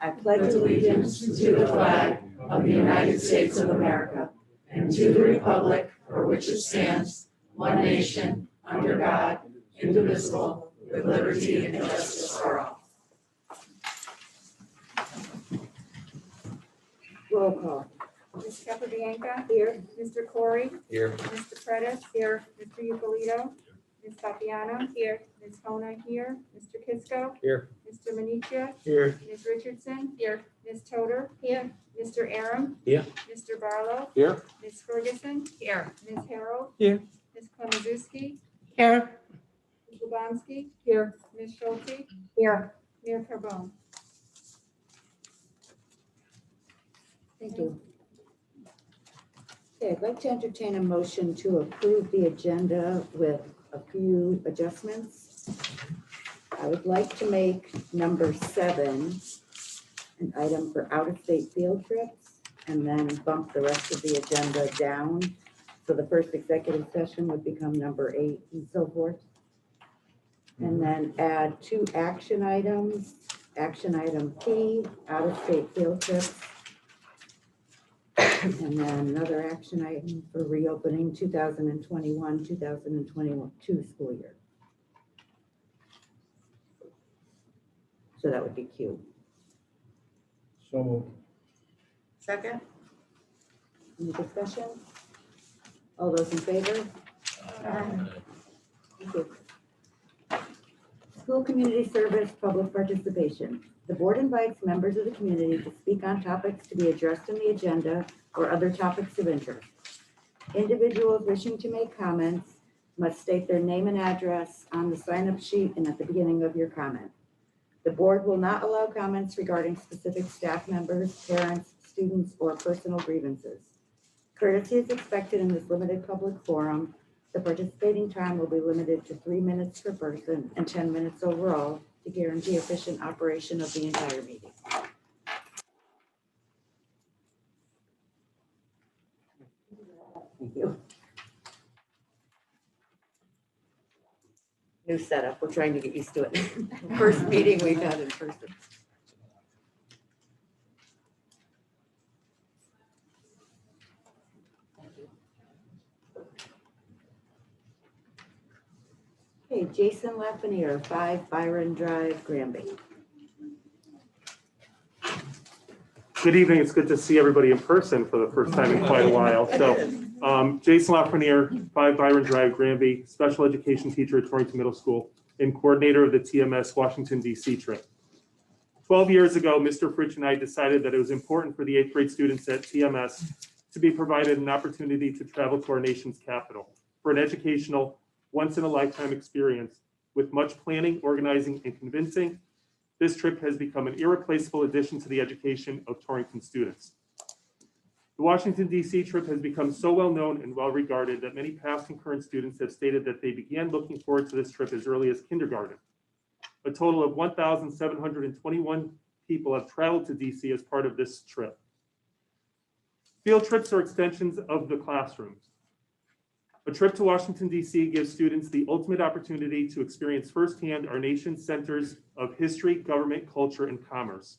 I pledge allegiance to the flag of the United States of America and to the republic for which it stands, one nation, under God, indivisible, with liberty and justice for all. Roll call. Ms. Capabianca. Here. Mr. Corey. Here. Mr. Predis. Here. Mr. Ucolito. Ms. Papiano. Here. Ms. Kona here. Mr. Kisco. Here. Mr. Minichia. Here. Ms. Richardson. Here. Ms. Toder. Here. Mr. Aram. Here. Mr. Barlow. Here. Ms. Ferguson. Here. Ms. Harold. Here. Ms. Klemazewski. Here. Ms. Lubanski. Here. Ms. Schulte. Here. Mayor Carbone. Thank you. Okay, I'd like to entertain a motion to approve the agenda with a few adjustments. I would like to make number 7 an item for out-of-state field trips, and then bump the rest of the agenda down. So the first executive session would become number 8 and so forth. And then add 2 action items. Action item P, out-of-state field trips. And then another action item for reopening 2021-2022 school year. So that would be Q. So moved. Second. Any discussion? All those in favor? Thank you. School community service, public participation. The board invites members of the community to speak on topics to be addressed in the agenda or other topics of interest. Individuals wishing to make comments must state their name and address on the sign-up sheet and at the beginning of your comment. The board will not allow comments regarding specific staff members, parents, students, or personal grievances. Courtesy is expected in this limited public forum. The participating time will be limited to 3 minutes per person and 10 minutes overall to guarantee efficient operation of the entire meeting. Thank you. New setup, we're trying to get used to it. First meeting we've had in person. Okay, Jason Lafreniere, 5 Byron Drive, Granby. Good evening. It's good to see everybody in person for the first time in quite a while. So, Jason Lafreniere, 5 Byron Drive, Granby, special education teacher at Torrington Middle School and coordinator of the TMS Washington, D.C. trip. 12 years ago, Mr. Fritsch and I decided that it was important for the 8th grade students at TMS to be provided an opportunity to travel to our nation's capital for an educational, once-in-a-lifetime experience with much planning, organizing, and convincing. This trip has become an irreplaceable addition to the education of Torrington students. The Washington, D.C. trip has become so well known and well regarded that many past and current students have stated that they began looking forward to this trip as early as kindergarten. A total of 1,721 people have traveled to D.C. as part of this trip. Field trips are extensions of the classrooms. A trip to Washington, D.C. gives students the ultimate opportunity to experience firsthand our nation's centers of history, government, culture, and commerce.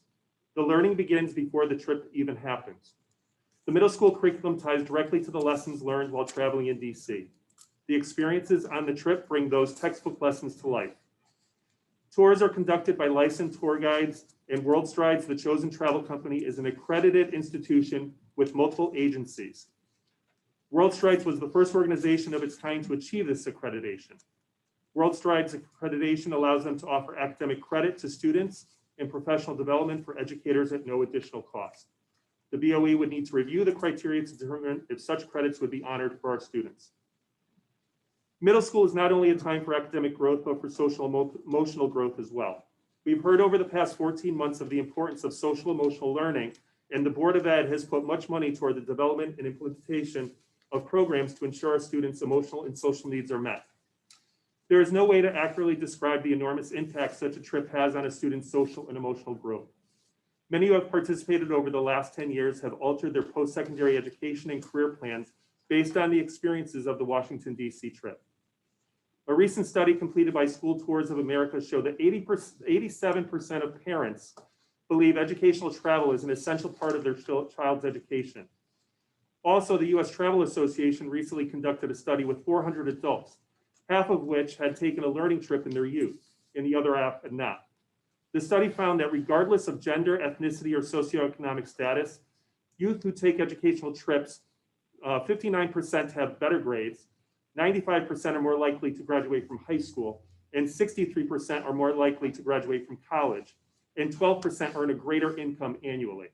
The learning begins before the trip even happens. The middle school curriculum ties directly to the lessons learned while traveling in D.C. The experiences on the trip bring those textbook lessons to life. Tours are conducted by licensed tour guides, and World Strides, the chosen travel company, is an accredited institution with multiple agencies. World Strides was the first organization of its kind to achieve this accreditation. World Strides accreditation allows them to offer academic credit to students and professional development for educators at no additional cost. The BOE would need to review the criteria to determine if such credits would be honored for our students. Middle school is not only a time for academic growth, but for social emotional growth as well. We've heard over the past 14 months of the importance of social emotional learning, and the Board of Ed has put much money toward the development and implementation of programs to ensure our students' emotional and social needs are met. There is no way to accurately describe the enormous impact such a trip has on a student's social and emotional growth. Many who have participated over the last 10 years have altered their post-secondary education and career plans based on the experiences of the Washington, D.C. trip. A recent study completed by School Tours of America showed that 87% of parents believe educational travel is an essential part of their child's education. Also, the U.S. Travel Association recently conducted a study with 400 adults, half of which had taken a learning trip in their youth, and the other half had not. The study found that regardless of gender, ethnicity, or socioeconomic status, youth who take educational trips, 59% have better grades, 95% are more likely to graduate from high school, and 63% are more likely to graduate from college, and 12% earn a greater income annually.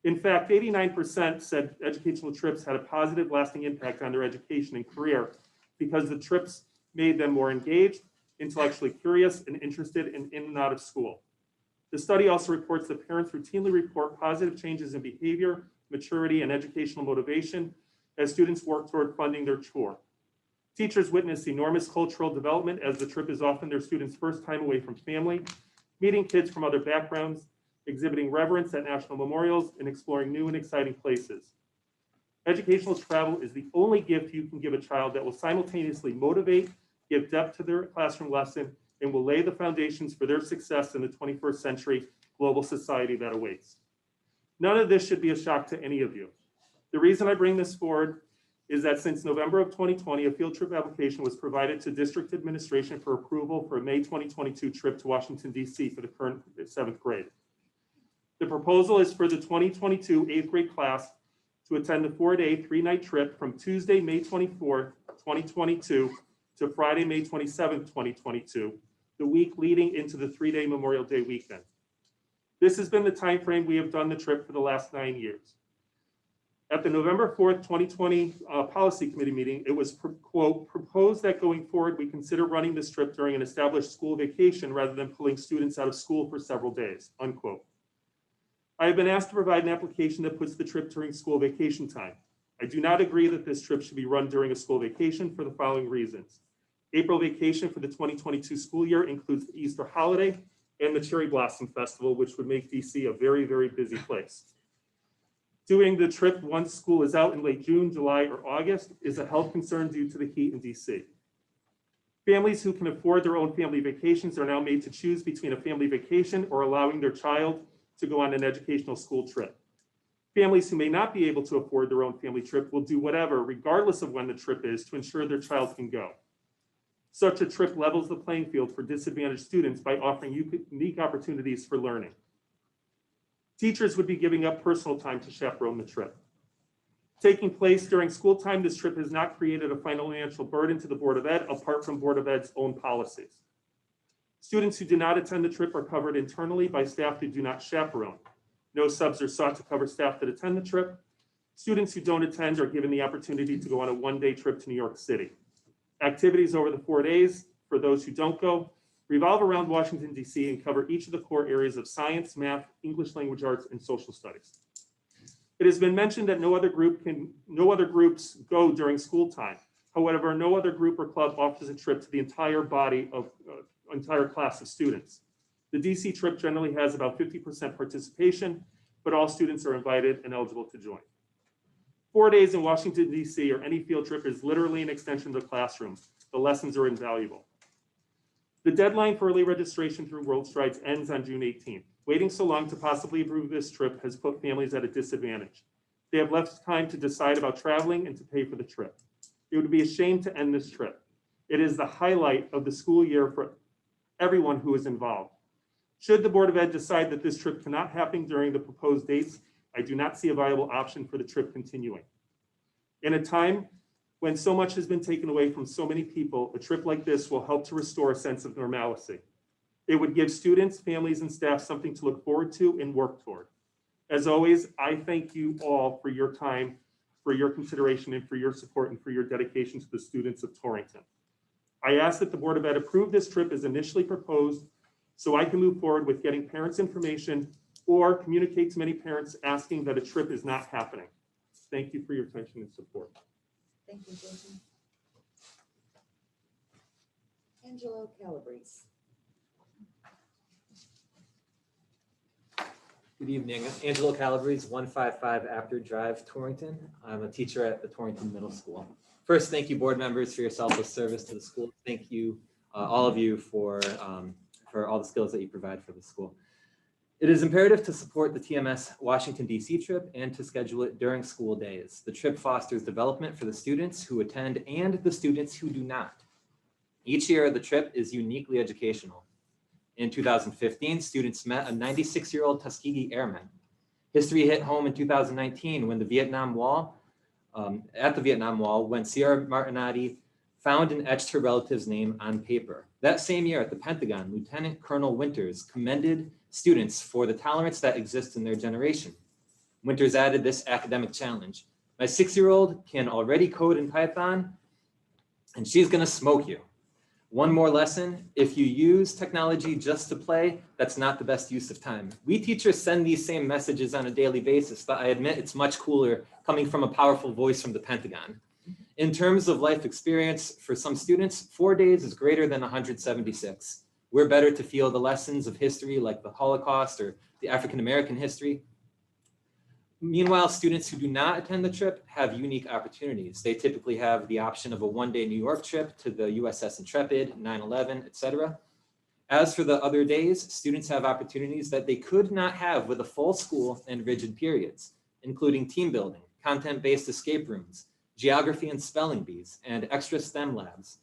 In fact, 89% said educational trips had a positive, lasting impact on their education and career because the trips made them more engaged, intellectually curious, and interested in and out of school. The study also reports that parents routinely report positive changes in behavior, maturity, and educational motivation as students work toward funding their chore. Teachers witness enormous cultural development as the trip is often their students' first time away from family, meeting kids from other backgrounds, exhibiting reverence at national memorials, and exploring new and exciting places. Educational travel is the only gift you can give a child that will simultaneously motivate, give depth to their classroom lesson, and will lay the foundations for their success in the 21st century global society that awaits. None of this should be a shock to any of you. The reason I bring this forward is that since November of 2020, a field trip application was provided to district administration for approval for a May 2022 trip to Washington, D.C. for the current 7th grade. The proposal is for the 2022 8th grade class to attend the 4-day, 3-night trip from Tuesday, May 24th, 2022 to Friday, May 27th, 2022, the week leading into the 3-day Memorial Day weekend. This has been the time frame we have done the trip for the last 9 years. At the November 4th, 2020 Policy Committee meeting, it was, quote, proposed that going forward, we consider running this trip during an established school vacation rather than pulling students out of school for several days, unquote. I have been asked to provide an application that puts the trip during school vacation time. I do not agree that this trip should be run during a school vacation for the following reasons. April vacation for the 2022 school year includes the Easter holiday and the Cherry Blossom Festival, which would make DC a very, very busy place. Doing the trip once school is out in late June, July, or August is a health concern due to the heat in DC. Families who can afford their own family vacations are now made to choose between a family vacation or allowing their child to go on an educational school trip. Families who may not be able to afford their own family trip will do whatever, regardless of when the trip is, to ensure their child can go. Such a trip levels the playing field for disadvantaged students by offering unique opportunities for learning. Teachers would be giving up personal time to chaperone the trip. Taking place during school time, this trip has not created a financial burden to the Board of Ed apart from Board of Ed's own policies. Students who do not attend the trip are covered internally by staff who do not chaperone. No subs are sought to cover staff that attend the trip. Students who don't attend are given the opportunity to go on a 1-day trip to New York City. Activities over the 4 days, for those who don't go, revolve around Washington, D.C. and cover each of the core areas of science, math, English language arts, and social studies. It has been mentioned that no other groups go during school time. However, no other group or club offers a trip to the entire body of entire class of students. The DC trip generally has about 50% participation, but all students are invited and eligible to join. 4 days in Washington, D.C. or any field trip is literally an extension of the classroom. The lessons are invaluable. The deadline for early registration through World Strides ends on June 18th. Waiting so long to possibly approve this trip has put families at a disadvantage. They have less time to decide about traveling and to pay for the trip. It would be a shame to end this trip. It is the highlight of the school year for everyone who is involved. Should the Board of Ed decide that this trip cannot happen during the proposed dates, I do not see a viable option for the trip continuing. In a time when so much has been taken away from so many people, a trip like this will help to restore a sense of normalcy. It would give students, families, and staff something to look forward to and work toward. As always, I thank you all for your time, for your consideration, and for your support and for your dedication to the students of Torrington. I ask that the Board of Ed approve this trip as initially proposed so I can move forward with getting parents information or communicate to many parents asking that a trip is not happening. Thank you for your attention and support. Thank you, Jason. Angelo Calabrese. Good evening. Angelo Calabrese, 155 Apter Drive, Torrington. I'm a teacher at the Torrington Middle School. First, thank you, board members, for your selfless service to the school. Thank you, all of you, for all the skills that you provide for the school. It is imperative to support the TMS Washington DC trip and to schedule it during school days. The trip fosters development for the students who attend and the students who do not. Each year, the trip is uniquely educational. In 2015, students met a 96-year-old Tuskegee Airman. History hit home in 2019 when the Vietnam Wall, when Sierra Martinati found and etched her relative's name on paper. That same year at the Pentagon, Lieutenant Colonel Winters commended students for the tolerance that exists in their generation. Winters added this academic challenge. My 6-year-old can already code in Python, and she's gonna smoke you. One more lesson, if you use technology just to play, that's not the best use of time. We teachers send these same messages on a daily basis, but I admit it's much cooler coming from a powerful voice from the Pentagon. In terms of life experience, for some students, 4 days is greater than 176. We're better to feel the lessons of history like the Holocaust or the African-American history. Meanwhile, students who do not attend the trip have unique opportunities. They typically have the option of a one-day New York trip to the USS Intrepid, 9/11, etc. As for the other days, students have opportunities that they could not have with a full school and rigid periods, including team building, content-based escape rooms, geography and spelling bees, and extra STEM labs.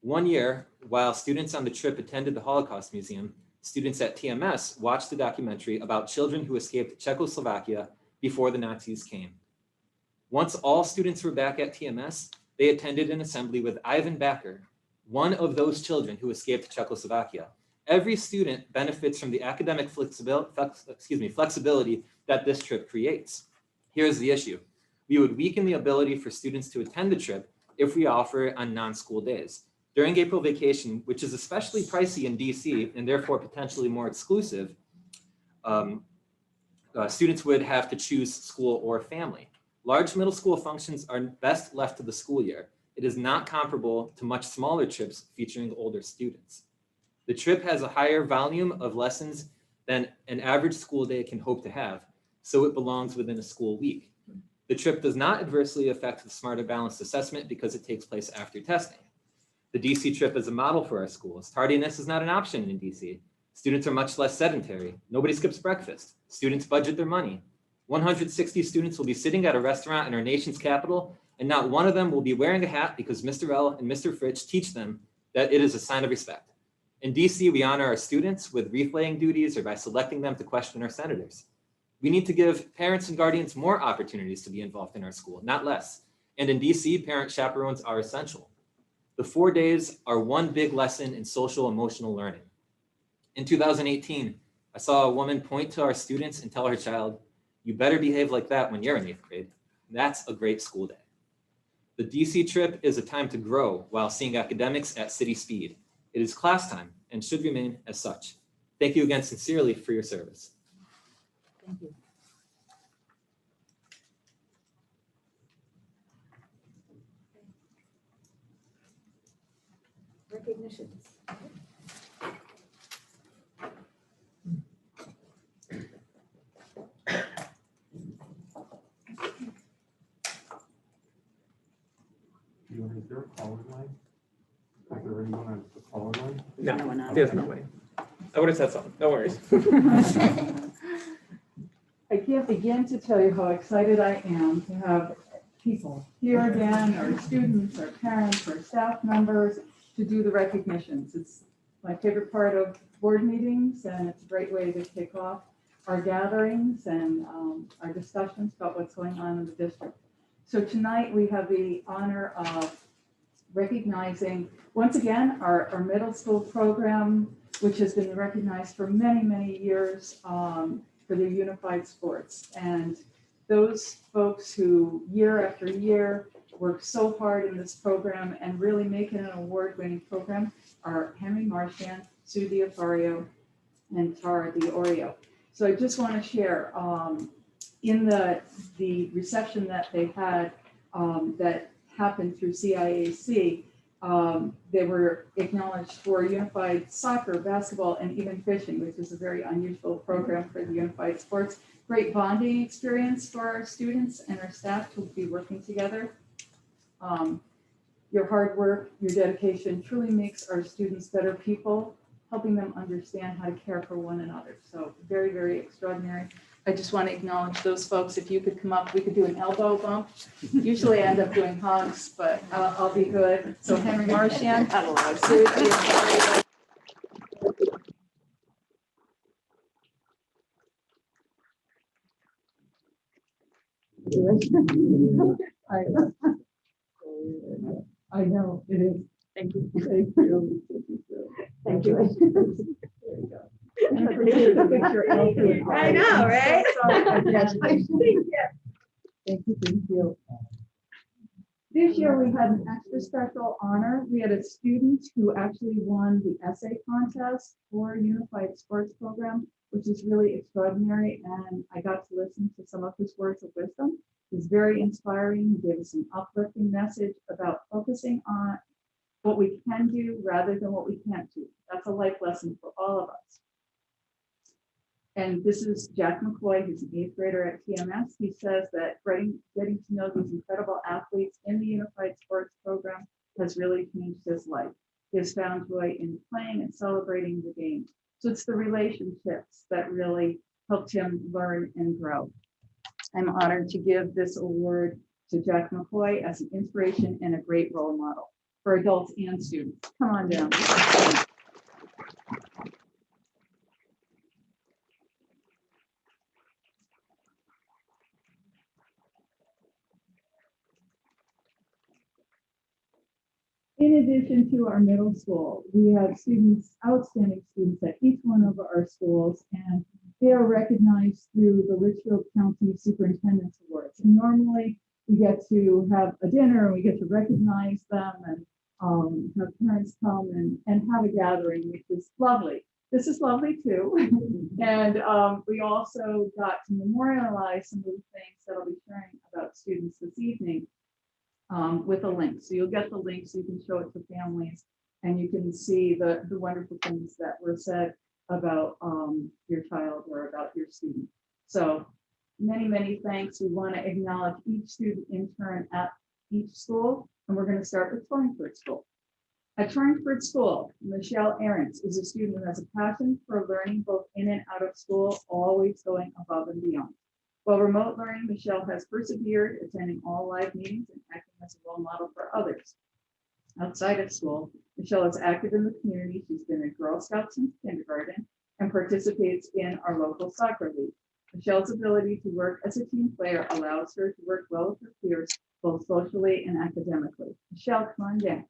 One year, while students on the trip attended the Holocaust Museum, students at TMS watched a documentary about children who escaped Czechoslovakia before the Nazis came. Once all students were back at TMS, they attended an assembly with Ivan Backer, one of those children who escaped Czechoslovakia. Every student benefits from the academic flexibility that this trip creates. Here's the issue. We would weaken the ability for students to attend the trip if we offer it on non-school days. During April vacation, which is especially pricey in DC and therefore potentially more exclusive, students would have to choose school or family. Large middle school functions are best left to the school year. It is not comparable to much smaller trips featuring older students. The trip has a higher volume of lessons than an average school day can hope to have, so it belongs within a school week. The trip does not adversely affect the Smarter Balanced Assessment because it takes place after testing. The DC trip is a model for our schools. Tardiness is not an option in DC. Students are much less sedentary. Nobody skips breakfast. Students budget their money. 160 students will be sitting at a restaurant in our nation's capital, and not one of them will be wearing a hat because Mr. L and Mr. Fritsch teach them that it is a sign of respect. In DC, we honor our students with wreath-laying duties or by selecting them to question our senators. We need to give parents and guardians more opportunities to be involved in our school, not less. And in DC, parent chaperones are essential. The 4 days are one big lesson in social emotional learning. In 2018, I saw a woman point to our students and tell her child, "You better behave like that when you're in 8th grade." That's a great school day. The DC trip is a time to grow while seeing academics at city speed. It is class time and should remain as such. Thank you again sincerely for your service. Thank you. Recognitions. Is there a caller line? Is there anyone on the caller line? No, there's no way. I would have said something, no worries. I can't begin to tell you how excited I am to have people here again, or students, or parents, or staff members, to do the recognitions. It's my favorite part of board meetings, and it's a great way to kick off our gatherings and our discussions about what's going on in the district. So tonight we have the honor of recognizing, once again, our middle school program, which has been recognized for many, many years for their unified sports. And those folks who year after year work so hard in this program and really make it an award-winning program are Henry Marchand, Sue Diafario, and Tara Diorio. So I just want to share in the reception that they had that happened through CIAC, they were acknowledged for unified soccer, basketball, and even fishing, which is a very unusual program for the unified sports. Great bonding experience for our students and our staff to be working together. Your hard work, your dedication truly makes our students better people helping them understand how to care for one another. So very, very extraordinary. I just want to acknowledge those folks. If you could come up, we could do an elbow bump. Usually I end up doing hugs, but I'll be good. So Henry Martian. Not allowed. Seriously, I'm sorry. I know, it is. Thank you. Thank you. Thank you. I appreciate the picture, Elsie. I know, right? Yes. Thank you, thank you. This year, we had an extra special honor. We had a student who actually won the essay contest for Unified Sports Program, which is really extraordinary. And I got to listen to some of his words of wisdom. It was very inspiring. He gave us an uplifting message about focusing on what we can do rather than what we can't do. That's a life lesson for all of us. And this is Jack McCoy, who's an 8th grader at TMS. He says that getting to know these incredible athletes in the Unified Sports Program has really changed his life. He has found joy in playing and celebrating the game. So it's the relationships that really helped him learn and grow. I'm honored to give this award to Jack McCoy as an inspiration and a great role model for adults and students. Come on down. In addition to our middle school, we have students, outstanding students at each one of our schools, and they are recognized through the Litchfield County Superintendent's Awards. And normally we get to have a dinner and we get to recognize them and have parents come and have a gathering, which is lovely. This is lovely too. And we also got to memorialize some of the things that I'll be sharing about students this evening. With a link. So you'll get the link so you can show it to families and you can see the wonderful things that were said about your child or about your student. So many, many thanks. We want to acknowledge each student intern at each school, and we're going to start with Torrington School. At Torrington School, Michelle Ahrens is a student who has a passion for learning both in and out of school, always going above and beyond. While remote learning, Michelle has persevered, attending all live meetings and acting as a role model for others. Outside of school, Michelle is active in the community. She's been a Girl Scout since kindergarten and participates in our local soccer league. Michelle's ability to work as a team player allows her to work well with her peers, both socially and academically. Michelle, come on down.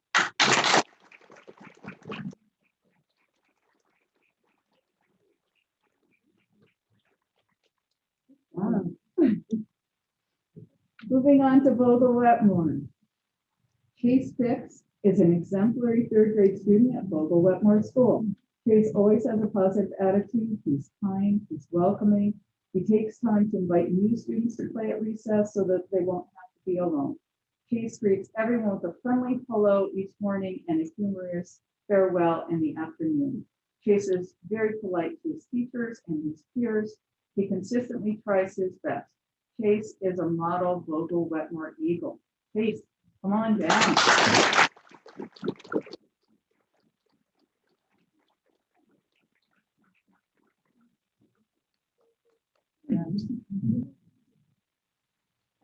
Wow. Moving on to Vogel Wetmore. Chase Fix is an exemplary 3rd grade student at Vogel Wetmore School. Chase always has a positive attitude. He's kind, he's welcoming. He takes time to invite new students to play at recess so that they won't have to be alone. Chase greets everyone with a friendly hello each morning and a humorous farewell in the afternoon. Chase is very polite to his teachers and his peers. He consistently tries his best. Chase is a model Vogel Wetmore Eagle. Chase, come on down.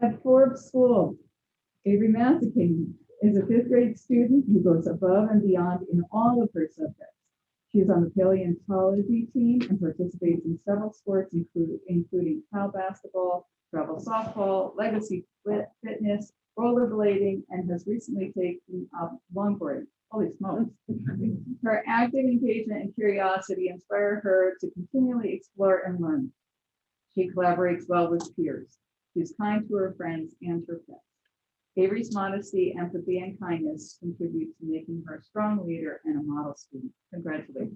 At Forbes School, Avery Mazziking is a 5th grade student who goes above and beyond in all of her subjects. She is on the paleontology team and participates in several sports, including PAL basketball, travel softball, legacy fitness, rollerblading, and has recently taken up longboarding. Holy smokes. Her active engagement and curiosity inspire her to continually explore and learn. She collaborates well with peers. She's kind to her friends and her pets. Avery's modesty, empathy, and kindness contribute to making her a strong leader and a model student. Congratulations.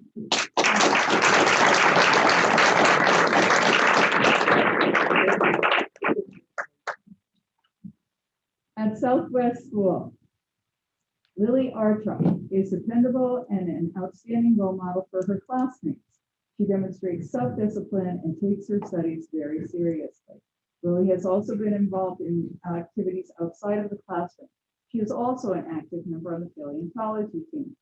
At Southwest School, Lily Artrup is dependable and an outstanding role model for her classmates. She demonstrates self-discipline and takes her studies very seriously. Lily has also been involved in activities outside of the classroom. She is also an active member on the paleontology team.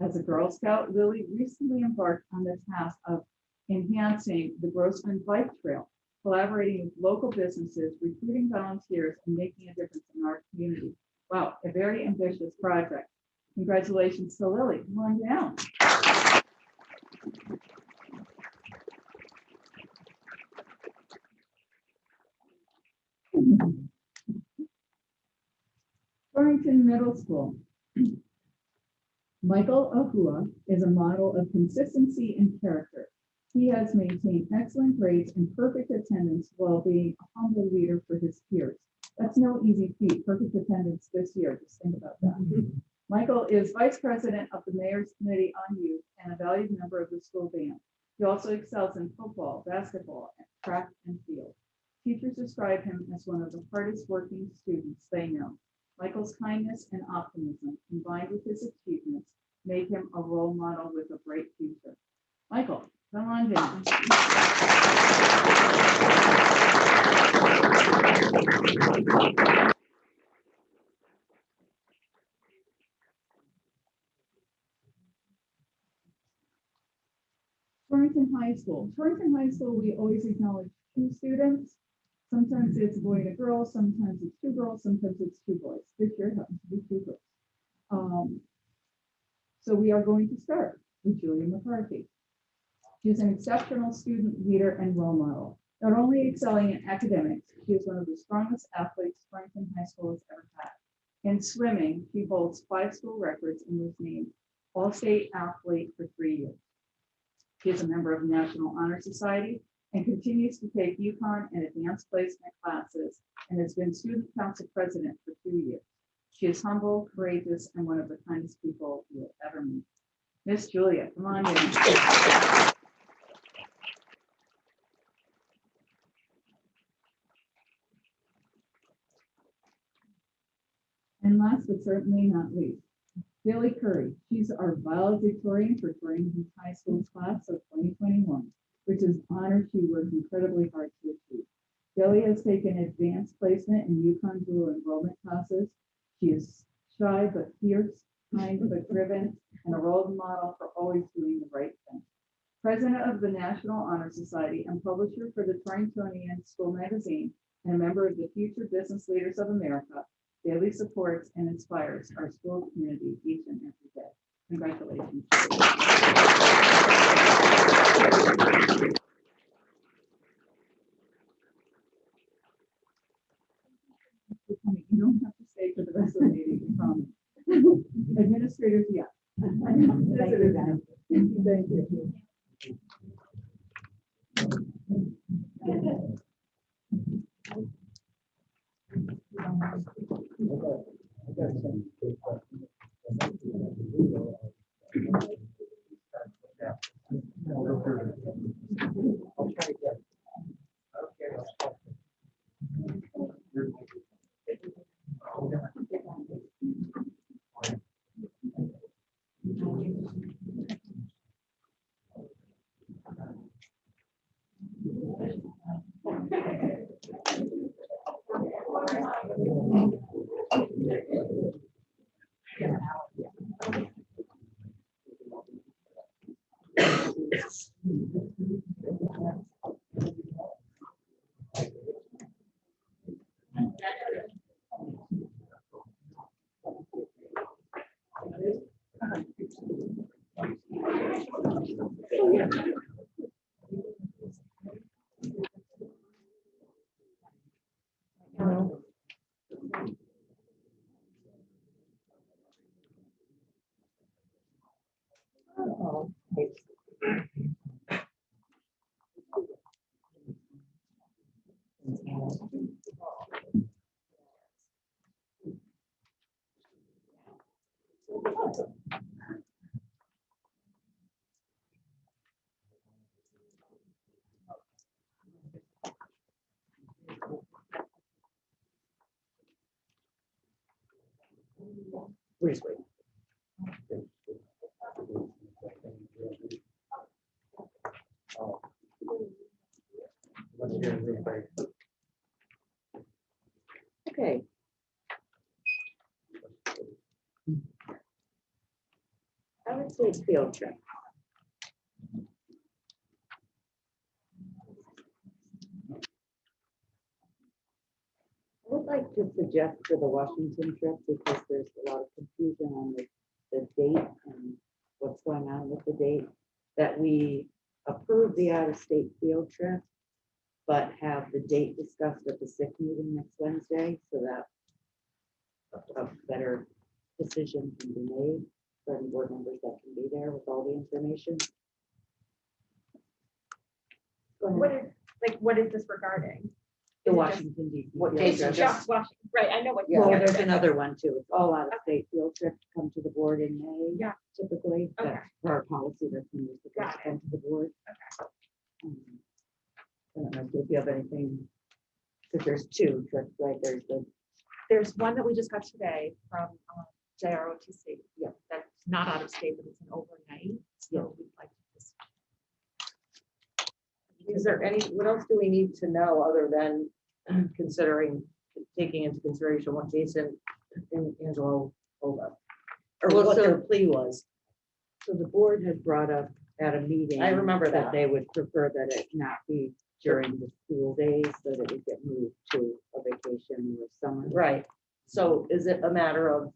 As a Girl Scout, Lily recently embarked on the task of enhancing the Grossman Bike Trail, collaborating with local businesses, recruiting volunteers, and making a difference in our community. Wow, a very ambitious project. Congratulations to Lily. Come on down. Torrington Middle School. Michael Ahua is a model of consistency and character. He has maintained excellent grades and perfect attendance while being a humble leader for his peers. That's no easy feat, perfect attendance this year, just think about that. Michael is Vice President of the Mayor's Committee on Youth and a valued member of the school band. He also excels in football, basketball, track and field. Teachers describe him as one of the hardest working students they know. Michael's kindness and optimism, combined with his achievements, make him a role model with a bright future. Michael, come on down. Torrington High School. Torrington High School, we always acknowledge 2 students. Sometimes it's a boy and a girl, sometimes it's 2 girls, sometimes it's 2 boys. This year it happens to be 2 girls. So we are going to start with Julia McCarthy. She is an exceptional student leader and role model. Not only excelling in academics, she is one of the strongest athletes Torrington High School has ever had. In swimming, she holds 5 school records and was named All-State Athlete for 3 years. She is a member of the National Honor Society and continues to take UConn and advanced placement classes and has been student council president for 2 years. She is humble, courageous, and one of the kindest people you will ever meet. Miss Julia, come on in. And last but certainly not least, Billy Curry. She's our valedictorian for Torrington High School's class of 2021, which is an honor she worked incredibly hard to achieve. Billy has taken advanced placement in UConn dual enrollment classes. She is shy but fierce, kind but driven, and a role model for always doing the right thing. President of the National Honor Society and publisher for the Torringtonian School Magazine and a member of the Future Business Leaders of America, Bailey supports and inspires our school community each and every day. Congratulations. You don't have to stay for the rest of the meeting, I promise. Administrators, yeah. Thank you, guys. Thank you. Please wait. Okay. I would state field trip. I would like to suggest for the Washington trip, because there's a lot of confusion on the date and what's going on with the date, that we approve the out-of-state field trip, but have the date discussed at the SIC meeting next Wednesday, so that a better decision can be made for any board members that can be there with all the information. Go ahead. What is this regarding? The Is it just- Washington DC. What field date It's trip. just Washington, right, I know what. Well, yeah, there's yeah. another one too. It's all out of state field trips come to the board in May. Yeah. Typically, Okay. that's for our policy that's when we're supposed Got to it. come to the board. I don't know if you have anything, because there's two trips, right? There's the, There's one that we just got today from JROTC. Yeah. That's not out of state, but it's an overnight. Yeah. So we'd like to just. Is there any, what else do we need to know other than considering, taking into consideration what Jason and Angelo told us? Or Well, what so- their plea was? so the board had brought up at a meeting. I remember that. They would prefer that it not be during the school days, so that it get moved to a vacation or summer. Right, so is it a matter of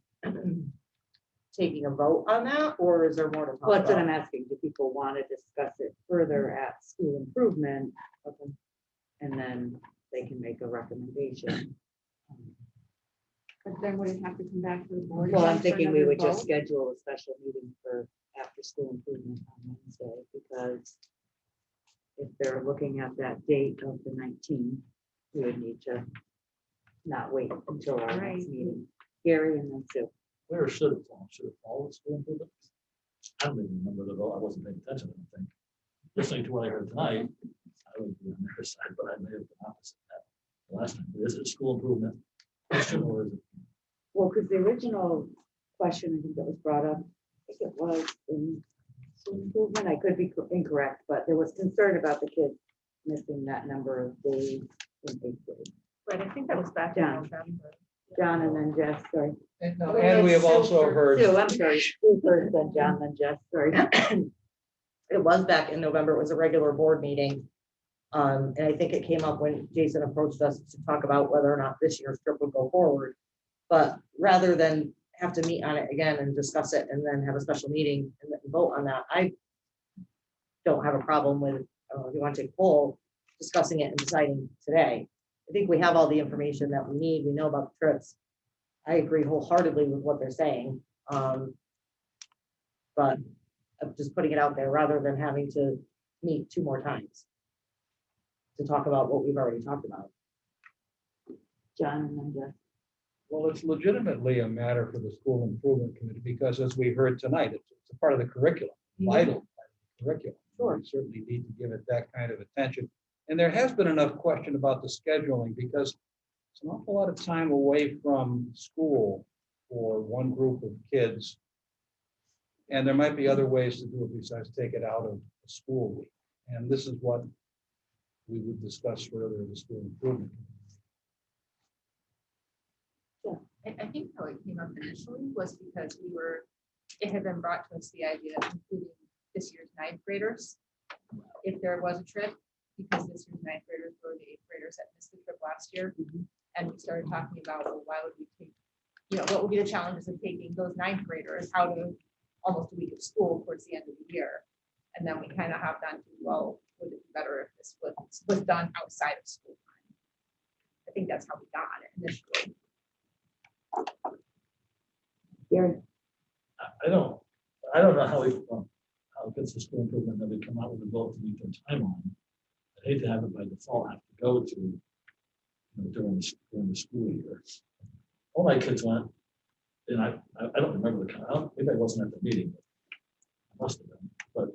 taking a vote on that, or is there more to talk Well, that's what I'm about? asking. Do people want to discuss it further at school improvement? Okay. And then they can make a recommendation. But then would it have to come back to the board? Well, I'm again for thinking we another would just vote? schedule a special meeting for after school improvement on Wednesday, because if they're looking at that date of the 19th, we would need to not wait until our Right. next meeting. Gary and then Sue. Where should it fall? Should it fall at school improvement? I don't even remember the vote. I wasn't paying attention, I don't think. Listening to what I heard tonight, I would be on their side, but I may have been opposite that the last time. Is it school improvement question or is it? Well, because the original question, I think that was brought up, I think it was in school improvement. I could be incorrect, but there was concern about the kids missing that number of days in eighth grade. Right, I think that was back in John. November. John and then Jess, sorry. And we have also heard. Sue, I'm sorry. Sue first, then John, then Jess, sorry. It was back in November, it was a regular board meeting. And I think it came up when Jason approached us to talk about whether or not this year's trip would go forward. But rather than have to meet on it again and discuss it and then have a special meeting and then vote on that, I don't have a problem with, if you want to take a poll, discussing it and deciding today. I think we have all the information that we need. We know about the trips. I agree wholeheartedly with what they're saying. But I'm just putting it out there rather than having to meet two more times to talk about what we've already talked about. John and then Jess. Well, it's legitimately a matter for the school improvement committee, because as we heard tonight, it's a part of the curriculum, vital part of the curriculum. Sure. We certainly need to give it that kind of attention. And there has been enough question about the scheduling, because it's an awful lot of time away from school for one group of kids. And there might be other ways to do it besides take it out of the school week. And this is what we would discuss further in the school improvement. I think how it came up initially was because it had been brought to us the idea of including this year's ninth graders. If there was a trip, because this year's ninth graders were the eighth graders that missed the trip last year. And we started talking about, well, why would we take, what would be the challenges of taking those ninth graders out of almost a week of school towards the end of the year? And then we kind of hopped on to, well, would it be better if this was done outside of school time? I think that's how we got it initially. Gary. I don't know how it gets the school improvement that we come out with a vote to meet their timeline. I hate to have it by default have to go to during the school year. All my kids went, and I don't remember the count. Maybe I wasn't at the meeting. I must have been. But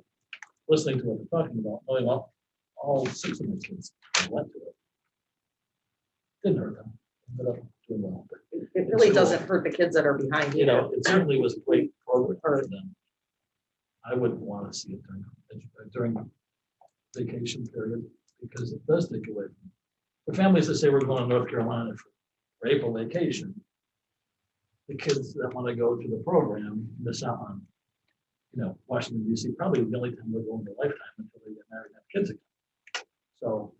listening to what they're talking about, knowing all 6 of my kids went to it, didn't hurt them. Ended up doing well. It really doesn't hurt the kids that are behind either. It certainly was a great program for them. I wouldn't want to see it during vacation period, because it does take away from the families that say we're going to North Carolina for April vacation. The kids that want to go to the program miss out on, Washington DC, probably the only time they'll go in their lifetime until they get married and have kids again. So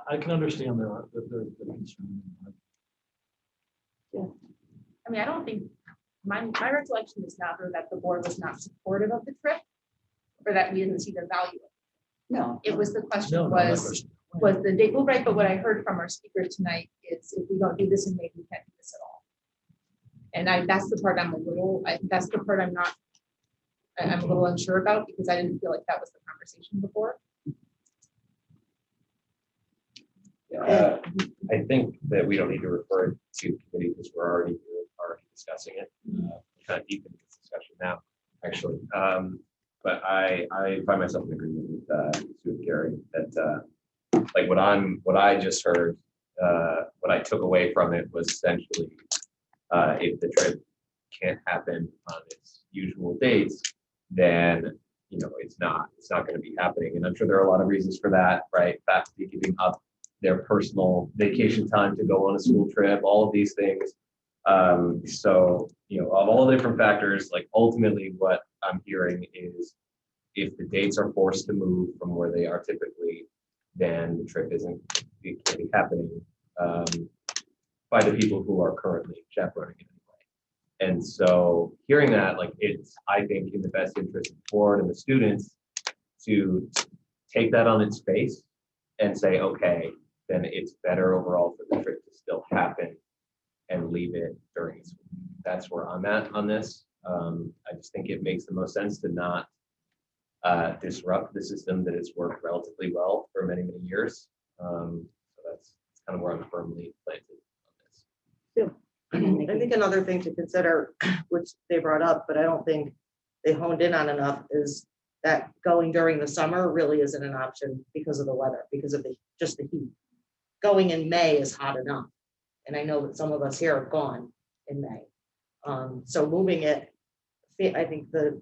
I can understand their concern. I mean, I don't think, my recollection is never that the board was not supportive of the trip or that we didn't see the value. No. It was the question No, was the date, well, right, but what I heard from our speaker tonight is if we don't do this in May, we can't do this at all. And that's the part that's the part I'm a little unsure about because I didn't feel like that was the conversation before. I think that we don't need to refer it to committee because we're already discussing it. Kind of deep into this discussion now, actually. But I find myself in agreement with Gary that like what I just heard, what I took away from it was essentially if the trip can't happen on its usual dates, then it's not going to be happening. And I'm sure there are a lot of reasons for that, right? Faculty giving up their personal vacation time to go on a school trip, all of these things. So, of all the different factors, like ultimately what I'm hearing is if the dates are forced to move from where they are typically, then the trip can't be happening by the people who are currently chaperoning it anyway. And so hearing that, like it's, I think, in the best interest of the board and the students to take that on its face and say, okay, then it's better overall for the trip to still happen and leave it during its week. That's where I'm at on this. I just think it makes the most sense to not disrupt the system that has worked relatively well for many, many years. So that's kind of where I'm firmly planted on this. I think another thing to consider, which they brought up, but I don't think they honed in on enough, is that going during the summer really isn't an option because of the weather, because of just the heat. Going in May is hot enough. And I know that some of us here have gone in May. So moving it, I think the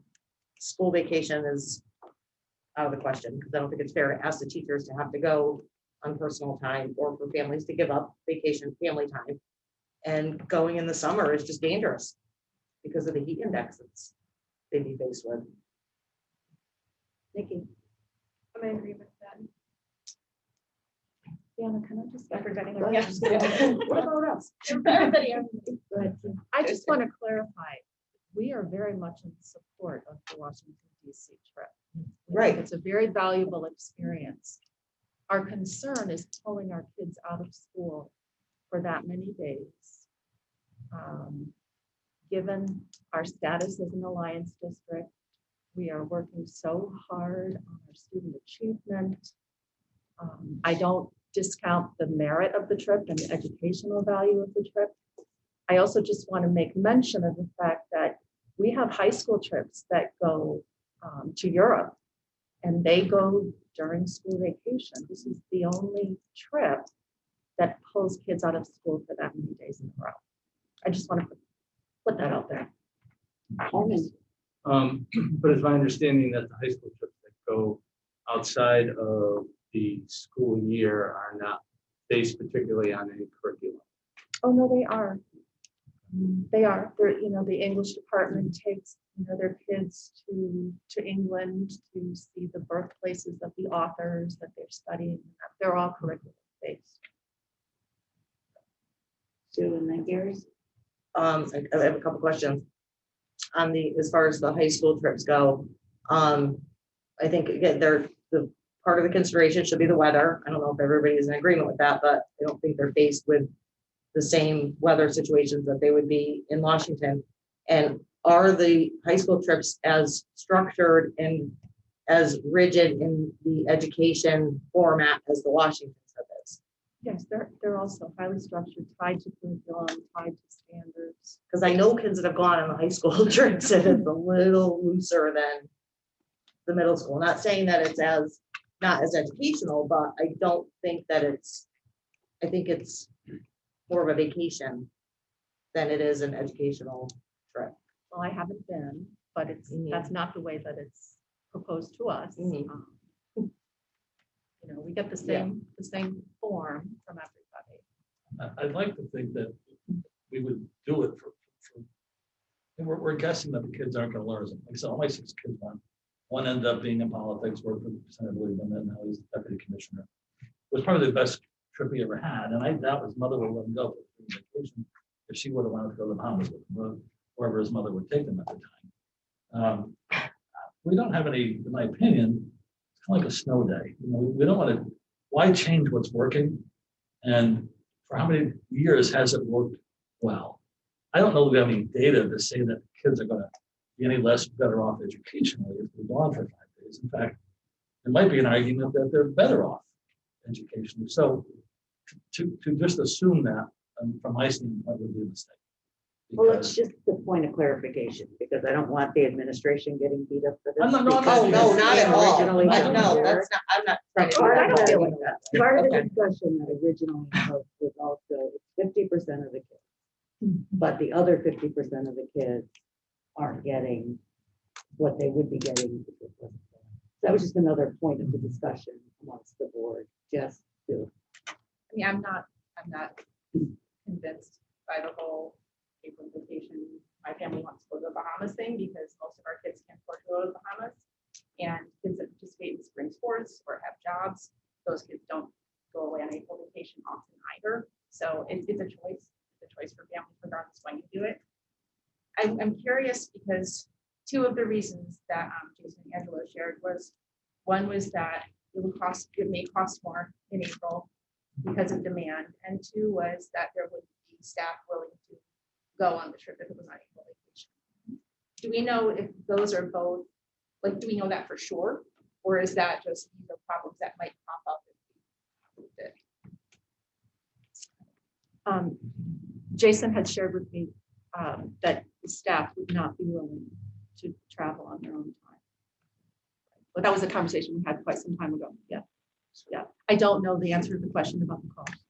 school vacation is out of the question because I don't think it's fair to ask the teachers to have to go on personal time or for families to give up vacation family time. And going in the summer is just dangerous because of the heat indexes they'd be faced with. Nikki. I'm in agreement with that. Diana, can I just? Everybody. Go Yeah. ahead. What about us? Everybody. Go ahead. I just want to clarify, we are very much in support of the Washington DC trip. Right. It's a very valuable experience. Our concern is pulling our kids out of school for that many days. Given our status as an Alliance district, we are working so hard on our student achievement. I don't discount the merit of the trip and the educational value of the trip. I also just want to make mention of the fact that we have high school trips that go to Europe and they go during school vacation. This is the only trip that pulls kids out of school for that many days in a row. I just want to put that out there. But it's my understanding that the high school trips that go outside of the school year are not based particularly on any curriculum. Oh, no, they are. They are. They're, the English department takes, their kids to England to see the birthplaces of the authors that they're studying. They're all curriculum based. Sue and then Gary's. I have a couple questions on as far as the high school trips go. I think again, the part of the consideration should be the weather. I don't know if everybody is in agreement with that, but I don't think they're faced with the same weather situations that they would be in Washington. And are the high school trips as structured and as rigid in the education format as the Washington trip is? Yes, they're also highly structured, tied to curriculum, tied to standards. Because I know kids that have gone on the high school trips and it's a little looser than the middle school. Not saying that it's not as educational, but I don't think that I think it's more of a vacation than it is an educational trip. Well, I haven't been, but that's not the way that it's proposed to us. We get the same form from everybody. I'd like to think that we would do it for And we're guessing that the kids aren't gonna learn. Like I said, all my 6 kids went. One ended up being in politics, worked for the Senate, and now he's deputy commissioner. It was probably the best trip he ever had, and I doubt his mother would let him go for vacation if she would have wanted to go to the Bahamas with him, wherever his mother would take them at the time. We don't have any, in my opinion, it's kind of like a snow day. You know, we don't want to, why change what's working? And for how many years has it worked well? I don't know if we have any data to say that kids are going to be any less better off educationally if they're gone for 5 days. In fact, there might be an argument that they're better off educationally. So to just assume that from my standpoint would be a mistake. Well, it's just the point of clarification, because I don't want the administration getting beat up for this. I'm not- no, I'm because not- Oh, no, not at all. originally No, done here. that's not, I'm not trying to. Part I of don't the- feel like that. Part of the Okay. discussion that originally was also 50% of the kids, but the other 50% of the kids aren't getting what they would be getting. if it wasn't there. So that was just another point of the discussion amongst the board, just to. I mean, I'm not convinced by the whole April vacation. My family wants to go to the Bahamas thing because most of our kids can't afford to go to the Bahamas. And kids that participate in spring sports or have jobs, those kids don't go away on April vacation often either. So it's a choice. It's a choice for families regardless when you do it. I'm curious because 2 of the reasons that Jason and Angelo shared was, one was that it may cost more in April because of demand, and 2 was that there would be staff willing to go on the trip if it was on April vacation. Do we know if those are both, like, do we know that for sure? Or is that just these are problems that might pop up if we did? Jason had shared with me that the staff would not be willing to travel on their own time. But that was a conversation we had quite some time ago. Yeah. Yeah. I don't know the answer to the question about the cost.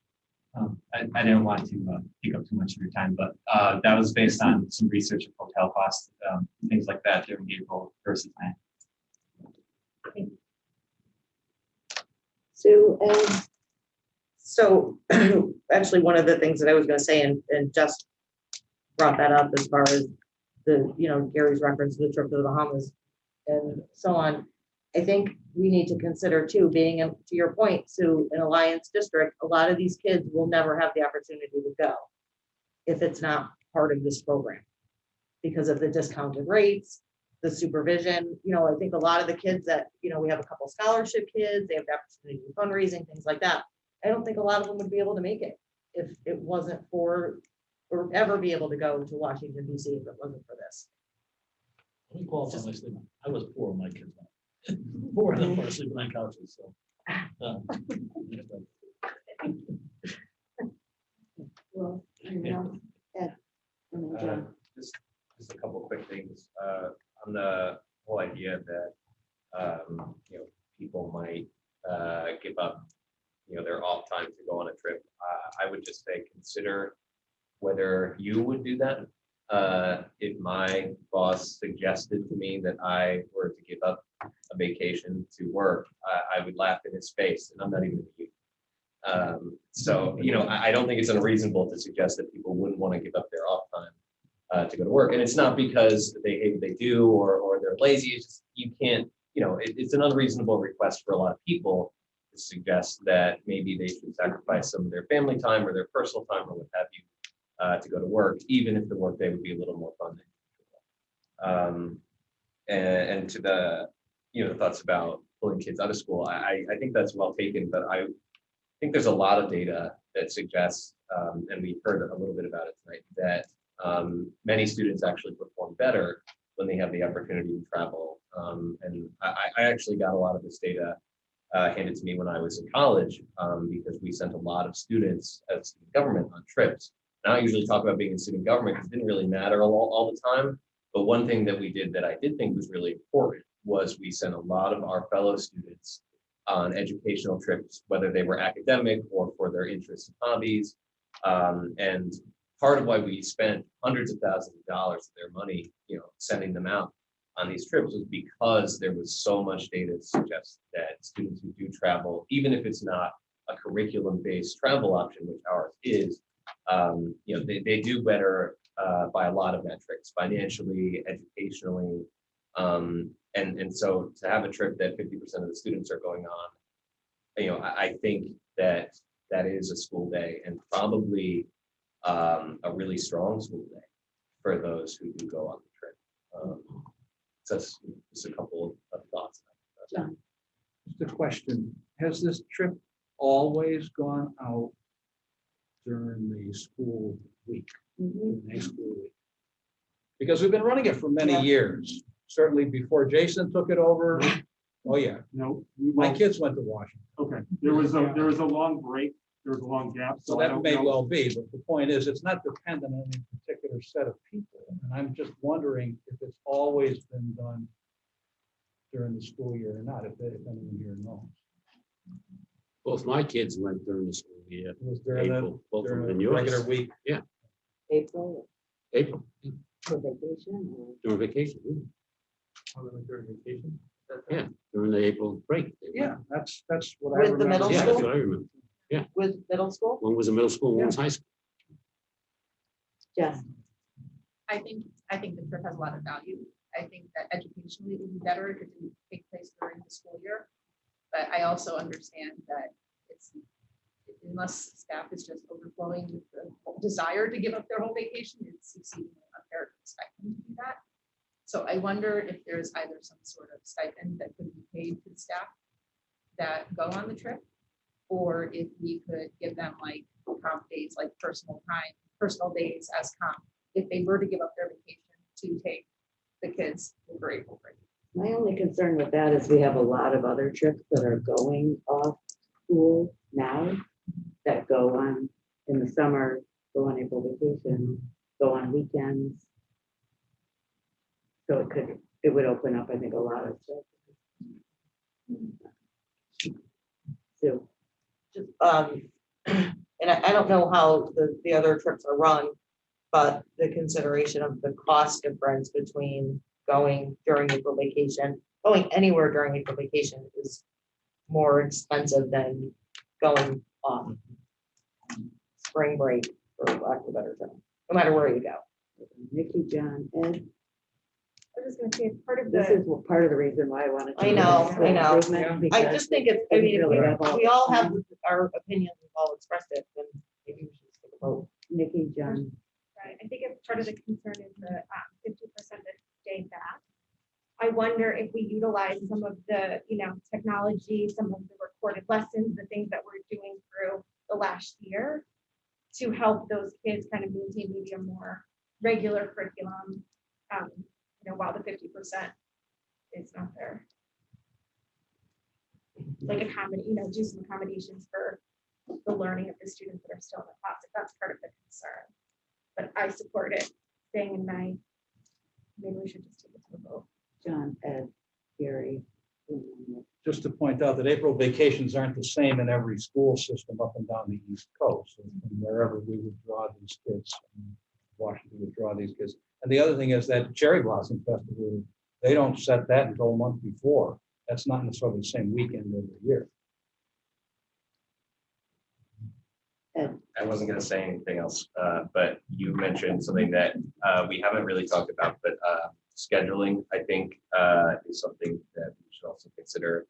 I didn't want to take up too much of your time, but that was based on some research of hotel costs, things like that during April versus May. Sue, and So actually, one of the things that I was gonna say, and just brought that up as far as the, Gary's reference to the trip to the Bahamas and so on. I think we need to consider too, being, to your point, Sue, in Alliance District, a lot of these kids will never have the opportunity to go if it's not part of this program because of the discounted rates, the supervision. I think a lot of the kids that, we have a couple scholarship kids, they have the opportunity to do fundraising, things like that. I don't think a lot of them would be able to make it if it wasn't for, or ever be able to go to Washington DC if it wasn't for this. Let me qualify my statement. I was poor when my kids went. Poor and then sleeping on couches, so. well, Ed, and then Joe. Just a couple quick things on the whole idea that people might give up their off time to go on a trip. I would just say consider whether you would do that. If my boss suggested to me that I were to give up a vacation to work, I would laugh in his face, and I'm not even a youth. So I don't think it's unreasonable to suggest that people wouldn't want to give up their off time to go to work. And it's not because they hate what they do or they're lazy. It's just you can't, it's an unreasonable request for a lot of people to suggest that maybe they should sacrifice some of their family time or their personal time or what have you to go to work, even if the workday would be a little more fun than and to the the thoughts about pulling kids out of school, I think that's well taken, but I think there's a lot of data that suggests, and we've heard a little bit about it tonight, that many students actually perform better when they have the opportunity to travel. And I actually got a lot of this data handed to me when I was in college because we sent a lot of students as student government on trips. And I don't usually talk about being in student government because it didn't really matter all the time. But one thing that we did that I did think was really important was we sent a lot of our fellow students on educational trips, whether they were academic or for their interests and hobbies. And part of why we spent hundreds of thousands of dollars of their money, sending them out on these trips was because there was so much data to suggest that students who do travel, even if it's not a curriculum-based travel option, which ours is, they do better by a lot of metrics, financially, educationally. And so to have a trip that 50% of the students are going on, I think that that is a school day and probably a really strong school day for those who do go on the trip. So that's just a couple of thoughts. John. Just a question, has this trip always gone out during the school week? Mhm. The school week? Because we've been running it for many Yeah. years, certainly before Jason took it over. Oh, yeah, No. my kids went to Washington, Okay, there was a long break, there was a long gap, so so I that don't may know. well be, but the point is, it's not dependent on any particular set of people. And I'm just wondering if it's always been done during the school year or not, if anyone here knows. Both my kids went during the school year. It was during April, both of them during in a regular yours. week. April April, for vacation or? during vacation. During vacation. Yeah, during the April break. Yeah, that's what I With the remember. middle Yeah, school? that's what I remember. With middle school? One was a middle school, one was high school. Jess. I think the trip has a lot of value. I think that educationally it would be better if it didn't take place during the school year. But I also understand that it's, unless staff is just overflowing with the desire to give up their whole vacation, it's exceedingly unfair to expect them to do that. So I wonder if there's either some sort of stipend that could be paid to the staff that go on the trip, or if we could give them like comp days, like personal time, personal days as comp, if they were to give up their vacation to take the kids for April break. My only concern with that is we have a lot of other trips that are going off school now that go on in the summer, go on April vacation, go on weekends. So it would open up, I think, a lot of stuff. So, Just, and I don't know how the other trips are run, but the consideration of the cost difference between going during April vacation, going anywhere during April vacation is more expensive than going on spring break, for lack of a better term, no matter where you go. Nikki, John, Ed, I was just gonna say, part of this the, is part of the reason why I wanted to. I do know, this I know. improvement, I because just think it's, I mean, if really have all we the all have time. our opinions, we've all expressed it, then maybe we should take a vote. Nikki, John, right, I think if part of the concern is the 50% of day back. I wonder if we utilize some of the, technology, some of the recorded lessons, the things that we're doing through the last year to help those kids kind of maintain maybe a more regular curriculum, while the 50% is not there. Like do some accommodations for the learning of the students that are still in the class, if that's part of the concern. But I support it staying in May. Maybe we should just take it to the vote. John, Ed, Gary. Just to point out that April vacations aren't the same in every school system up and down the East Coast. And wherever we would draw these kids, Washington would draw these kids. And the other thing is that Cherry Blossom Festival, they don't set that until a month before. That's not necessarily the same weekend every year. I wasn't going to say anything else, but you mentioned something that we haven't really talked about, but scheduling, I think, is something that we should also consider.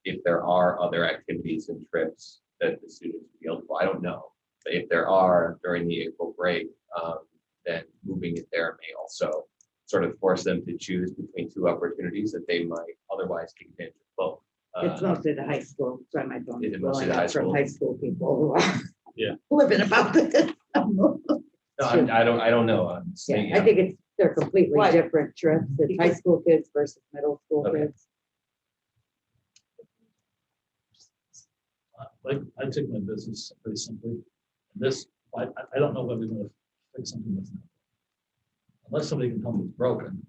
If there are other activities and trips that the students would be eligible, I don't know. But if there are during the April break, then moving it there may also sort of force them to choose between two opportunities that they might otherwise take advantage of both. It's mostly the high school, so I might go. Is it mostly the high school? From high school people who are Yeah. living about this. No, I don't know. I'm saying, Yeah, I think they're completely Why? different trips. It's high school kids versus middle school Okay. kids. Like, I take my business pretty simply. This, I don't know whether we're gonna fix something that's not. Unless somebody can tell me it's broken,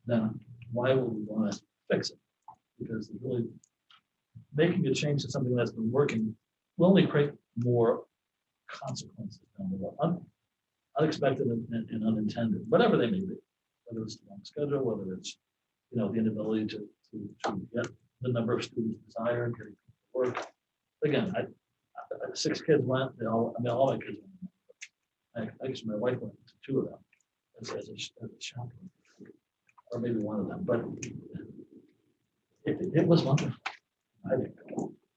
then why would we want to fix it? Because it's really making a change to something that's been working will only create more consequences down the road, unexpected and unintended, whatever they may be. Whether it's the wrong schedule, whether it's the inability to get the number of students desired, getting people to work. Again, 6 kids went. All my kids went. I Actually, my wife went to 2 of them as a chaperone, or maybe 1 of them, but it was wonderful.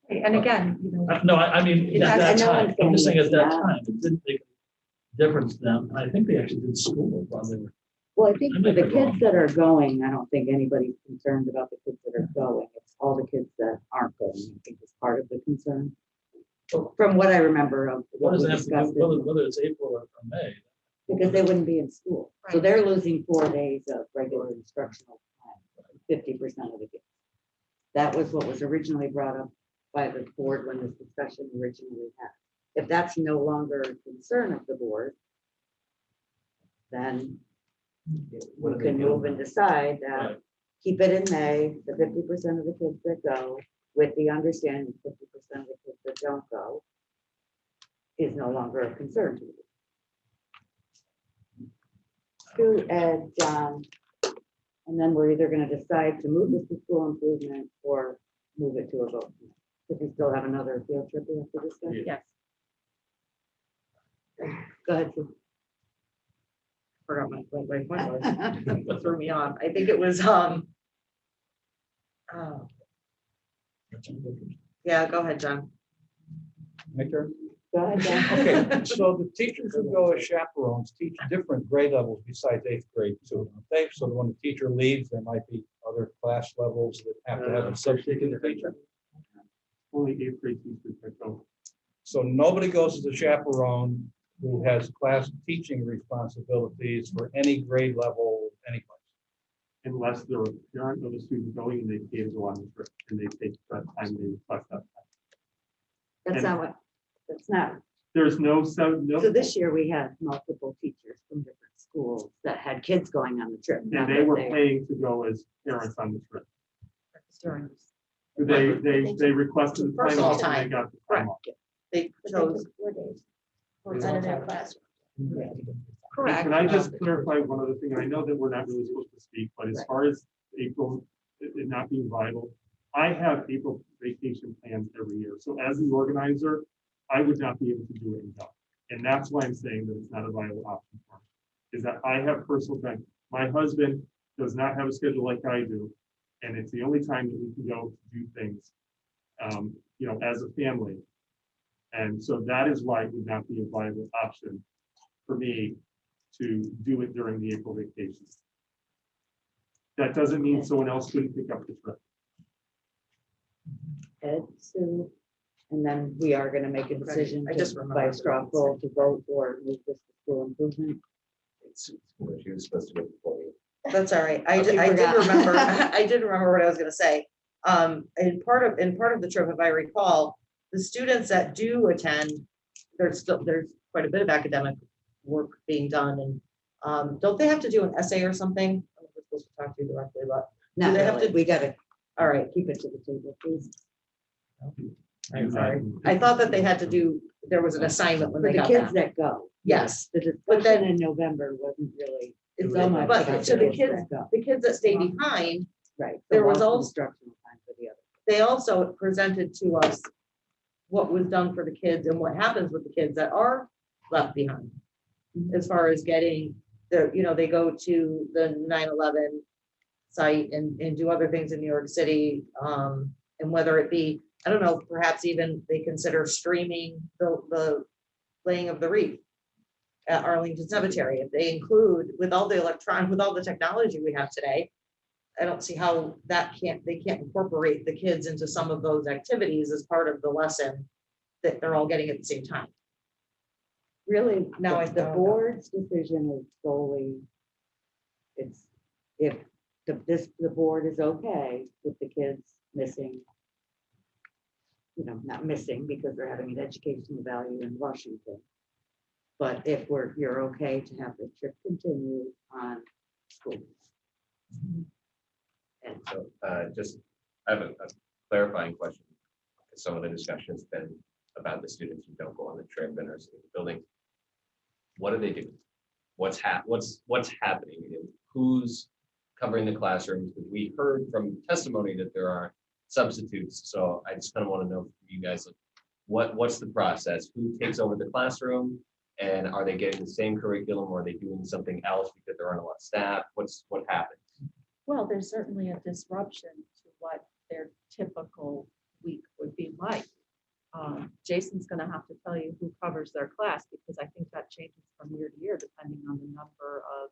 And again, you know, No, I mean, at that I know time, I'm I'm just saying saying at that it's not. time, it didn't make a difference to them. I think they actually did school while they were. Well, I think I for might the be wrong. kids that are going, I don't think anybody's concerned about the kids that are going. It's all the kids that aren't going, I think is part of the concern. From what I remember of What what we does it have to discussed, do, whether it's April or May? because they wouldn't be in school. So Right. they're losing 4 days of regular instructional time, 50% of the kids. That was what was originally brought up by the board when this discussion originally happened. If that's no longer a concern of the board, then we can move and decide that Right. keep it in May, the 50% of the kids that go, with the understanding 50% of the kids that don't go is no longer a concern to you. To Ed, John, and then we're either gonna decide to move this to school improvement or move it to a vote. If we still have another field trip we have to discuss. yes. Go ahead, Sue. Forgot my point was. What threw me off? I think it was, yeah, go ahead, John. My turn? Go ahead, John. Okay, so the teachers who go as chaperones teach different grade levels besides 8th grade too. Okay, so when the teacher leaves, there might be other class levels that have to have a substitute teacher. Only 8th grade teachers that go. So nobody goes as a chaperone who has class teaching responsibilities for any grade level, any place. Unless they're a parent of the student going and they can't go on the trip and they take that time, they request that. That's not what, that's not. There's no, So this year we had multiple teachers from different schools that had kids going on the trip. not and they that were paying to go as parents on the trip. They requested the time Personal off and time. they got the time off. They chose. 4 days. Out of their classroom. Correct. Can I just clarify one other thing? I know that we're not really supposed to speak, but as Right. far as April, it not being viable, I have April vacation plans every year. So as the organizer, I would not be able to do it in July. And that's why I'm saying that it's not a viable option for me. Is that I have personal time. My husband does not have a schedule like I do. And it's the only time that we can go to do things, as a family. And so that is why it would not be a viable option for me to do it during the April vacation. That doesn't mean someone else couldn't pick up the trip. Ed, Sue, and then we are gonna make a decision I just by remembered. straw poll to vote or move this to school improvement. She was supposed to go before you. That's all right. I You did forgot. remember, I did remember what I was gonna say. And part of the trip, if I recall, the students that do attend, there's quite a bit of academic work being done and, don't they have to do an essay or something? I'm not supposed to talk to you directly, but, Not they have really, to- we gotta all right. keep it to the table, please. I'm sorry. I thought that they had to do, there was an assignment when For they the got kids back. that go. Yes, The But then- discussion in November wasn't really It's- so much but about to the kids kids, that go. the kids that stay behind, Right. there so was lots of also- instructional time for the other. they also presented to us what was done for the kids and what happens with the kids that are left behind. As far as getting they go to the 9/11 site and do other things in New York City. And whether it be, I don't know, perhaps even they consider streaming the laying of the wreath at Arlington Cemetery. If they include with all the technology we have today, I don't see how they can't incorporate the kids into some of those activities as part of the lesson that they're all getting at the same time. Really, Now, the board's decision is solely, it's, if the board is okay with the kids missing, not missing because they're having an educational value in Washington. But if you're okay to have the trip continue on school. And so I have a clarifying question. Some of the discussion has been about the students who don't go on the trip and are in the building. What do they do? What's happening? Who's covering the classrooms? Because we heard from testimony that there are substitutes. So I just kind of want to know from you guys, what's the process? Who takes over the classroom? And are they getting the same curriculum or are they doing something else because there aren't a lot of staff? What happens? Well, there's certainly a disruption to what their typical week would be like. Jason's going to have to tell you who covers their class because I think that changes from year to year depending on the number of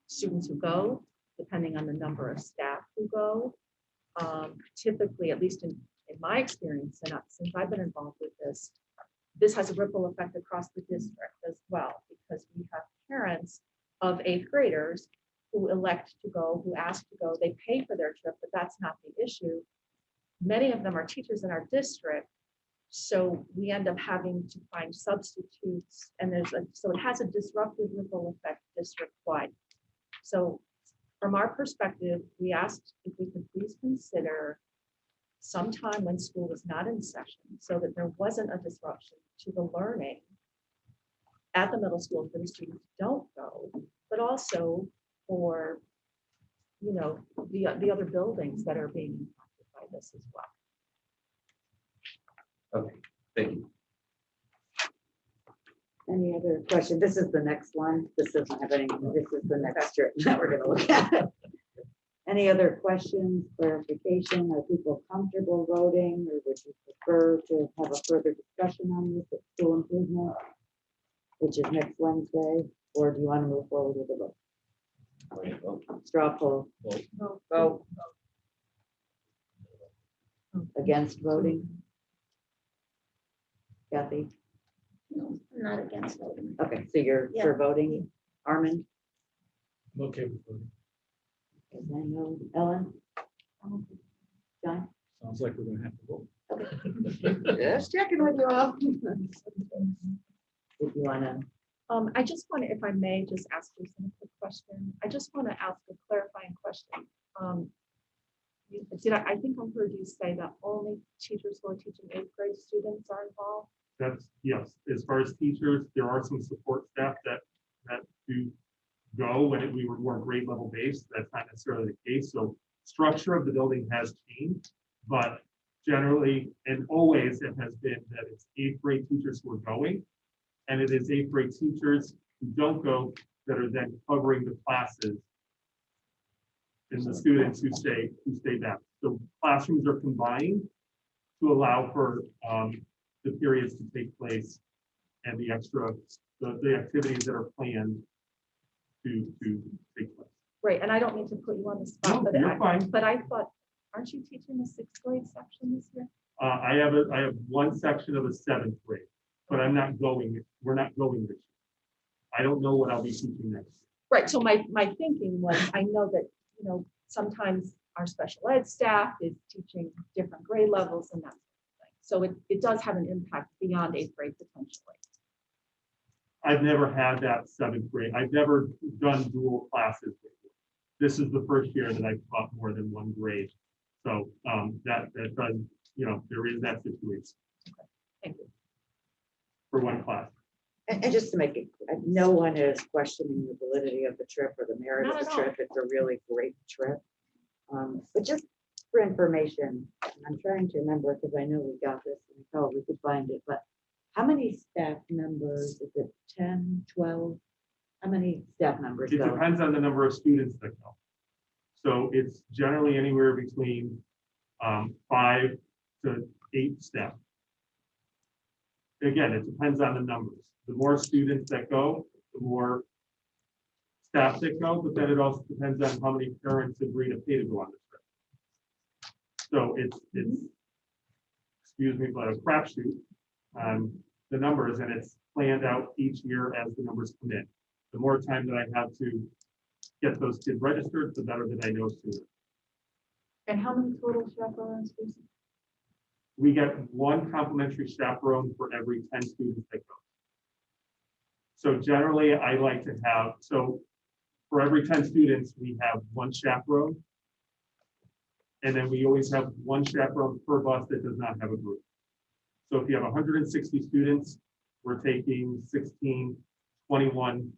students who go, depending on the number of staff who go. Typically, at least in my experience, and since I've been involved with this has a ripple effect across the district as well, because we have parents of 8th graders who elect to go, who ask to go, they pay for their trip, but that's not the issue. Many of them are teachers in our district, so we end up having to find substitutes, and so it has a disruptive ripple effect district-wide. So from our perspective, we asked if we could please consider sometime when school was not in session so that there wasn't a disruption to the learning at the middle school for the students who don't go, but also for, you know, the other buildings that are being impacted by this as well. Okay, thank you. Any other question? This is the next one. This doesn't have any, this is the next strip that we're gonna look at. Any other questions, clarification? Are people comfortable voting, or would you prefer to have a further discussion on this at school improvement, which is next Wednesday, or do you want to move forward with the vote? Straw poll. Vote. Against voting? Kathy? No, I'm not against voting. Okay, so you're for voting, Armin? I'm okay with voting. I know, Ellen? John? Sounds like we're gonna have to vote. Just checking with you all. If you wanna, I just want to, if I may, just ask you some quick question. I just want to ask a clarifying question. I think I heard you say that only teachers who are teaching 8th grade students are involved? That's, yes, as far as teachers, there are some support staff that do go when we were more grade level based. That's not necessarily the case. So structure of the building has changed, but generally and always it has been that it's 8th grade teachers who are going, and it is 8th grade teachers who don't go that are then covering the classes and the students who stay back. So classrooms are combined to allow for the periods to take place and the extra the activities that are planned to take place. Right, and I don't mean to put you on the spot, No, you're fine. but I thought, aren't you teaching the 6th grade section this year? I have one section of the 7th grade, but I'm not going. We're not going this year. I don't know what I'll be teaching next year. Right, so my thinking was, I know that, you know, sometimes our special ed staff is teaching different grade levels and that sort of thing. So it does have an impact beyond 8th grade potentially. I've never had that 7th grade. I've never done dual classes before. This is the first year that I've taught more than one grade. So that does, you know, there is that situation. Okay. Thank you. For one class. and just to make it, no one is questioning the validity of the trip or the merit Not of the at all. trip. It's a really great trip. But just for information, I'm trying to remember because I know we got this and we thought we could find it, but how many staff members, is it 10, 12? How many staff members It go? depends on the number of students that go. So it's generally anywhere between 5 to 8 staff. Again, it depends on the numbers. The more students that go, the more staff that go, but then it also depends on how many parents agree to pay to go on the trip. So it's excuse me, but a crapshoot on the numbers, and it's planned out each year as the numbers come in. The more time that I have to get those kids registered, the better that I know sooner. And how many total chaperones? We get one complimentary chaperone for every 10 students that go. So generally, I like to have, so for every 10 students, we have one chaperone. And then we always have one chaperone per bus that does not have a group. So if you have 160 students, we're taking 16, 21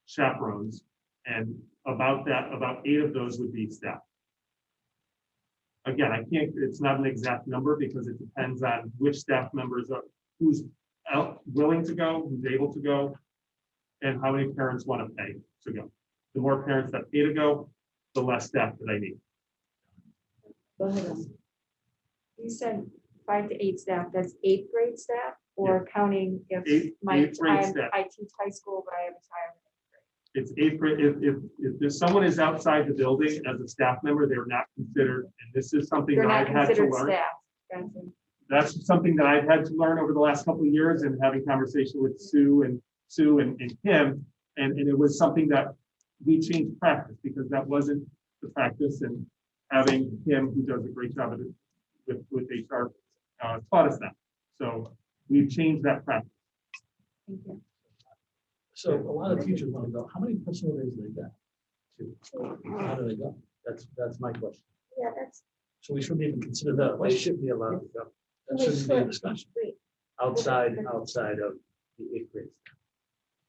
chaperones. And about 8 of those would be staff. Again, I can't, it's not an exact number because it depends on which staff members are, who's out willing to go, who's able to go, and how many parents want to pay to go. The more parents that pay to go, the less staff that I need. Go ahead. You said 5 to 8 staff, that's 8th grade staff, or counting if Eighth grade staff. I teach high school, but I have a child. It's 8th grade. If there's someone is outside the building as a staff member, they're not considered, and this is something They're that not I've had to considered learn. staff. Gotcha. That's something that I've had to learn over the last couple of years and having conversation with Sue and Kim. And it was something that we changed practice because that wasn't the practice, and having Kim, who does a great job of it with HR, taught us that. So we've changed that practice. Thank you. So a lot of teachers want to go, how many personal days do they get? 2. How do they go? That's my question. Yeah, that's. So we shouldn't even consider that. They should be allowed to go That shouldn't be a discussion. outside of the 8th grade.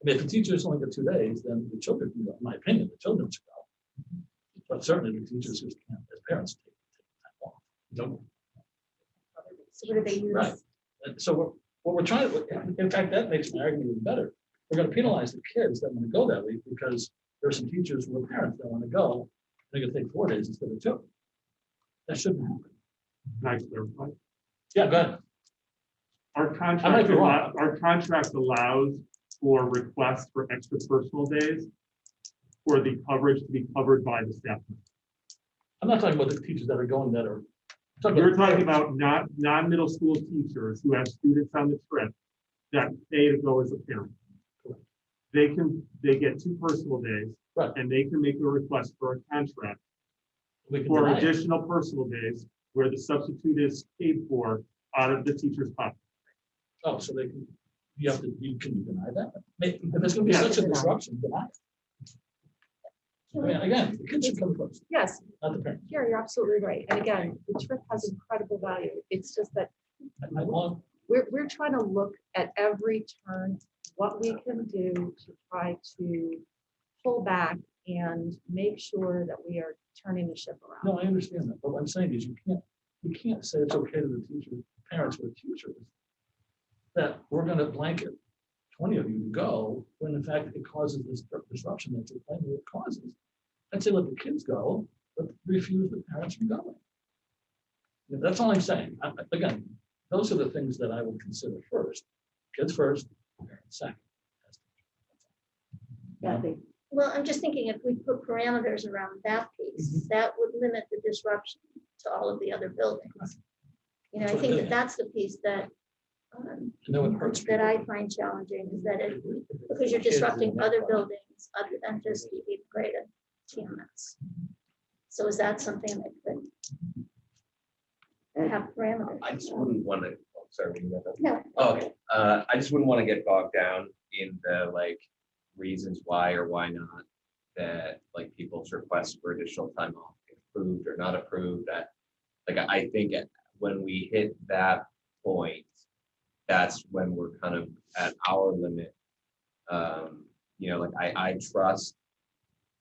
I mean, if the teachers only get 2 days, then the children can go, in my opinion, the children should go. But certainly the teachers just can't, as parents, take time off. Don't. So what do they use? Right. And so what we're trying to, in fact, that makes my argument even better. We're going to penalize the kids that want to go that week because there are some teachers who are parents that want to go. They're going to take 4 days instead of 2. That shouldn't happen. Nice, clarify. Yeah, go ahead. Our contract allows for requests for extra personal days for the coverage to be covered by the staff. I'm not talking about the teachers that are going that are. You're talking about non-middle school teachers who have students on the trip that pay to go as a parent. They get 2 personal days, right, and they can make a request for a contract for additional personal days where the substitute is paid for out of the teacher's pocket. Oh, so they can, you can deny that? If there's going to be such a disruption, deny it. I mean, again, the kids should come first, Yes, not the parents. yeah, you're absolutely right. And again, the trip has incredible value. It's just that I want, we're trying to look at every turn, what we can do to try to pull back and make sure that we are turning the ship around. no, I understand that, but what I'm saying is you can't say it's okay to the teacher, parents or teachers that we're going to blanket 20 of you to go when in fact it causes this disruption that you're claiming it causes. I'd say let the kids go, but refuse the parents from going. That's all I'm saying. Again, those are the things that I would consider first. Kids first, parents second. Well, I'm just thinking if we put parameters around that piece, that would limit the disruption to all of the other buildings. You know, I think that that's the piece that that I find challenging is that it, because you're disrupting other buildings other than just the 8th grade TMS. So is that something that could have parameters? I just wouldn't want to, sorry. No. Okay, I just wouldn't want to get bogged down in the reasons why or why not that people's requests for additional time off get approved or not approved. That I think when we hit that point, that's when we're kind of at our limit. I trust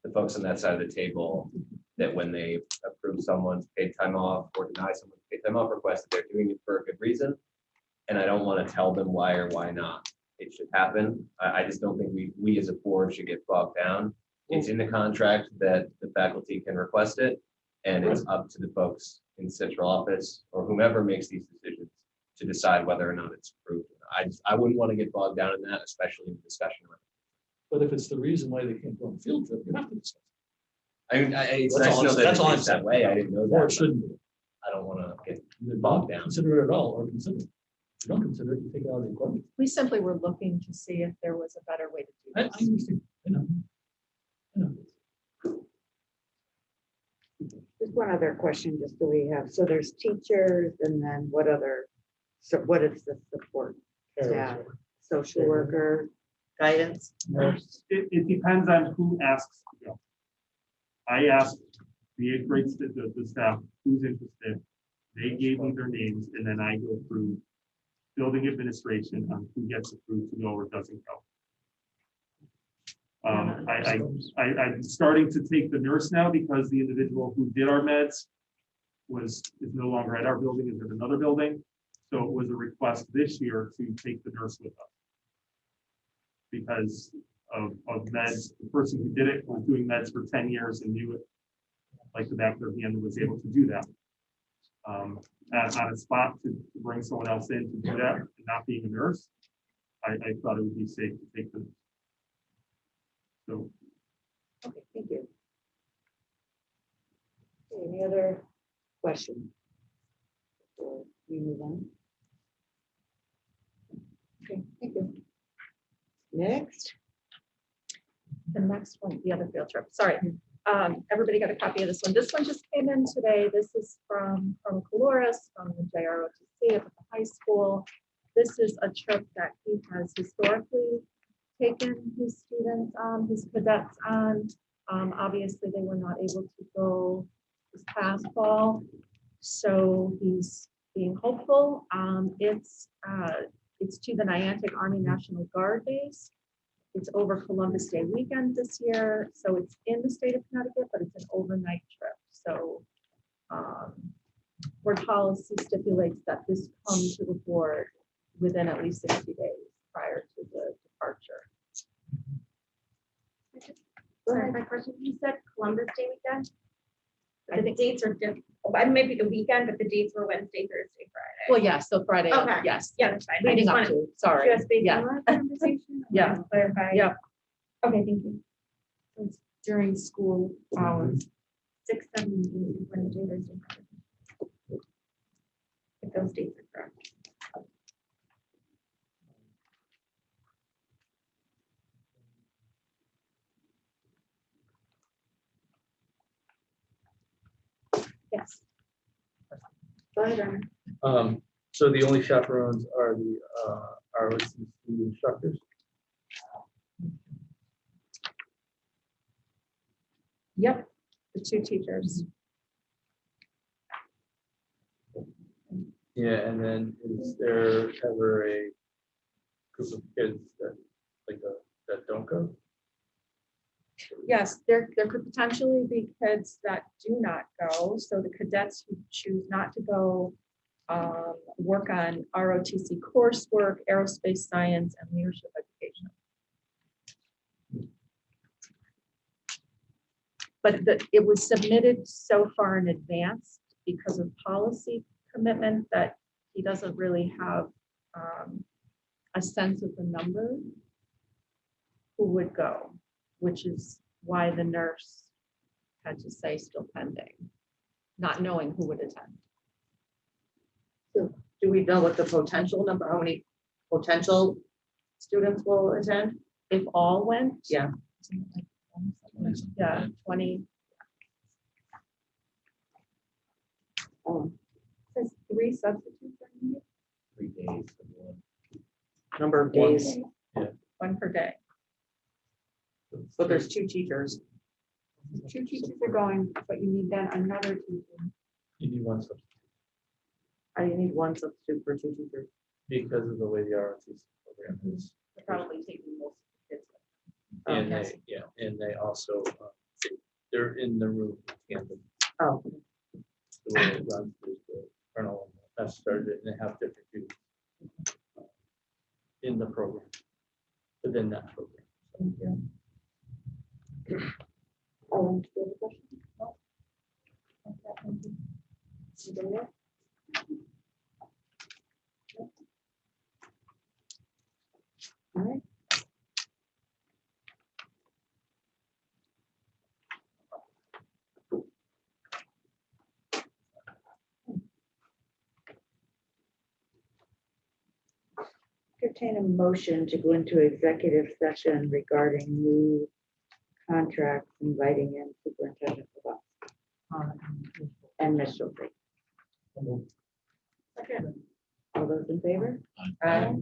the folks on that side of the table that when they approve someone's paid time off or deny someone's paid time off request, that they're doing it for a good reason. And I don't want to tell them why or why not it should happen. I just don't think we as a board should get bogged down. It's in the contract that the faculty can request it, and it's up to the folks in central office or whomever makes these decisions to decide whether or not it's approved. I wouldn't want to get bogged down in that, especially in discussion. But if it's the reason why they can't go on the field trip, you have to discuss. I mean, it's nice to know that it's that way. I didn't know that. Or it shouldn't be. I don't want to get bogged down. Consider it at all, or consider it. If you don't consider it, you take it out of the equation. We simply were looking to see if there was a better way to do I this. understand. I know. Just one other question, just do we have, so there's teachers and then what other, so what is the support staff? Social worker, Guidance. nurse? It depends on who asks to go. I asked the 8th grade, the staff, who's interested. They gave me their names, and then I go through building administration on who gets approved to go or doesn't go. I'm starting to take the nurse now because the individual who did our meds is no longer at our building, is at another building. So it was a request this year to take the nurse with us. Because of meds, the person who did it was doing meds for 10 years and knew it like the back of their hand and was able to do that. On a spot to bring someone else in to do that, and not being a nurse, I thought it would be safe to take the. So. Okay, thank you. Okay, any other questions? Before we move on. Okay, thank you. Next. The next one, the other field trip, sorry. Everybody got a copy of this one. This one just came in today. This is from Coloris, from the JROTC at the high school. This is a trip that he has historically taken his students on, his cadets on. Obviously, they were not able to go this past fall, so he's being hopeful. It's to the Niantic Army National Guard base. It's over Columbus Day weekend this year, so it's in the state of Connecticut, but it's an overnight trip. So board policy stipulates that this comes to the board within at least 60 days prior to the departure. Sorry, my question, you said Columbus Day weekend? But the dates are different, maybe the weekend, but the dates were Wednesday, Thursday, Friday. Well, yeah, so Friday, Okay. yes. Yeah, that's fine. I Leading just up wanted to, sorry. Just based Yeah. on our conversation. I Yeah. wanted to Clarify. Yeah. Okay, thank you. It's during school hours. 6, 7, 8, Wednesday, Thursday, Friday. If those dates are correct. Yes. Go ahead, Ryan. So the only chaperones are the ROTC instructors. Yep, the two teachers. Yeah, and then is there ever a group of kids that that don't go? Yes, there could potentially be kids that do not go. So the cadets who choose not to go work on ROTC coursework, aerospace science, and leadership education. But it was submitted so far in advance because of policy commitment that he doesn't really have a sense of the number who would go, which is why the nurse had to say still pending, not knowing who would attend. So do we know what the potential number, how many potential students will attend? If all went? Yeah. Yeah, 20. Says 3 substitutes are needed. 3 days. Number of days, One per day. but there's 2 teachers. 2 teachers are going, but you need then another teacher. You need one substitute I need 1 substitute for 2 teachers. because of the way the ROTC program is. They're probably taking most of the kids. And Okay. and they also, they're in the room and Oh, the way it runs is the kernel that started it, and they have different views in the program, within that program. Oh, do you have a question? No? Okay, thank you. Anybody else? No? All right. Entertain a motion to go into executive session regarding new contracts, inviting in superintendent of ops and Ms. Schultz. Second. All those in favor? Aye.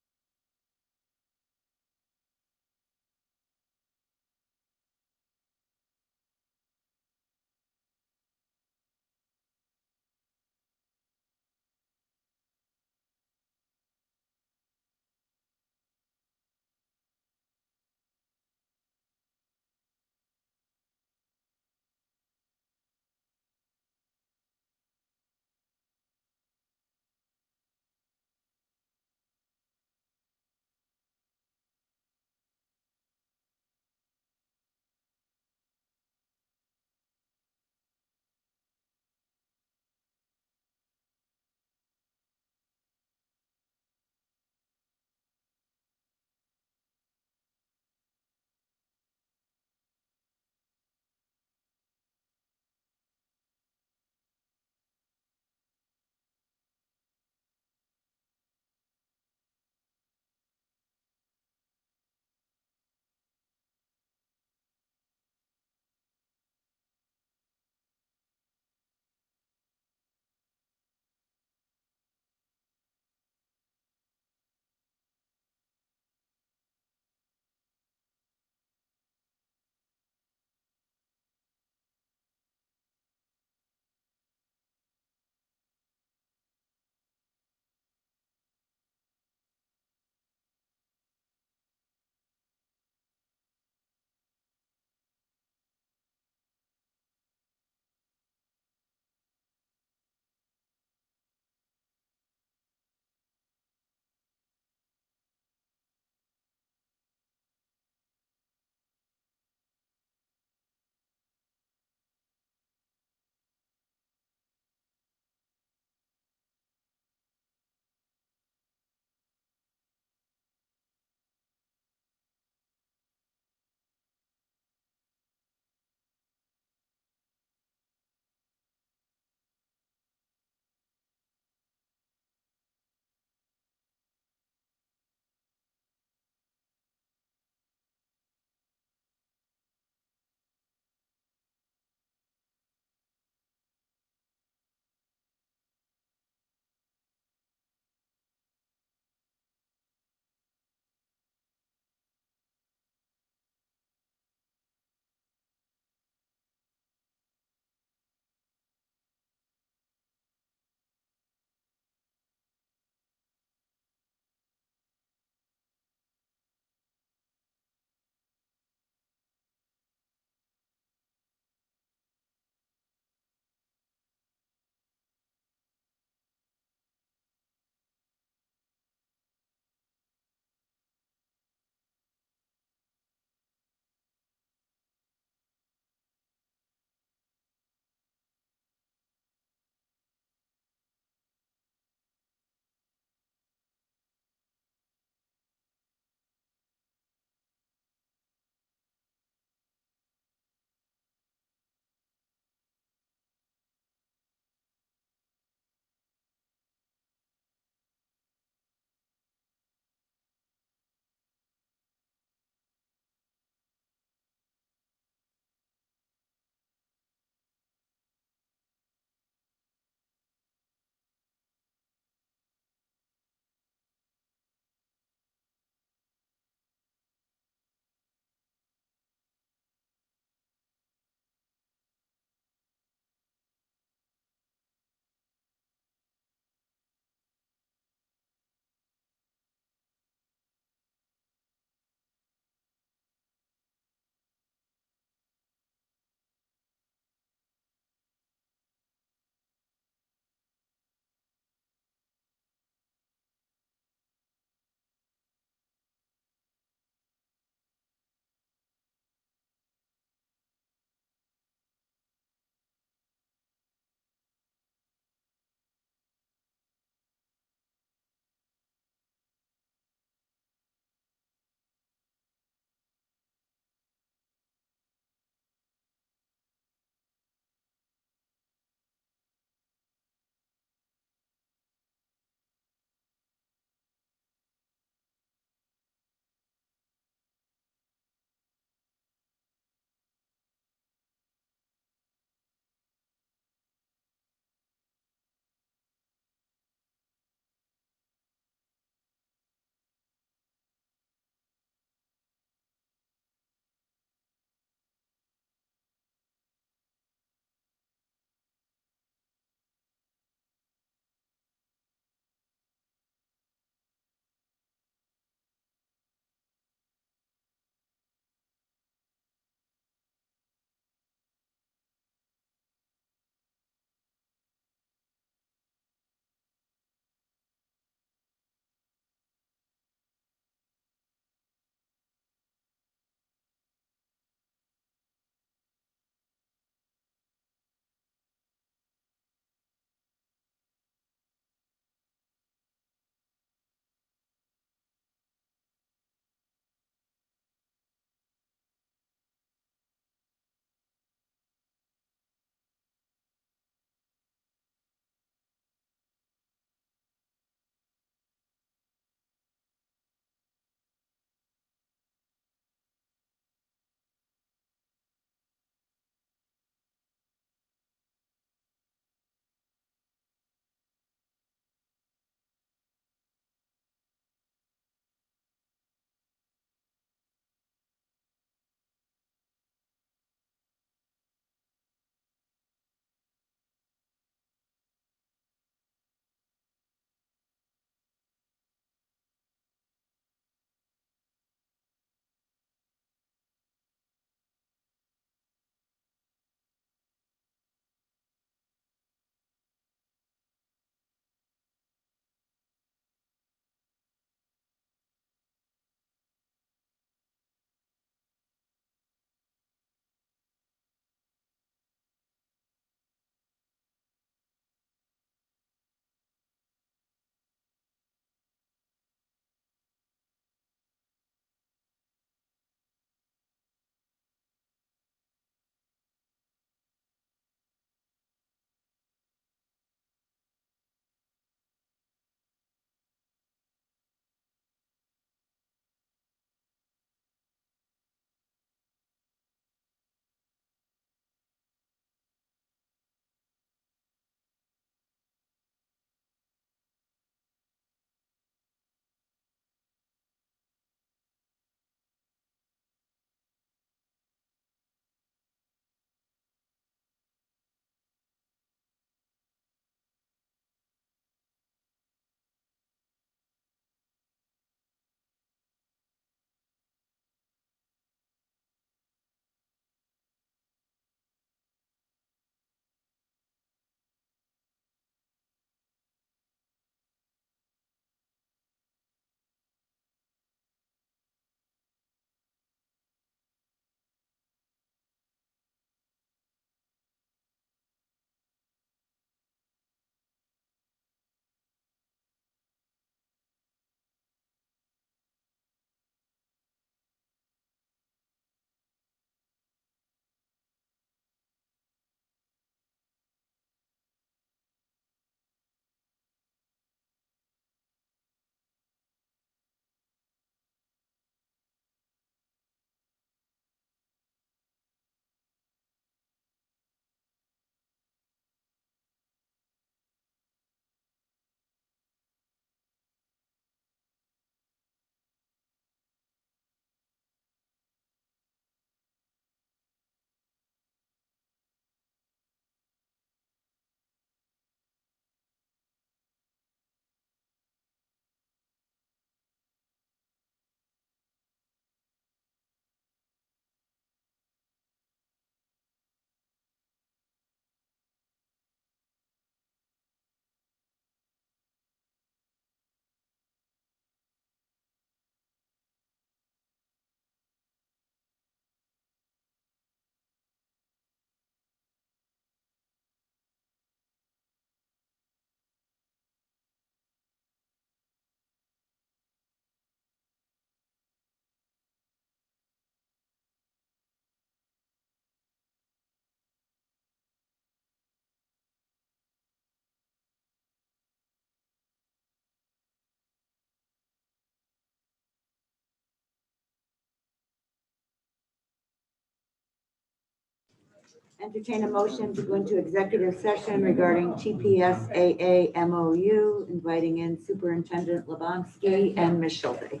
entertain a motion to go into executive session regarding TPSAA MOU, inviting in Superintendent Lebonsky and Ms. Schulte.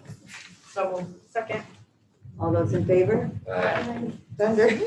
So, second. All those in favor? Thunder.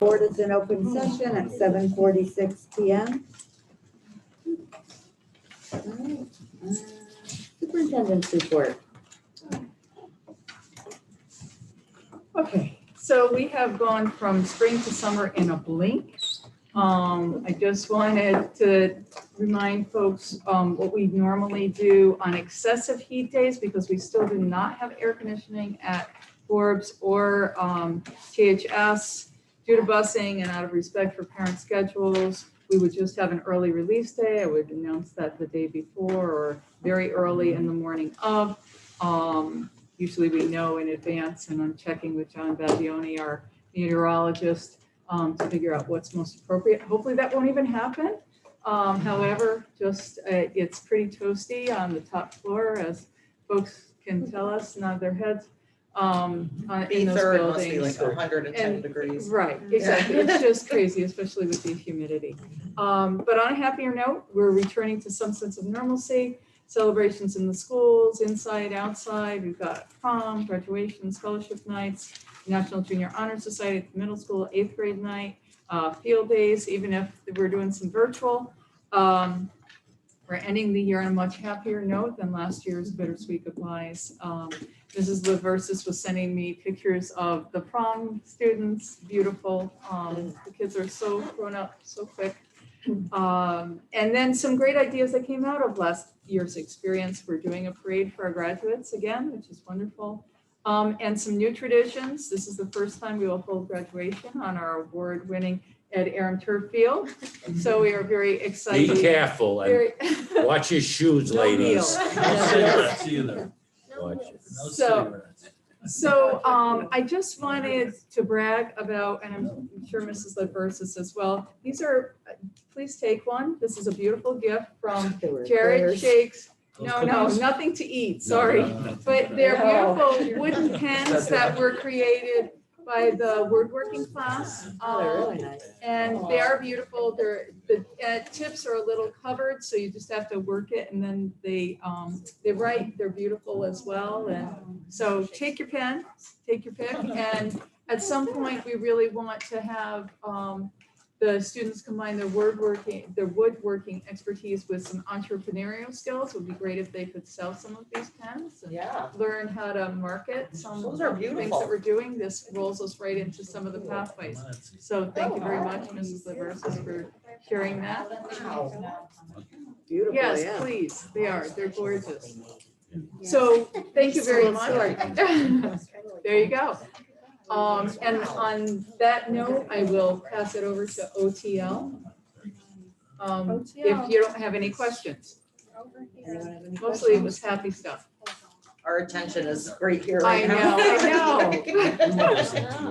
Board is in open session at 7:46 PM. All right, Superintendent's report. Okay, so we have gone from spring to summer in a blink. I just wanted to remind folks what we normally do on excessive heat days, because we still do not have air conditioning at Forbes or THS. Due to busing and out of respect for parent schedules, we would just have an early release day. I would announce that the day before or very early in the morning of. Usually we know in advance, and I'm checking with John Baglioni, our meteorologist, to figure out what's most appropriate. Hopefully that won't even happen. However, just it's pretty toasty on the top floor, as folks can tell us, nod their heads. In those Third must be buildings. like 110 And- degrees. Right, exactly. It's just crazy, especially with the humidity. But on a happier note, we're returning to some sense of normalcy. Celebrations in the schools, inside, outside. We've got prom, graduation, scholarship nights, National Junior Honor Society at the middle school, 8th grade night, field days, even if we're doing some virtual. We're ending the year on a much happier note than last year's bittersweet goodbyes. Mrs. Leversis was sending me pictures of the prom students, beautiful. The kids are so grown up so quick. And then some great ideas that came out of last year's experience. We're doing a parade for our graduates again, which is wonderful. And some new traditions. This is the first time we will hold graduation on our award-winning Ed Aram Turf Field. So we are very excited. Be careful and Very- watch your shoes, No ladies. heel. No cigarettes either. Watch it. No So- cigarettes. So I just wanted to brag about, and I'm sure Mrs. Leversis as well. These are, please take one. This is a beautiful gift from They were Jared flares. Shakes. Those No, no, cookies? nothing to eat, sorry. But they're No. beautiful wooden pens that were created by the woodworking class. Oh, they're really nice. And they are beautiful. The tips are a little covered, so you just have to work it, and then they write. They're beautiful as well. And so take your pen, take your pick, and at some point we really want to have the students combine their woodworking expertise with some entrepreneurial skills. It would be great if they could sell some of these pens and Yeah. learn how to market some Those are of the things beautiful. that we're doing. This rolls us right into some of the pathways. So thank you very much, Mrs. Leversis, for sharing that. Beautiful, Yes, yeah. please, they are, they're gorgeous. So thank you very much. There you go. And on that note, I will pass it over to OTL. If you don't have any questions, Anyone have any mostly it questions? was happy stuff. Our attention is great here I right now. know.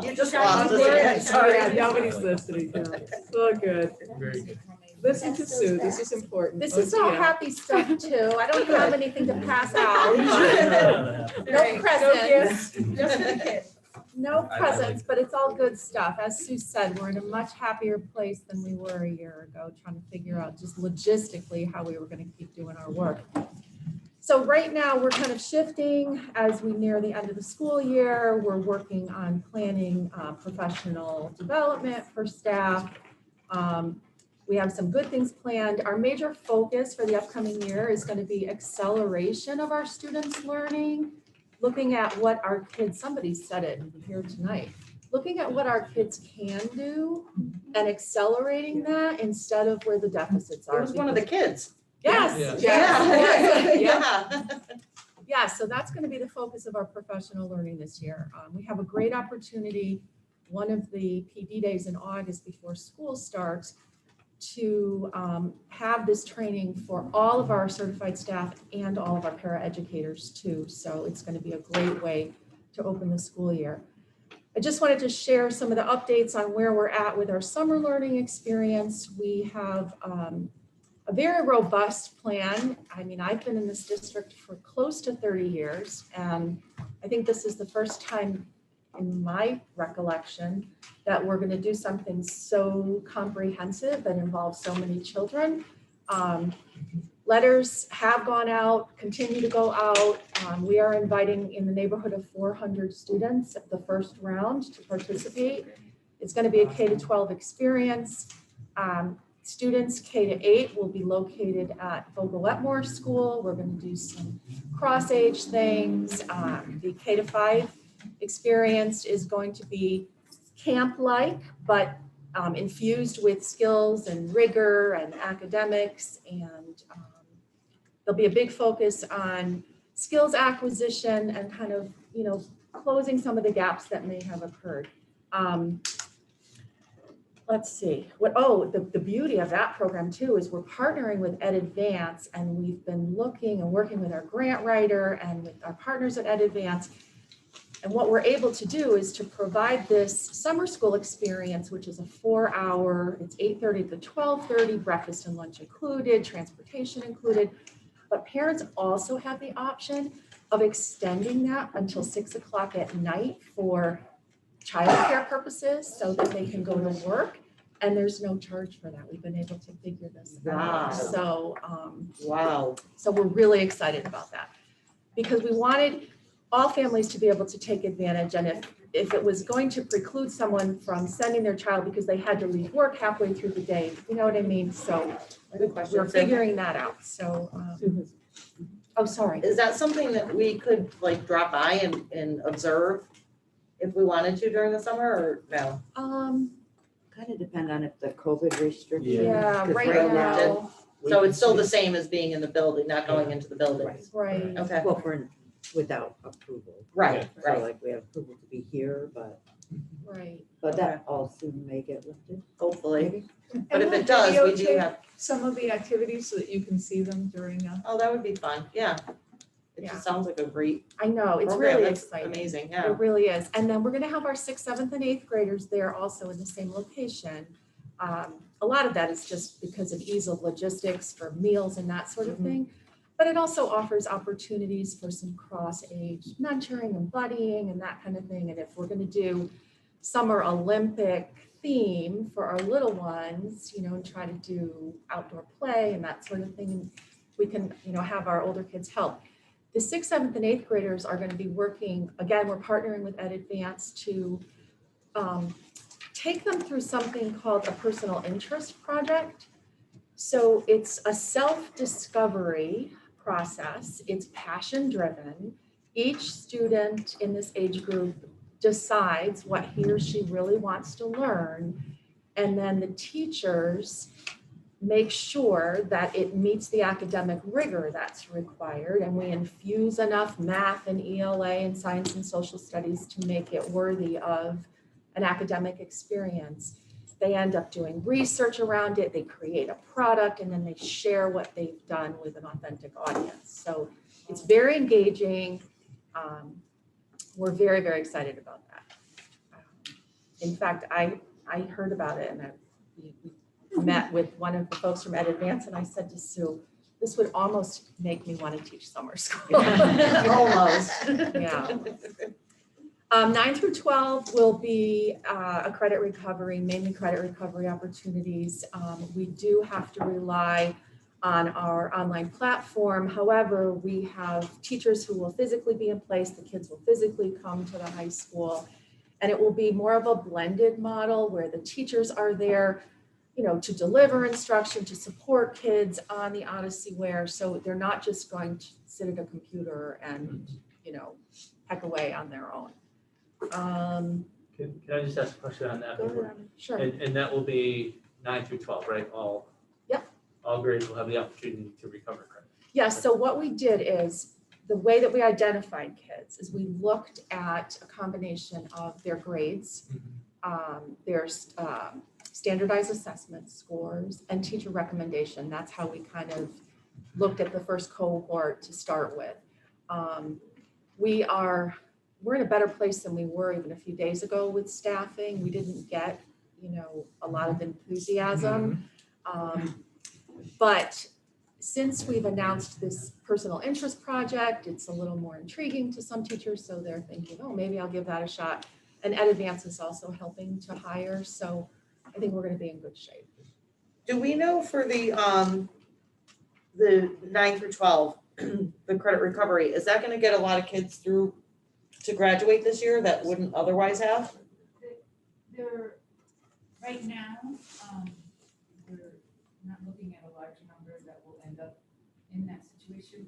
You just lost us again, sorry. Yeah, nobody's listening. Yeah, it's all good. Very good. Listen to Sue, this is important. This is all OTL. happy stuff too. I don't have anything to pass out. No Right, presents. Just for the kids. No presents, but it's all good stuff. As Sue said, we're in a much happier place than we were a year ago, trying to figure out just logistically how we were going to keep doing our work. So right now, we're kind of shifting as we near the end of the school year. We're working on planning professional development for staff. We have some good things planned. Our major focus for the upcoming year is going to be acceleration of our students' learning, looking at what our kids, somebody said it here tonight, looking at what our kids can do and accelerating that instead of where the deficits are. It was one of the kids. Yes, Yeah. yes. Yeah. Yeah, so that's going to be the focus of our professional learning this year. We have a great opportunity, one of the PD days in August before school starts, to have this training for all of our certified staff and all of our paraeducators too. So it's going to be a great way to open the school year. I just wanted to share some of the updates on where we're at with our summer learning experience. We have a very robust plan. I mean, I've been in this district for close to 30 years, and I think this is the first time in my recollection that we're going to do something so comprehensive that involves so many children. Letters have gone out, continue to go out. We are inviting in the neighborhood of 400 students at the first round to participate. It's going to be a K-12 experience. Students K-8 will be located at Vogel Wetmore School. We're going to do some cross-age things. The K-5 experience is going to be camp-like, but infused with skills and rigor and academics. And there'll be a big focus on skills acquisition and kind of, closing some of the gaps that may have occurred. Let's see, the beauty of that program too is we're partnering with Ed Advance, and we've been looking and working with our grant writer and with our partners at Ed Advance. And what we're able to do is to provide this summer school experience, which is a 4-hour, it's 8:30 to 12:30, breakfast and lunch included, transportation included. But parents also have the option of extending that until 6 o'clock at night for childcare purposes so that they can go to work, and there's no charge for that. We've been able to figure this out. So, Wow. so we're really excited about that because we wanted all families to be able to take advantage. And if it was going to preclude someone from sending their child because they had to leave work halfway through the day, you know what I mean? So we're figuring that out. So, oh, sorry. Is that something that we could like drop by and observe if we wanted to during the summer, or no? Kind of depend on if the COVID restrictions. Yeah, 'cause right now. So it's still the same as being in the building, not going into the building? Right. Okay. Well, without approval. Right, So right. like we have approval to be here, Right. but that all soon may get lifted. Hopefully. But And if we'll it does, we do videotape have, some of the activities so that you can see them during oh, that would be fun, yeah. It Yeah. just sounds like a great I know, it's program. really That's exciting. amazing, yeah. It really is. And then we're going to have our 6th, 7th, and 8th graders there also in the same location. A lot of that is just because of ease of logistics for meals and that sort of thing. But it also offers opportunities for some cross-age mentoring and buddying and that kind of thing. And if we're going to do Summer Olympic theme for our little ones, and try to do outdoor play and that sort of thing, we can, have our older kids help. The 6th, 7th, and 8th graders are going to be working, again, we're partnering with Ed Advance to take them through something called a personal interest project. So it's a self-discovery process. It's passion-driven. Each student in this age group decides what he or she really wants to learn, and then the teachers make sure that it meets the academic rigor that's required, and we infuse enough math and ELA and science and social studies to make it worthy of an academic experience. They end up doing research around it, they create a product, and then they share what they've done with an authentic audience. So it's very engaging. We're very, very excited about that. In fact, I heard about it, and we met with one of the folks from Ed Advance, and I said to Sue, this would almost make me want to teach summer school. Almost. Yeah. 9 through 12 will be a credit recovery, mainly credit recovery opportunities. We do have to rely on our online platform. However, we have teachers who will physically be in place. The kids will physically come to the high school. And it will be more of a blended model where the teachers are there, to deliver instruction, to support kids on the Odyssey Ware. So they're not just going to sit at a computer and, peck away on their own. Can I just ask a question on that? Go ahead, sure. And that will be 9 through 12, right? All grades will have the opportunity to recover credit. Yes, so what we did is, the way that we identified kids is we looked at a combination of their grades, their standardized assessment scores, and teacher recommendation. That's how we kind of looked at the first cohort to start with. We're in a better place than we were even a few days ago with staffing. We didn't get, a lot of enthusiasm. But since we've announced this personal interest project, it's a little more intriguing to some teachers. So they're thinking, oh, maybe I'll give that a shot. And Ed Advance is also helping to hire. So I think we're going to be in good shape. Do we know for the 9 through 12, the credit recovery, is that going to get a lot of kids through to graduate this year that wouldn't otherwise have? Right now, we're not looking at a large number that will end up in that situation,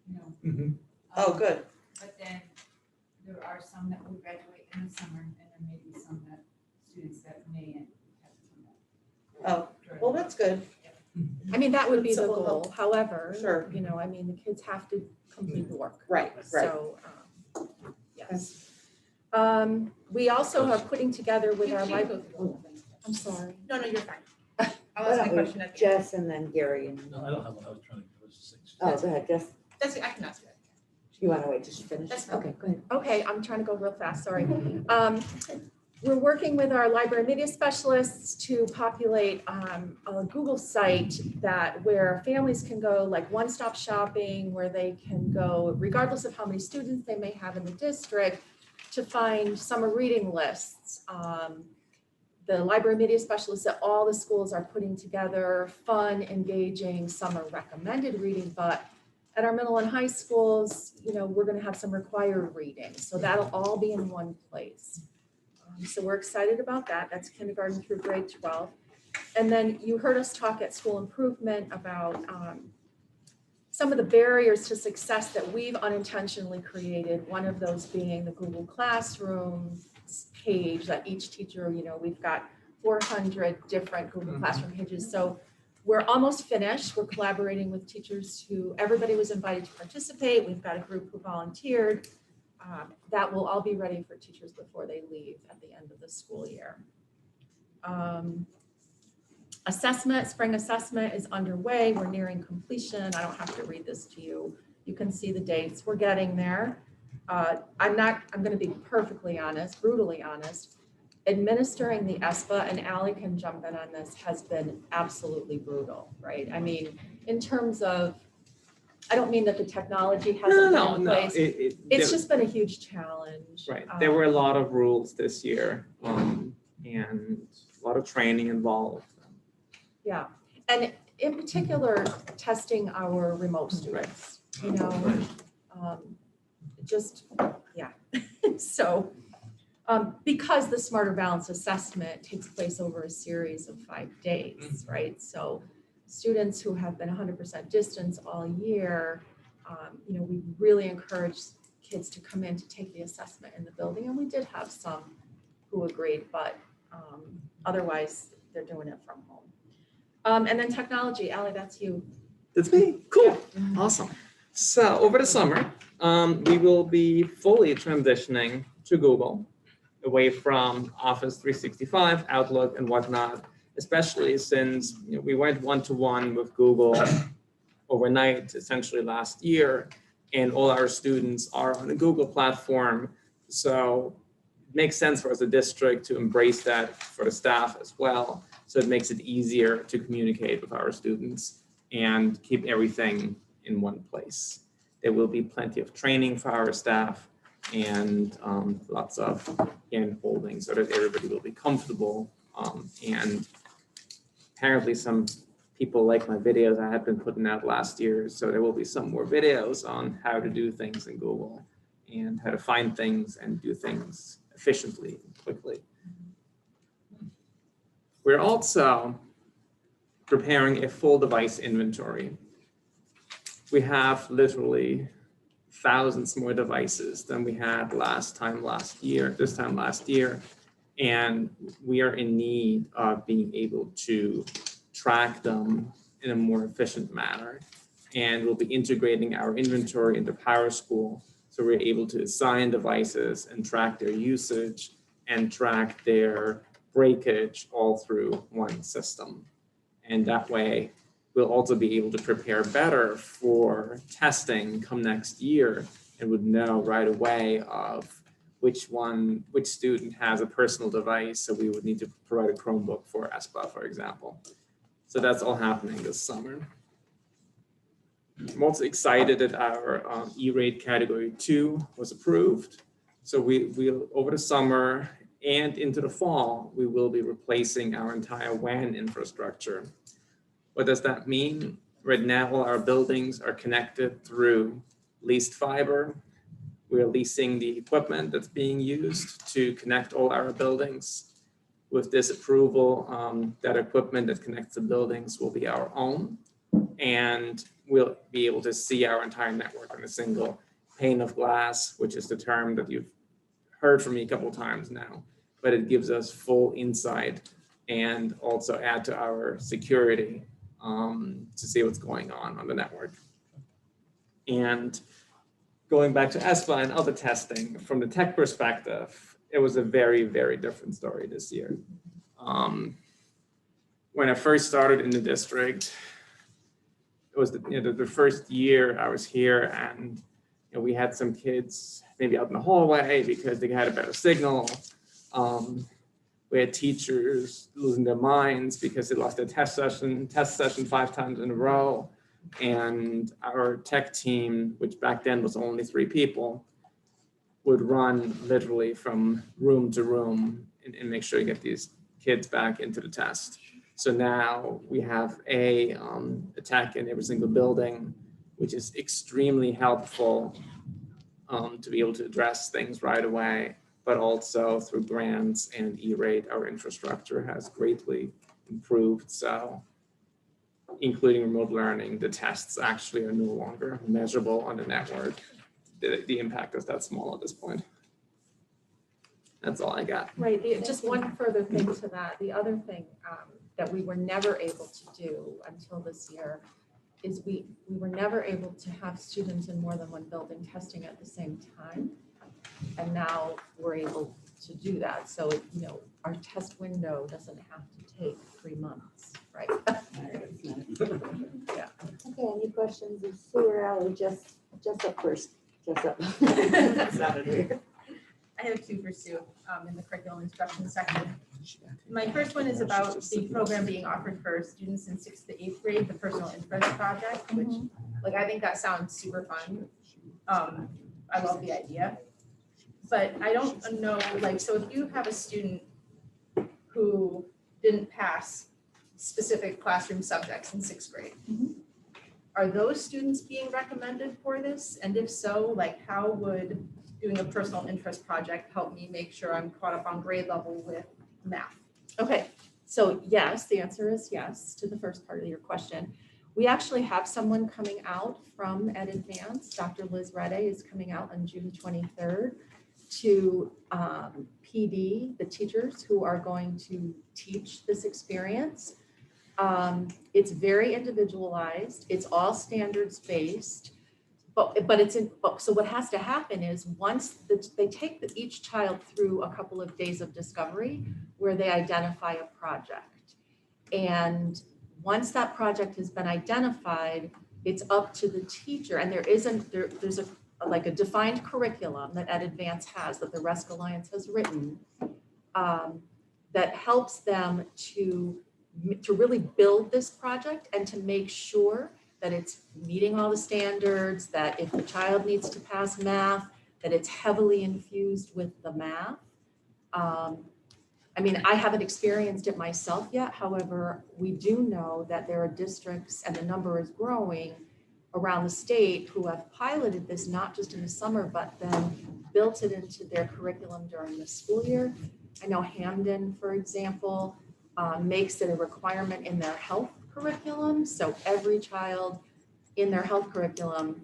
you know. Oh, good. But then there are some that will graduate in the summer, and there may be some that, students that may have to come back. Oh, well, that's good. I mean, that would be the So we'll goal. However, Sure. you know, I mean, the kids have to complete the work. Right, right. So, yes. We also are putting together with our library. I'm sorry. No, you're fine. I'll Why ask my don't we- question at the end. Jess and then Gary and, No, I don't have one. I was trying to, I was just saying. oh, go ahead, Jess. That's, I can ask you. You want to wait till she finishes? That's fine. Okay, go ahead. Okay, I'm trying to go real fast, sorry. We're working with our library media specialists to populate a Google site where families can go, like one-stop shopping, where they can go regardless of how many students they may have in the district, to find summer reading lists. The library media specialists at all the schools are putting together fun, engaging summer recommended reading, but at our middle and high schools, you know, we're going to have some required reading. So that'll all be in one place. So we're excited about that. That's kindergarten through grade 12. And then you heard us talk at School Improvement about some of the barriers to success that we've unintentionally created. One of those being the Google Classroom page that each teacher, you know, we've got 400 different Google Classroom pages. So we're almost finished. We're collaborating with teachers everybody was invited to participate. We've got a group who volunteered. That will all be ready for teachers before they leave at the end of the school year. Spring assessment is underway. We're nearing completion. I don't have to read this to you. You can see the dates. We're getting there. I'm going to be perfectly honest, brutally honest. Administering the ESPA, and Allie can jump in on this, has been absolutely brutal, right? I mean, in terms of, I don't mean that the technology hasn't been in place. It's just been a huge challenge. Right, there were a lot of rules this year, and a lot of training involved. Yeah, and in particular, testing our remote students, you know, so because the Smarter Balance assessment takes place over a series of 5 days, right? So students who have been 100% distance all year, you know, we really encourage kids to come in to take the assessment in the building, and we did have some who agreed, but otherwise they're doing it from home. And then technology, Allie, that's you. That's me, cool, awesome. So over the summer, we will be fully transitioning to Google, away from Office 365, Outlook, and whatnot, especially since we went one-to-one with Google overnight, essentially last year, and all our students are on the Google platform. So it makes sense for us, a district, to embrace that for the staff as well. So it makes it easier to communicate with our students and keep everything in one place. There will be plenty of training for our staff and lots of hand holding so that everybody will be comfortable. And apparently some people like my videos I had been putting out last year. So there will be some more videos on how to do things in Google and how to find things and do things efficiently and quickly. We're also preparing a full device inventory. We have literally thousands more devices than we had this time last year. And we are in need of being able to track them in a more efficient manner. And we'll be integrating our inventory into PowerSchool. So we're able to assign devices and track their usage and track their breakage all through one system. And that way, we'll also be able to prepare better for testing come next year and would know right away of which student has a personal device. So we would need to provide a Chromebook for ESPA, for example. So that's all happening this summer. I'm also excited that our E-rate category 2 was approved. So we'll over the summer and into the fall, we will be replacing our entire WAN infrastructure. What does that mean? Right now, all our buildings are connected through leased fiber. We're leasing the equipment that's being used to connect all our buildings. With this approval, that equipment that connects the buildings will be our own. And we'll be able to see our entire network on a single pane of glass, which is the term that you've heard from me a couple of times now. But it gives us full insight and also add to our security to see what's going on the network. And going back to ESPA and other testing, from the tech perspective, it was a very, very different story this year. When I first started in the district, it was the first year I was here, and we had some kids maybe out in the hallway because they had a better signal. We had teachers losing their minds because they lost their test session 5 times in a row. And our tech team, which back then was only 3 people, would run literally from room to room and make sure you get these kids back into the test. So now we have a tech in every single building, which is extremely helpful to be able to address things right away, but also through grants and E-rate, our infrastructure has greatly improved. So including remote learning, the tests actually are no longer measurable on the network. The impact is that small at this point. That's all I got. Right, just one further thing to that. The other thing that we were never able to do until this year is we were never able to have students in more than one building testing at the same time. And now we're able to do that. So, our test window doesn't have to take 3 months, right? Yeah. Okay, any questions of Sue or Ally? Just up first, just up. I have 2 for Sue in the curriculum instruction section. My first one is about the program being offered for students in 6th to 8th grade, the personal interest project, which I think that sounds super fun. I love the idea. But I don't know, so if you have a student who didn't pass specific classroom subjects in 6th grade, are those students being recommended for this? And if so, how would doing a personal interest project help me make sure I'm caught up on grade level with math? Okay, so yes, the answer is yes to the first part of your question. We actually have someone coming out from Ed Advance. Dr. Liz Redde is coming out on June 23rd to PD, the teachers who are going to teach this experience. It's very individualized. It's all standards-based. But it's in, so what has to happen is once they take each child through a couple of days of discovery where they identify a project. And once that project has been identified, it's up to the teacher. And there's a defined curriculum that Ed Advance has, that the RESC Alliance has written, that helps them to really build this project and to make sure that it's meeting all the standards, that if the child needs to pass math, that it's heavily infused with the math. I haven't experienced it myself yet. However, we do know that there are districts, and the number is growing around the state, who have piloted this not just in the summer, but then built it into their curriculum during the school year. I know Hamden, for example, makes it a requirement in their health curriculum. So every child in their health curriculum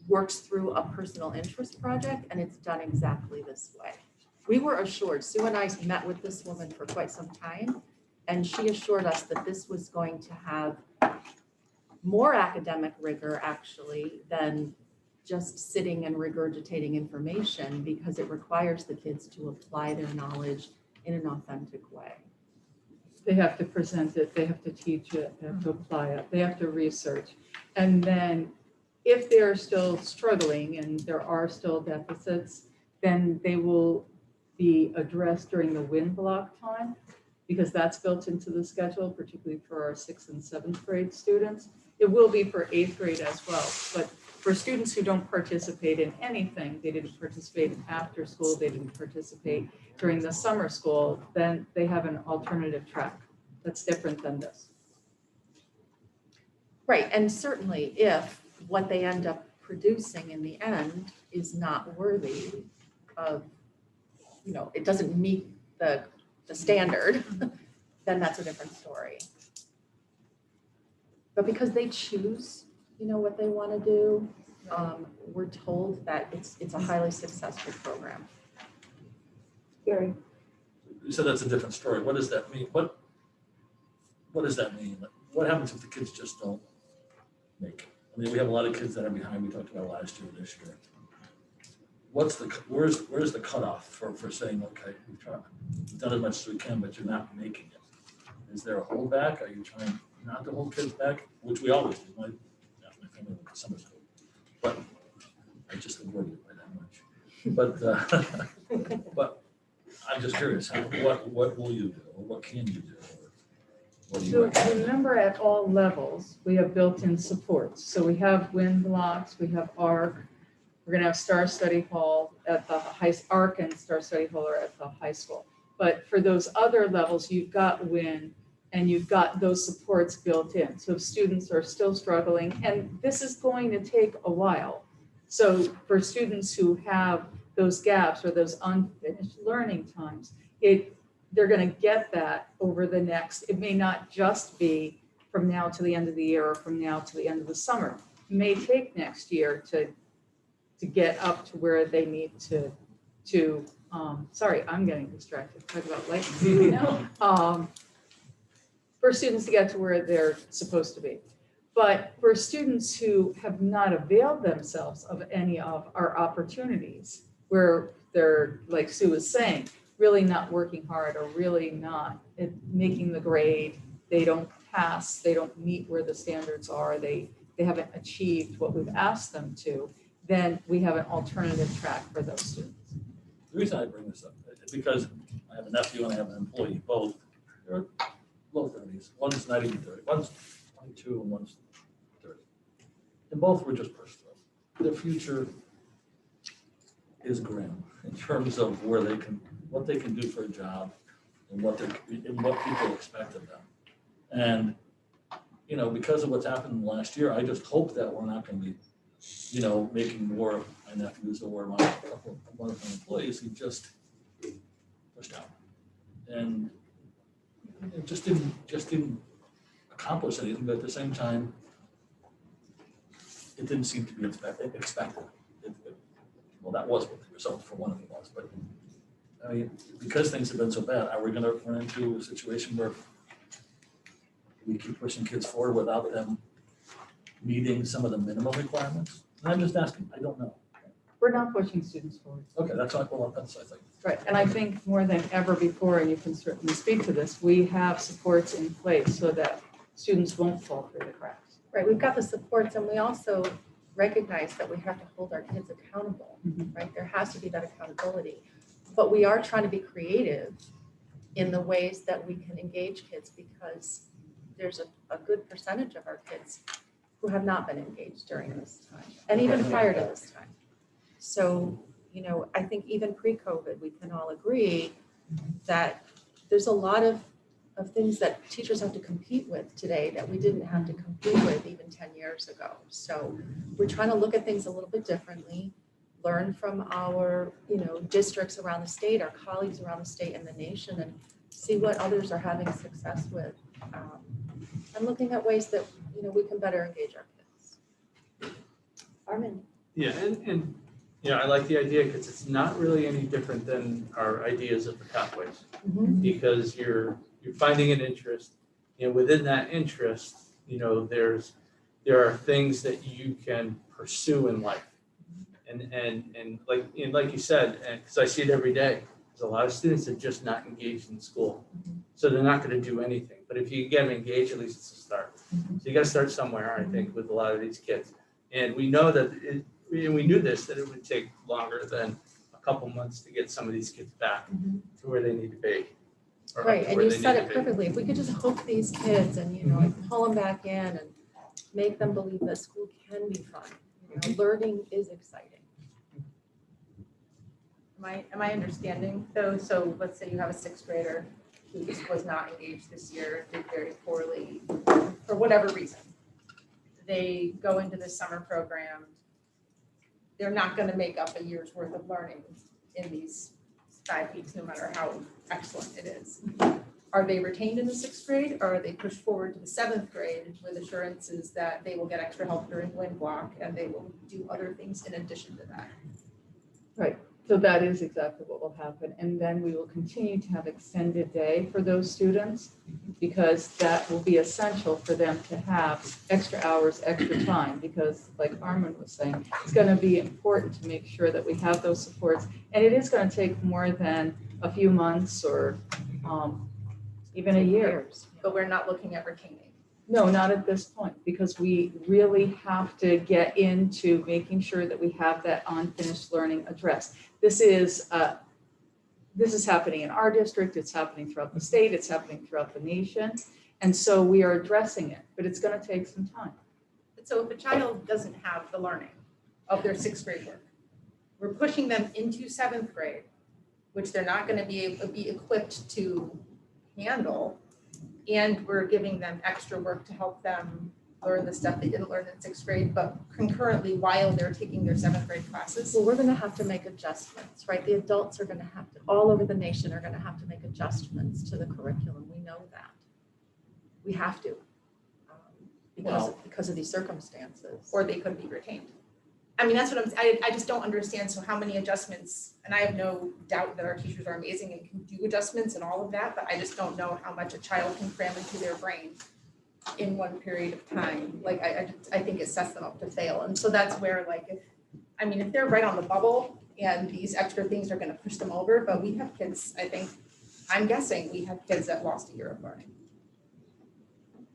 works through a personal interest project, and it's done exactly this way. We were assured, Sue and I met with this woman for quite some time, and she assured us that this was going to have more academic rigor actually than just sitting and regurgitating information, because it requires the kids to apply their knowledge in an authentic way. They have to present it, they have to teach it, they have to apply it, they have to research. And then if they're still struggling and there are still deficits, then they will be addressed during the win block time, because that's built into the schedule, particularly for our 6th and 7th grade students. It will be for 8th grade as well, but for students who don't participate in anything, they didn't participate in after school, they didn't participate during the summer school, then they have an alternative track that's different than this. Right, and certainly if what they end up producing in the end is not worthy of, it doesn't meet the the standard, then that's a different story. But because they choose, what they want to do, we're told that it's a highly successful program. Gary. You said that's a different story. What does that mean? What does that mean? What happens if the kids just don't make it? I mean, we have a lot of kids that are behind. We talked about last year, this year. Where's the cutoff for saying, okay, we've done as much as we can, but you're not making it? Is there a holdback? Are you trying not to hold kids back? Which we always do. My family went to summer school, but I just avoided it by that much. But I'm just curious, what will you do, or what can you do? What do you So recommend? remember, at all levels, we have built-in supports. So we have wind blocks, we have ARC. We're gonna have Star Study Hall at the ARC and Star Study Hall are at the high school. But for those other levels, you've got wind and you've got those supports built in. So if students are still struggling, and this is going to take a while. So for students who have those gaps or those unfinished learning times, they're going to get that over the next, it may not just be from now to the end of the year or from now to the end of the summer. It may take next year to get up to where they need to sorry, I'm getting distracted, talk about lightning. For students to get to where they're supposed to be. But for students who have not availed themselves of any of our opportunities, where they're, like Sue was saying, really not working hard or really not making the grade, they don't pass, they don't meet where the standards are, they haven't achieved what we've asked them to, then we have an alternative track for those students. The reason I bring this up is because I have a nephew and I have an employee, both. They're low 30s. One's not even 30. One's 22 and one's 30. And both were just pushed through. Their future is grim in terms of what they can do for a job and what people expect of them. And because of what's happened last year, I just hope that we're not going to be, making more. My nephew is one of my employees who just pushed out, and it just didn't accomplish anything. But at the same time, it didn't seem to be expected. Well, that was what the result for one of them was. But I mean, because things have been so bad, are we going to run into a situation where we keep pushing kids forward without them meeting some of the minimum requirements? And I'm just asking. I don't know. We're not pushing students forward. Okay, that's what I think. Right, and I think more than ever before, and you can certainly speak to this, we have supports in place so that students won't fall through the cracks. Right, we've got the supports and we also recognize that we have to hold our kids accountable, right? There has to be that accountability. But we are trying to be creative in the ways that we can engage kids because there's a good percentage of our kids who have not been engaged during this time and even prior to this time. So, I think even pre-COVID, we can all agree that there's a lot of things that teachers have to compete with today that we didn't have to compete with even 10 years ago. So we're trying to look at things a little bit differently, learn from our, districts around the state, our colleagues around the state and the nation, and see what others are having success with. And looking at ways that, we can better engage our kids. Armin. Yeah, and I like the idea because it's not really any different than our ideas of the pathways. Because you're finding an interest, within that interest, there are things that you can pursue in life. And like you said, because I see it every day, there's a lot of students that are just not engaged in school. So they're not going to do anything. But if you get them engaged, at least it's a start. So you got to start somewhere, I think, with a lot of these kids. And we know that we knew that it would take longer than a couple months to get some of these kids back to where they need to be. Right, and you said it perfectly. If we could just hook these kids and, pull them back in and make them believe that school can be fun. Learning is exciting. Am I understanding though? So let's say you have a sixth grader who just was not engaged this year, did very poorly for whatever reason. They go into this summer program. They're not going to make up a year's worth of learning in these 5 weeks, no matter how excellent it is. Are they retained in the 6th grade, or are they pushed forward to the 7th grade with assurances that they will get extra help during wind block and they will do other things in addition to that? Right, so that is exactly what will happen. And then we will continue to have extended day for those students because that will be essential for them to have extra hours, extra time. Because like Armin was saying, it's going to be important to make sure that we have those supports. And it is going to take more than a few months or even a year. But we're not looking at retaining. No, not at this point, because we really have to get into making sure that we have that unfinished learning addressed. This is happening in our district, it's happening throughout the state, it's happening throughout the nation. And so we are addressing it, but it's going to take some time. So if a child doesn't have the learning of their 6th grade work, we're pushing them into 7th grade, which they're not going to be equipped to handle. And we're giving them extra work to help them learn the stuff they didn't learn in 6th grade, but concurrently while they're taking their 7th grade classes. Well, we're gonna have to make adjustments, right? The adults are gonna have to, all over the nation are gonna have to make adjustments to the curriculum. We know that. We have to. Because of these circumstances. Or they could be retained. I mean, that's what I just don't understand. So how many adjustments, and I have no doubt that our teachers are amazing and can do adjustments and all of that, but I just don't know how much a child can cram into their brain in one period of time. Like, I think it sets them up to fail. And so that's where, like, if they're right on the bubble and these extra things are gonna push them over, but we have kids, I'm guessing we have kids that lost a year of learning.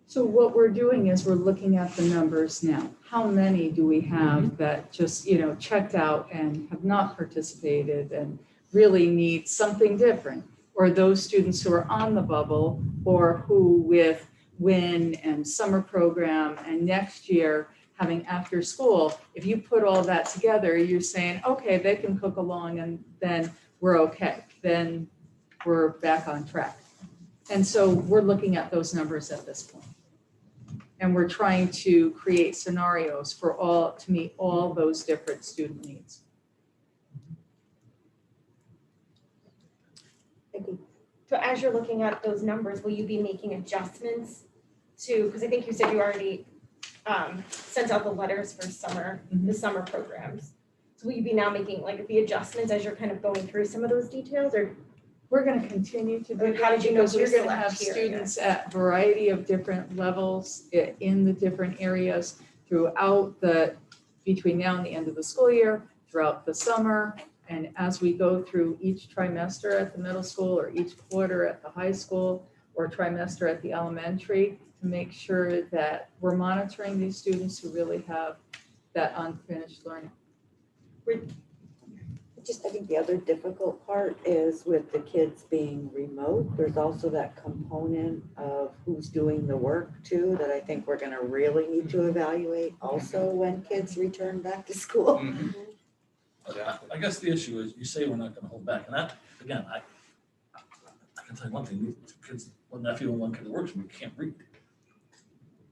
So what we're doing is we're looking at the numbers now. How many do we have that just, checked out and have not participated and really need something different? Or those students who are on the bubble or who with WIN and summer program and next year having after school, if you put all that together, you're saying, okay, they can cook along and then we're okay. Then we're back on track. And so we're looking at those numbers at this point. And we're trying to create scenarios to meet all those different student needs. So as you're looking at those numbers, will you be making adjustments to, because I think you said you already sent out the letters for the summer programs. So will you be now making like the adjustments as you're kind of going through some of those details, or? We're going to continue to do How that did you know because who you're to going to select have here, I students at variety of different levels in the different areas throughout between now and the end of the school year, throughout the summer. And as we go through each trimester at the middle school or each quarter at the high school or trimester at the elementary, to make sure that we're monitoring these students who really have that unfinished learning. I think the other difficult part is with the kids being remote, there's also that component of who's doing the work too, that I think we're gonna really need to evaluate also when kids return back to school. I guess the issue is, you say we're not gonna hold back, and that, again, I can tell you one thing, kids, one nephew and one kid that works, we can't read.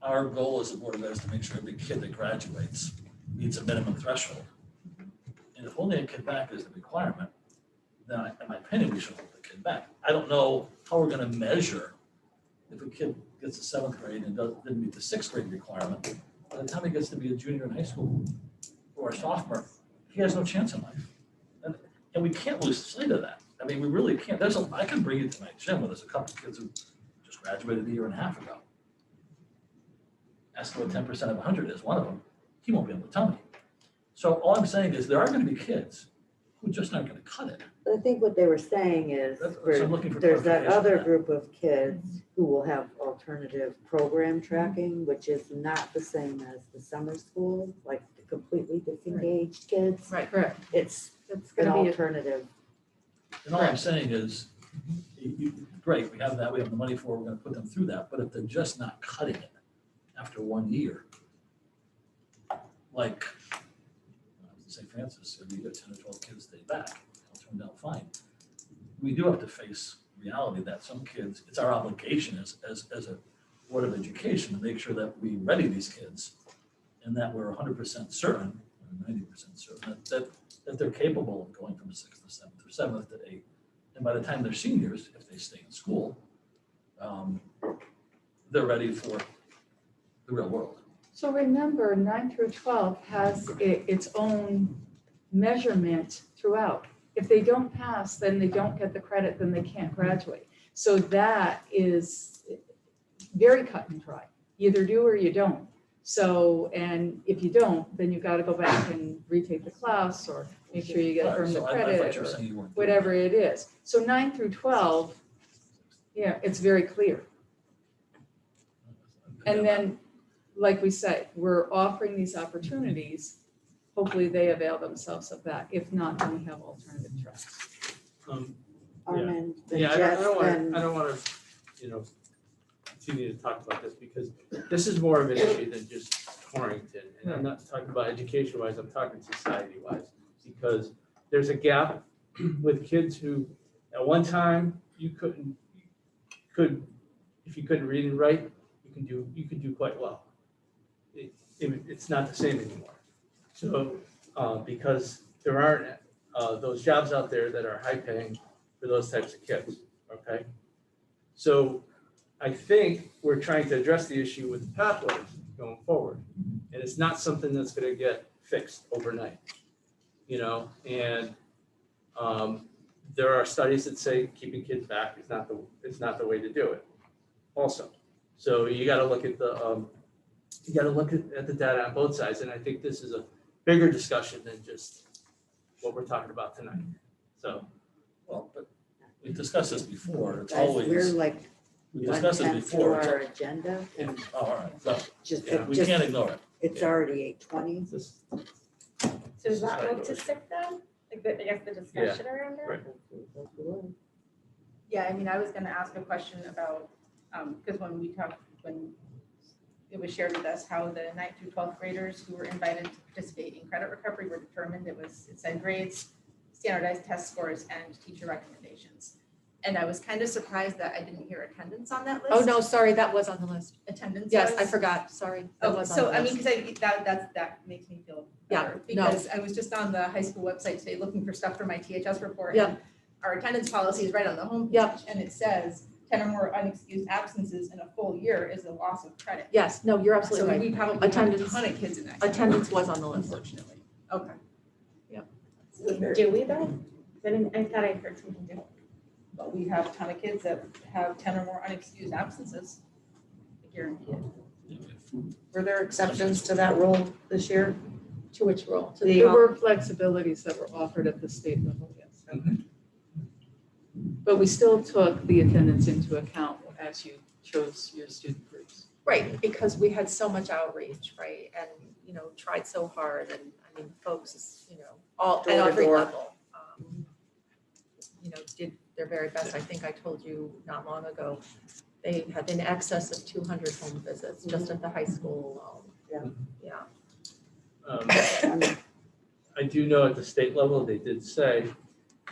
Our goal as a board of ed is to make sure every kid that graduates meets a minimum threshold. And if only a kid back is the requirement, then in my opinion, we should hold the kid back. I don't know how we're gonna measure if a kid gets to 7th grade and didn't meet the 6th grade requirement. By the time he gets to be a junior in high school or a sophomore, he has no chance in life. And we can't lose sight of that. I mean, we really can't. I can bring you to my gym where there's a couple of kids who just graduated a year and a half ago. Ask him what 10% of 100 is, one of them. He won't be able to tell me. So all I'm saying is there are going to be kids who just aren't going to cut it. I think what they were saying is So I'm looking for there's that clarification on other that. group of kids who will have alternative program tracking, which is not the same as the summer school, like the completely disengaged kids. Right, correct. It's an gonna be alternative. And all I'm saying is, great, we have that, we have the money for it, we're going to put them through that. But if they're just not cutting it after 1 year, like St. Francis, if you get 10 or 12 kids stay back, it'll turn out fine. We do have to face reality that some kids, it's our obligation as a Board of Education to make sure that we ready these kids and that we're 100% certain, or 90% certain, that they're capable of going from 6th to 7th or 7th to 8th And by the time they're seniors, if they stay in school, they're ready for the real world. So remember, 9 through 12 has its own measurement throughout. If they don't pass, then they don't get the credit, then they can't graduate. So that is very cut and dry. You either do or you don't. So, and if you don't, then you got to go back and retake the class or make sure you get Right, earned the so I thought credit you were or saying you weren't doing whatever it is. So 9 through 12, yeah, it's very clear. And then, like we say, we're offering these opportunities. Hopefully they avail themselves of that. If not, then we have alternative tracks. Armin, Yeah, I Jess, don't and want to, continue to talk about this because this is more of an issue than just Torrington. And I'm not talking about education-wise, I'm talking society-wise. Because there's a gap with kids who, at one time, if you couldn't read and write, you could do quite well. It's not the same anymore. So, because there aren't those jobs out there that are high paying for those types of kids, okay? So I think we're trying to address the issue with the pathways going forward. And it's not something that's gonna get fixed overnight, and there are studies that say keeping kids back is not the way to do it also. So you gotta look at the data on both sides, and I think this is a bigger discussion than just what we're talking about tonight. So, Well, but we discussed this before, it's guys, we're always, like we discussed it 1/10 before. to it's our al- agenda. Yeah, And all right, so, just, yeah, we just- can't ignore it. It's Yeah. already 8:20. So does that move to sick then? Like, I guess the discussion around that? Right. Yeah, I mean, I was gonna ask a question about, because when it was shared with us how the 9th through 12th graders who were invited to participate in credit recovery were determined, it said grades, standardized test scores, and teacher recommendations. And I was kind of surprised that I didn't hear attendance on that list. Oh, no, sorry, that was on the list. Attendance Yes, I was? forgot, sorry. That Oh, was on so the I mean, list. because that makes me feel Yeah, better. no. Because I was just on the high school website today looking for stuff for my THS report. Yeah. and Our attendance policy is right on the homepage. Yeah. And it says 10 or more unexcused absences in a full year is a loss of credit. Yes, no, you're So absolutely right. we probably have a Attendance- ton of kids in that. Attendance was on the list. Unfortunately. Okay. Do we though? I thought I heard something different. But we have a ton of kids that have 10 or more unexcused absences. I guarantee it. Were there exceptions to that rule this year? To which role? To The- There were flexibilities that were offered at the state level, yes. But we still took the attendance into account as you chose your student groups. Right, because we had so much outreach, right, and, tried so hard, and, I mean, folks, all, Door at to every door. level, did their very best. I think I told you not long ago, they had in excess of 200 home visits just at the high school alone. Yeah. I do know at the state level, they did say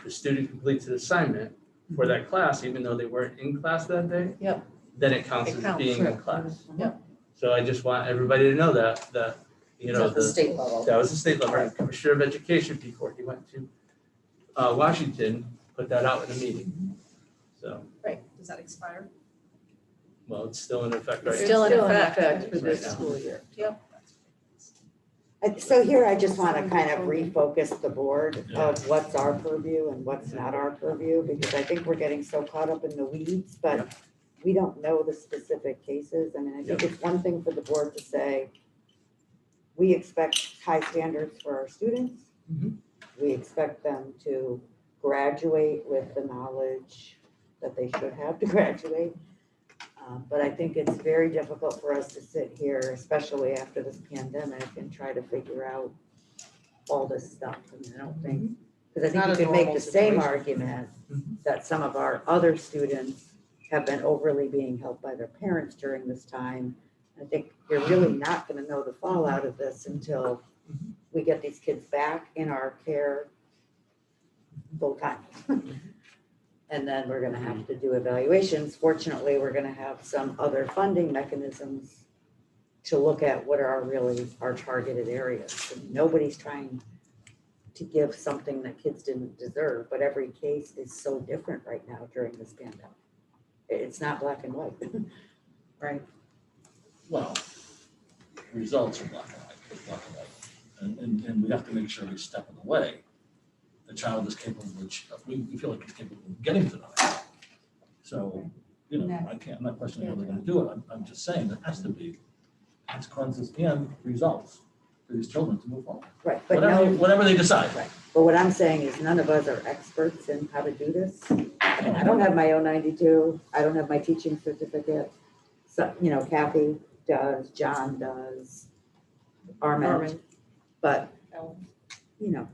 the student completes an assignment for that class, even though they weren't in class that day. Yep. Then it counts It as counts, being in right. class. Yep. So I just want everybody to know that, It's at the state level. That was the state level. The Commissioner of Education, before he went to Washington, put that out in a meeting. So, Right, does that expire? well, it's still in effect right now. Still in Still in effect. effect for this Right now. school year. Yep. So here I just want to kind of refocus the board of what's our purview and what's not our purview, because I think we're getting so caught up in the weeds, but we don't know the specific cases. I mean, I think it's one thing for the board to say, we expect high standards for our students. We expect them to graduate with the knowledge that they should have to graduate. But I think it's very difficult for us to sit here, especially after this pandemic, and try to figure out all this stuff. I mean, I don't think, because I Not think a you could make normal the same situation. argument that some of our other students have been overly being helped by their parents during this time. I think you're really not going to know the fallout of this until we get these kids back in our care full time. And then we're gonna have to do evaluations. Fortunately, we're gonna have some other funding mechanisms to look at what are really our targeted areas. And nobody's trying to give something that kids didn't deserve, but every case is so different right now during this pandemic. It's not black and white. Right. Well, results are black and white, it's black and white. And we have to make sure every step of the way, the child is capable, we feel like he's capable of getting to that. So, you know, I'm not questioning how they're gonna do it, I'm just saying there has to be consequences and results for these children to move forward. Right, but Whatever they decide. Right. But what I'm saying is none of us are experts in how to do this. I don't have my own 92. I don't have my teaching certificate. So, you know, Kathy does, John does, Armin. But, you know.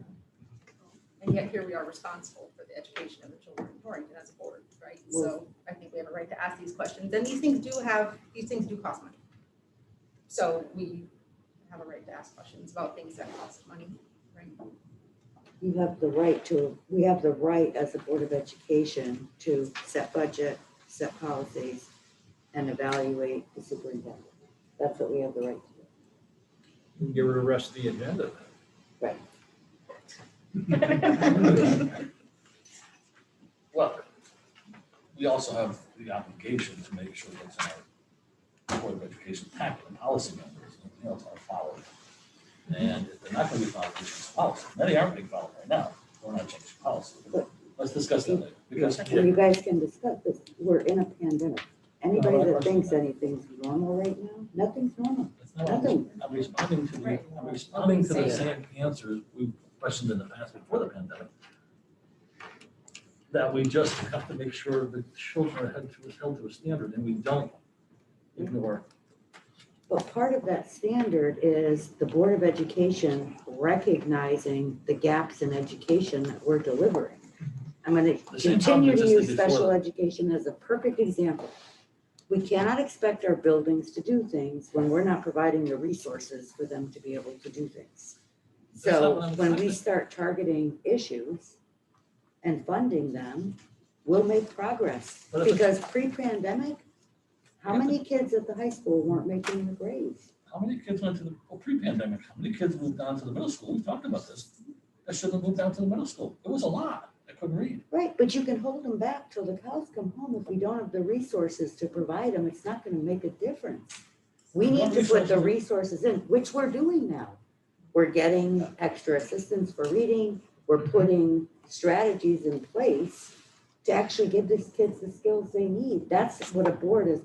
And yet here we are responsible for the education of the children in Torrington as a board, right? So I think we have a right to ask these questions. And these things do cost money. So we have a right to ask questions about things that cost money, right? We have the right as a Board of Education to set budget, set policies, and evaluate the superintendent. That's what we have the right to do. Give her the rest of the agenda. Right. Well, we also have the obligation to make sure that's in our Board of Education packet and policy members, and everything else are followed. And if they're not going to be followed, we should policy. Many aren't being followed right now. We're not changing policy. Let's discuss that later. Because And you guys can discuss this. We're in a pandemic. Anybody that thinks anything's normal right now, nothing's normal. Nothing. I'm responding to the same answers we've questioned in the past before the pandemic. That we just have to make sure the children are held to a standard, and we don't ignore. But part of that standard is the Board of Education recognizing the gaps in education that we're delivering. I'm going to continue to use special education as a perfect example. We cannot expect our buildings to do things when we're not providing the resources for them to be able to do things. So when we start targeting issues and funding them, we'll make progress. Because pre-pandemic, how many kids at the high school weren't making the grades? How many kids went to the pre-pandemic? How many kids moved down to the middle school? We talked about this. That shouldn't have moved down to the middle school. It was a lot. I couldn't read. Right, but you can hold them back till the cows come home. If we don't have the resources to provide them, it's not going to make a difference. We need to put the resources in, which we're doing now. We're getting extra assistance for reading. We're putting strategies in place to actually give these kids the skills they need. That's what a board is.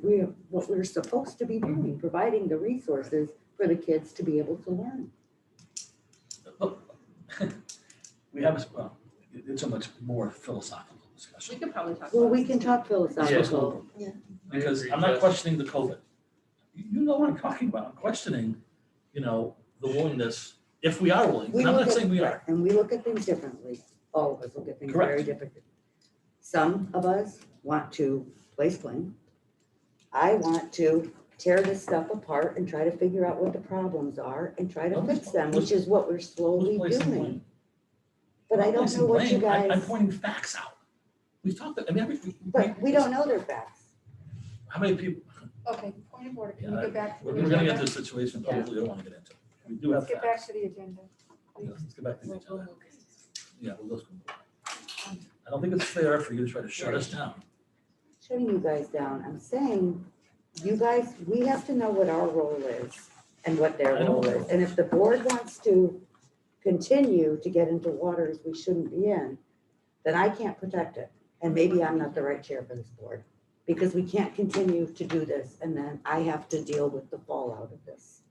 What we're supposed to be doing, providing the resources for the kids to be able to learn. We have, well, it's a much more philosophical discussion. We could probably talk. Well, we can talk philosophical. Yeah. Because I'm not questioning the COVID. You know what I'm talking about. I'm questioning, you know, the willingness, if we are willing, and I'm not saying we are. And we look at things differently. All of us look at things very differently. Some of us want to place blame. I want to tear this stuff apart and try to figure out what the problems are and try to fix them, which is what we're slowly doing. But I don't know what you guys. I'm pointing facts out. We've talked, I mean, but we don't know their facts. How many people? Okay, point of order. Can we get back? We're gonna get to a situation probably we don't want to get into. We do have Let's get facts. back to the agenda. Yeah, let's get back to the agenda. Yeah, we'll go. I don't think it's fair for you to try to shut us down. Shutting you guys down. I'm saying, you guys, we have to know what our role is and what their role is. And if the board wants to continue to get into waters we shouldn't be in, then I can't protect it. And maybe I'm not the right chair for this board, because we can't continue to do this and then I have to deal with the fallout of this.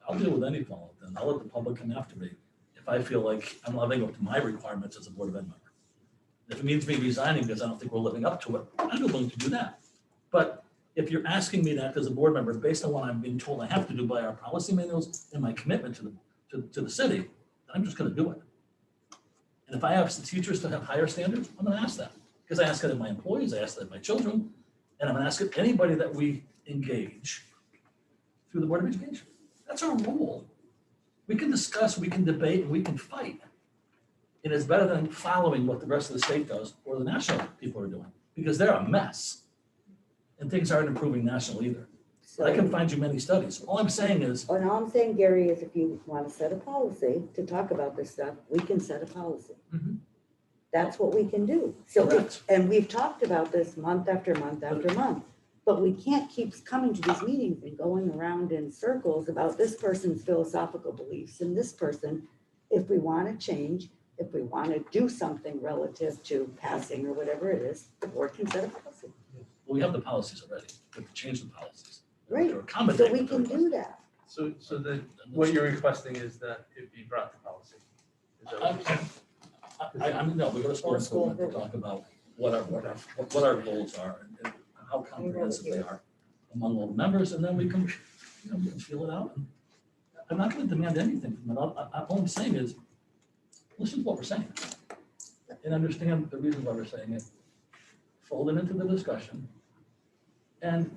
I'll deal with any fallout then. I'll let the public come after me if I feel like I'm not living up to my requirements as a Board of Ed member. If it means me resigning because I don't think we're living up to it, I'm willing to do that. But if you're asking me that as a board member, based on what I'm being told I have to do by our policy manuals and my commitment to the city, then I'm just gonna do it. And if I ask the teachers to have higher standards, I'm gonna ask that. Because I ask that of my employees, I ask that of my children, and I'm gonna ask it anybody that we engage through the Board of Education. That's our role. We can discuss, we can debate, and we can fight. It is better than following what the rest of the state does or the national people are doing, because they're a mess. And things aren't improving nationally either. I can find you many studies. All I'm saying is, And all I'm saying, Gary, is if you want to set a policy to talk about this stuff, we can set a policy. Mhm. That's what we can do. So, Correct. and we've talked about this month after month after month. But we can't keep coming to these meetings and going around in circles about this person's philosophical beliefs and this person. If we want to change, if we want to do something relative to passing or whatever it is, the board can set a policy. well, we have the policies already. We have to change the policies. Right, To accommodate so we what can they're do that. So what you're requesting is that it be brought to policy. Is that what you're saying? I'm, no, we're gonna school improvement to talk about what our goals are and how comprehensive they are among all the members, and then we can, we can feel it out. And I'm not gonna demand anything from it. All I'm saying is, listen to what we're saying and understand the reason why we're saying it, fold it into the discussion, and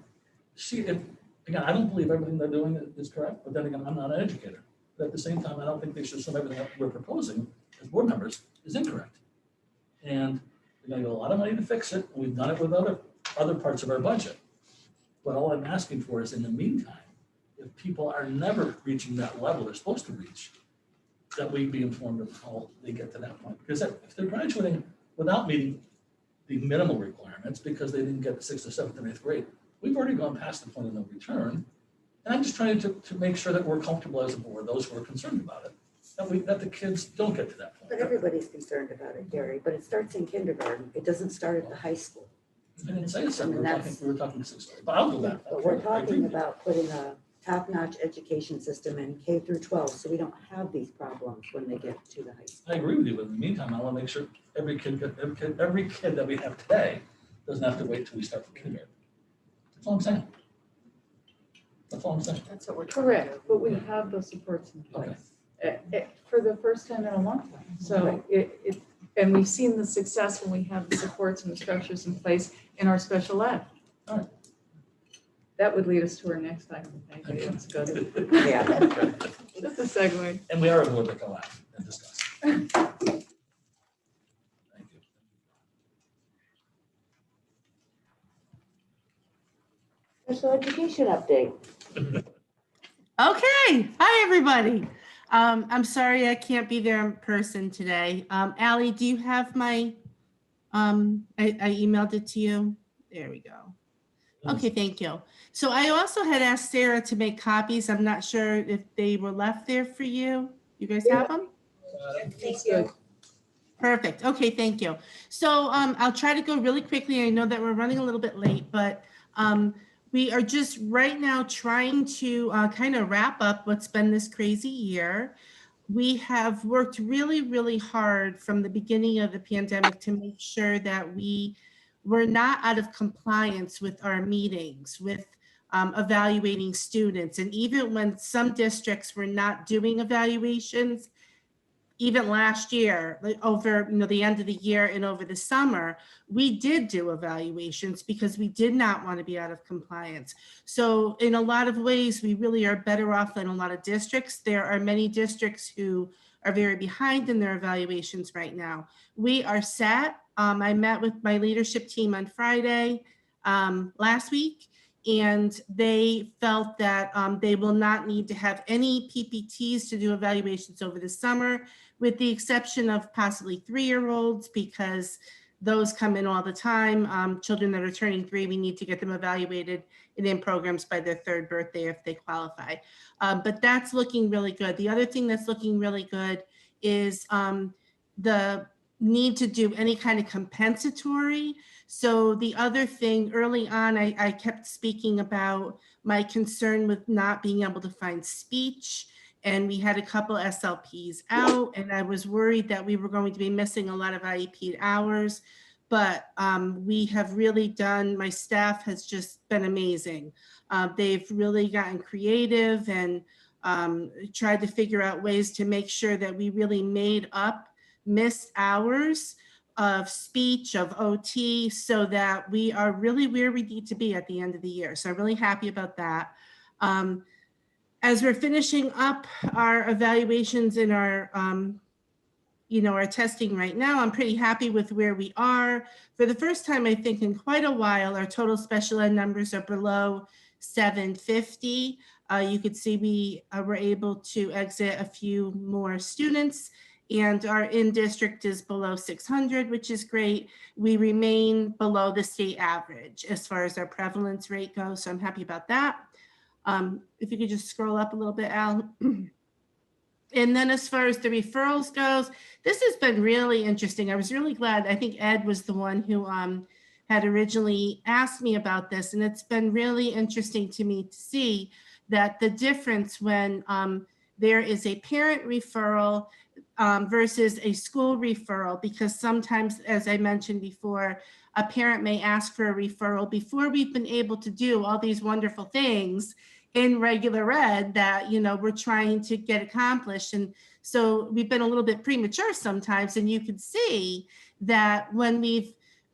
see if, again, I don't believe everything they're doing is correct, but then again, I'm not an educator. But at the same time, I don't think they should assume everything that we're proposing as board members is incorrect. And we're gonna get a lot of money to fix it, and we've done it with other parts of our budget. But all I'm asking for is, in the meantime, if people are never reaching that level they're supposed to reach, that we be informed of how they get to that point. Because if they're graduating without meeting the minimal requirements because they didn't get the 6th or 7th or 8th grade, we've already gone past the point of no return. And I'm just trying to make sure that we're comfortable as a board, those who are concerned about it, that the kids don't get to that point. But everybody's concerned about it, Gary, but it starts in kindergarten. It doesn't start at the high school. I didn't say so, we And were talking 6th grade, but I'll go back. But we're talking about putting a top-notch education system in K through 12, so we don't have these problems when they get to the high school. I agree with you, but in the meantime, I want to make sure every kid that we have today doesn't have to wait till we start from kindergarten. That's all I'm saying. That's all I'm saying. That's what we're Correct, but we have those supports in place for the first time in a long time. So and we've seen the success when we have the supports and the structures in place in our special ed. All right. That would lead us to our next item. Thank you. That's good. Yeah. Just a segue. And we are a board that can laugh and discuss. Thank you. Special education update. Okay, hi, everybody. I'm sorry I can't be there in person today. Ally, do you have my, I emailed it to you? There we go. Okay, thank you. So I also had asked Sarah to make copies. I'm not sure if they were left there for you. You guys have them? Thank you. Perfect. Okay, thank you. So I'll try to go really quickly. I know that we're running a little bit late, but we are just right now trying to kind of wrap up what's been this crazy year. We have worked really, really hard from the beginning of the pandemic to make sure that we were not out of compliance with our meetings, with evaluating students. And even when some districts were not doing evaluations, even last year, like over the end of the year and over the summer, we did do evaluations because we did not want to be out of compliance. So in a lot of ways, we really are better off than a lot of districts. There are many districts who are very behind in their evaluations right now. We are set. I met with my leadership team on Friday last week, and they felt that they will not need to have any PPTs to do evaluations over the summer, with the exception of possibly 3-year-olds, because those come in all the time. Children that are turning 3, we need to get them evaluated and in programs by their 3rd birthday if they qualify. But that's looking really good. The other thing that's looking really good is the need to do any kind of compensatory. So the other thing early on, I kept speaking about my concern with not being able to find speech. And we had a couple SLPs out, and I was worried that we were going to be missing a lot of IEP hours. But we have really done, my staff has just been amazing. They've really gotten creative and tried to figure out ways to make sure that we really made up missed hours of speech, of OT, so that we are really where we need to be at the end of the year. So I'm really happy about that. As we're finishing up our evaluations in our, our testing right now, I'm pretty happy with where we are. For the first time, I think in quite a while, our total special ed numbers are below 750. You could see we were able to exit a few more students, and our in-district is below 600, which is great. We remain below the state average as far as our prevalence rate goes, so I'm happy about that. If you could just scroll up a little bit, Al. And then as far as the referrals goes, this has been really interesting. I was really glad. I think Ed was the one who had originally asked me about this, and it's been really interesting to me to see that the difference when there is a parent referral versus a school referral, because sometimes, as I mentioned before, a parent may ask for a referral before we've been able to do all these wonderful things in regular ed that, you know, we're trying to get accomplished. And so we've been a little bit premature sometimes, and you can see that when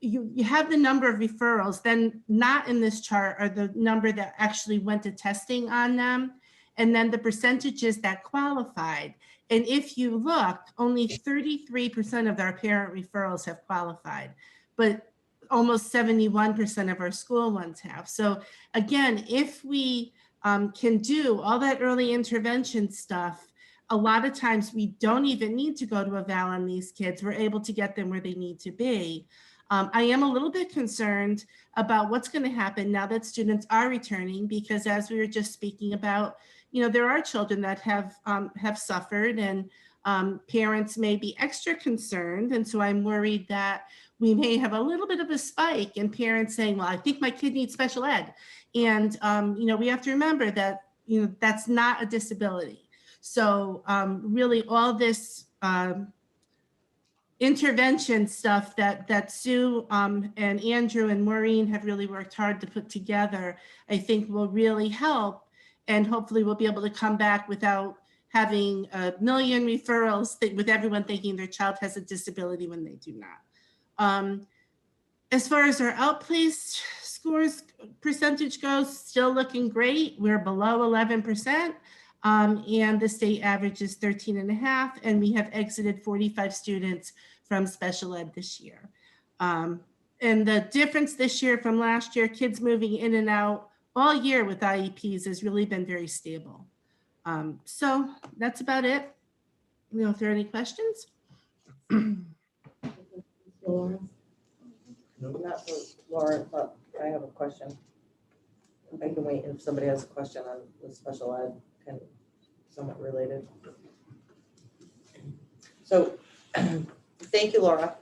you have the number of referrals, then not in this chart are the number that actually went to testing on them, and then the percentages that qualified. And if you look, only 33% of our parent referrals have qualified, but almost 71% of our school ones have. So again, if we can do all that early intervention stuff, a lot of times we don't even need to go to a eval on these kids. We're able to get them where they need to be. I am a little bit concerned about what's going to happen now that students are returning, because as we were just speaking about, you know, there are children that have suffered, and parents may be extra concerned. And so I'm worried that we may have a little bit of a spike in parents saying, well, I think my kid needs special ed. And, you know, we have to remember that, you know, that's not a disability. So really all this intervention stuff that Sue and Andrew and Maureen have really worked hard to put together, I think will really help. And hopefully we'll be able to come back without having a million referrals with everyone thinking their child has a disability when they do not. As far as our outplaced scores percentage goes, still looking great. We're below 11%. And the state average is 13.5, and we have exited 45 students from special ed this year. And the difference this year from last year, kids moving in and out all year with IEPs has really been very stable. So that's about it. You know, if there are any questions. Laura? Not for Laura, but I have a question. I can wait if somebody has a question on the special ed, kind of somewhat related. So, thank you, Laura.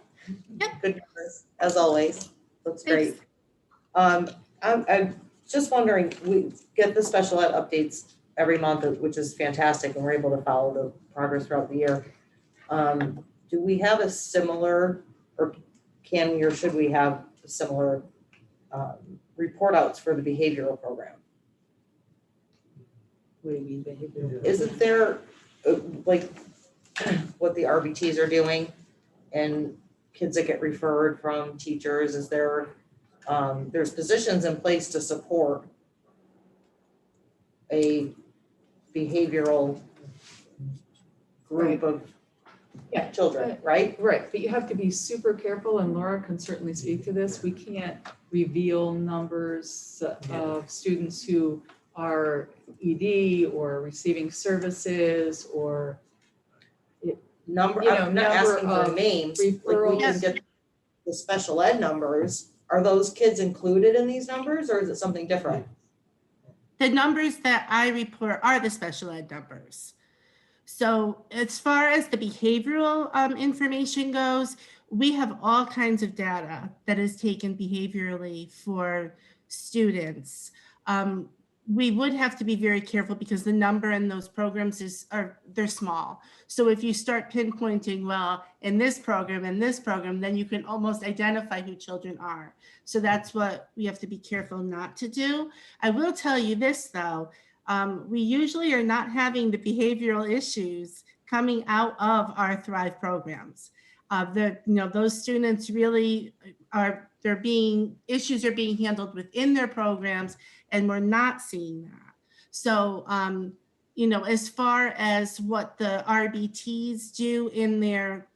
Yep. Good numbers, as always. That's great. I'm just wondering, we get the special ed updates every month, which is fantastic, and we're able to follow the progress throughout the year. Do we have a similar, or can we, or should we have similar report outs for the behavioral program? What do you mean behavioral? Isn't there like what the RBTs are doing and kids that get referred from teachers? Is there there's positions in place to support a behavioral group of children, right? Right, but you have to be super careful, and Laura can certainly speak to this. We can't reveal numbers of students who are ED or receiving services or Number, you know, I'm not number asking for of names, like we referrals. can get the special ed numbers. Are those kids included in these numbers, or is it something different? The numbers that I report are the special ed numbers. So as far as the behavioral information goes, we have all kinds of data that is taken behaviorally for students. We would have to be very careful because the number in those programs they're small. So if you start pinpointing, well, in this program, then you can almost identify who children are. So that's what we have to be careful not to do. I will tell you this though, we usually are not having the behavioral issues coming out of our Thrive programs. Those students really issues are being handled within their programs, and we're not seeing that. So, as far as what the RBTs do in their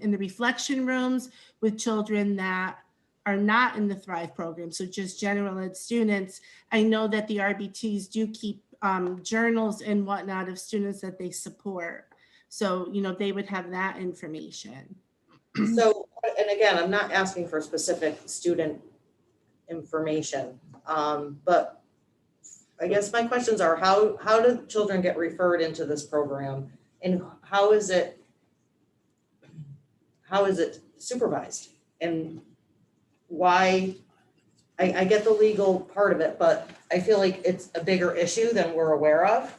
in the reflection rooms with children that are not in the Thrive program, so just general ed students, I know that the RBTs do keep journals and whatnot of students that they support. So, you know, they would have that information. So, and again, I'm not asking for specific student information, but I guess my questions are, how do children get referred into this program? And how is it supervised? And why, I get the legal part of it, but I feel like it's a bigger issue than we're aware of.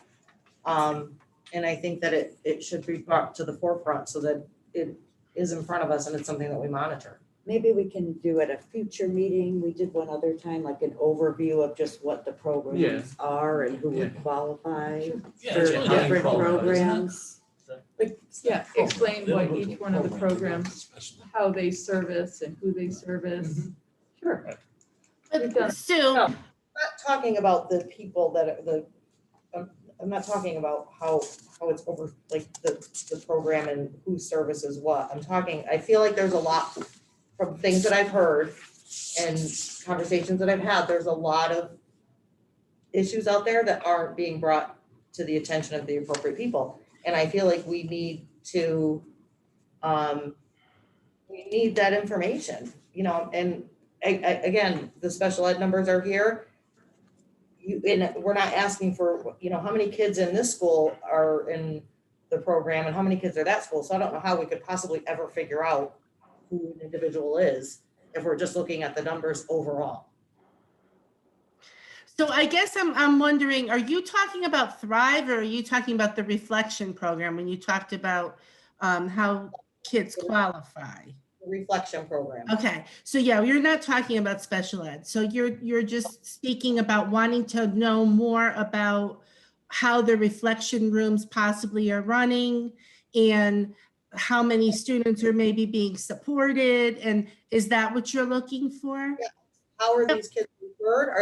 And I think that it should be brought to the forefront so that it is in front of us and it's something that we monitor. Maybe we can do at a future meeting. We did one other time, like an overview of just what the programs are and who would qualify Yeah, for it's really how you different qualify, isn't it? programs. Yeah, explain what each one of the programs, how they service and who they service. Sure. We've done- Sue, I'm not talking about the people that are I'm not talking about how it's over, like the program and who services what. I feel like there's a lot from things that I've heard and conversations that I've had, there's a lot of issues out there that aren't being brought to the attention of the appropriate people. And I feel like we need to, we need that information, you know, and again, the special ed numbers are here. And we're not asking for, you know, how many kids in this school are in the program and how many kids are that school. So I don't know how we could possibly ever figure out who an individual is if we're just looking at the numbers overall. so I guess I'm wondering, are you talking about Thrive or are you talking about the Reflection program when you talked about how kids qualify? Reflection program. Okay, so yeah, you're not talking about special ed. So you're just speaking about wanting to know more about how the reflection rooms possibly are running and how many students are maybe being supported. And is that what you're looking for? Yeah. How are these kids referred?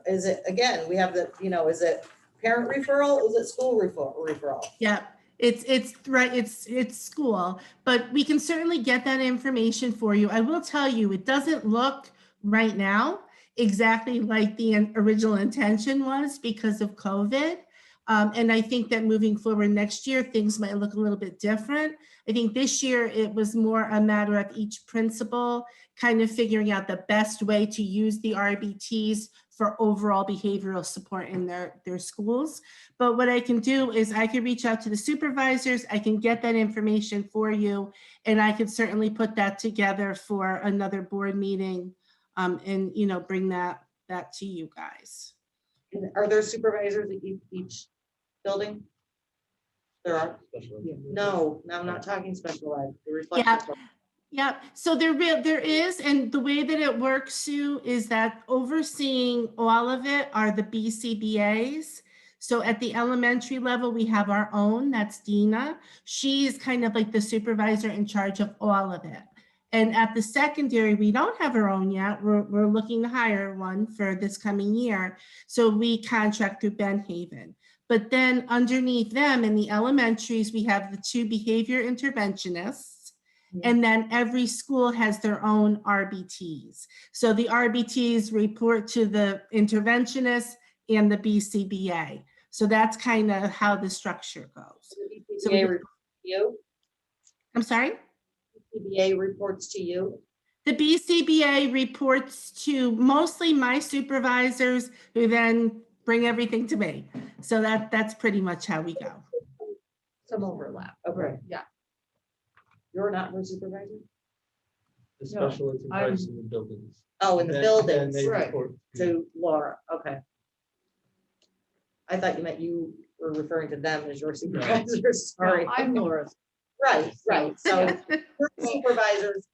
Is it, again, we have the, you know, is it parent referral? Is it school referral? Yeah. It's right. It's school, but we can certainly get that information for you. I will tell you, it doesn't look right now exactly like the original intention was because of COVID. And I think that moving forward next year, things might look a little bit different. I think this year it was more a matter of each principal kind of figuring out the best way to use the RBTs for overall behavioral support in their schools. But what I can do is I can reach out to the supervisors, I can get that information for you, and I can certainly put that together for another board meeting and, you know, bring that to you guys. And are there supervisors at each building? There are? No, I'm not talking special ed. The reflection program. Yeah, so there is, and the way that it works, Sue, is that overseeing all of it are the BCBAs. So at the elementary level, we have our own, that's Dina. She's kind of like the supervisor in charge of all of it. And at the secondary, we don't have our own yet. We're looking to hire one for this coming year. So we contract through Benhaven. But then underneath them in the elementaries, we have the 2 behavior interventionists. And then every school has their own RBTs. So the RBTs report to the interventionists and the BCBA. So that's kind of how the structure goes. So BCBA reports to you? I'm sorry? BCBA reports to you? The BCBA reports to mostly my supervisors who then bring everything to me. So that's pretty much how we go. Some overlap. Okay. Yeah. You're not her supervisor? The special ed supervisors in the buildings. Oh, in the And buildings, they right, report to Laura, okay. I thought you meant you were referring to them as your supervisors, sorry. No, I'm Laura's. Right, so your supervisors,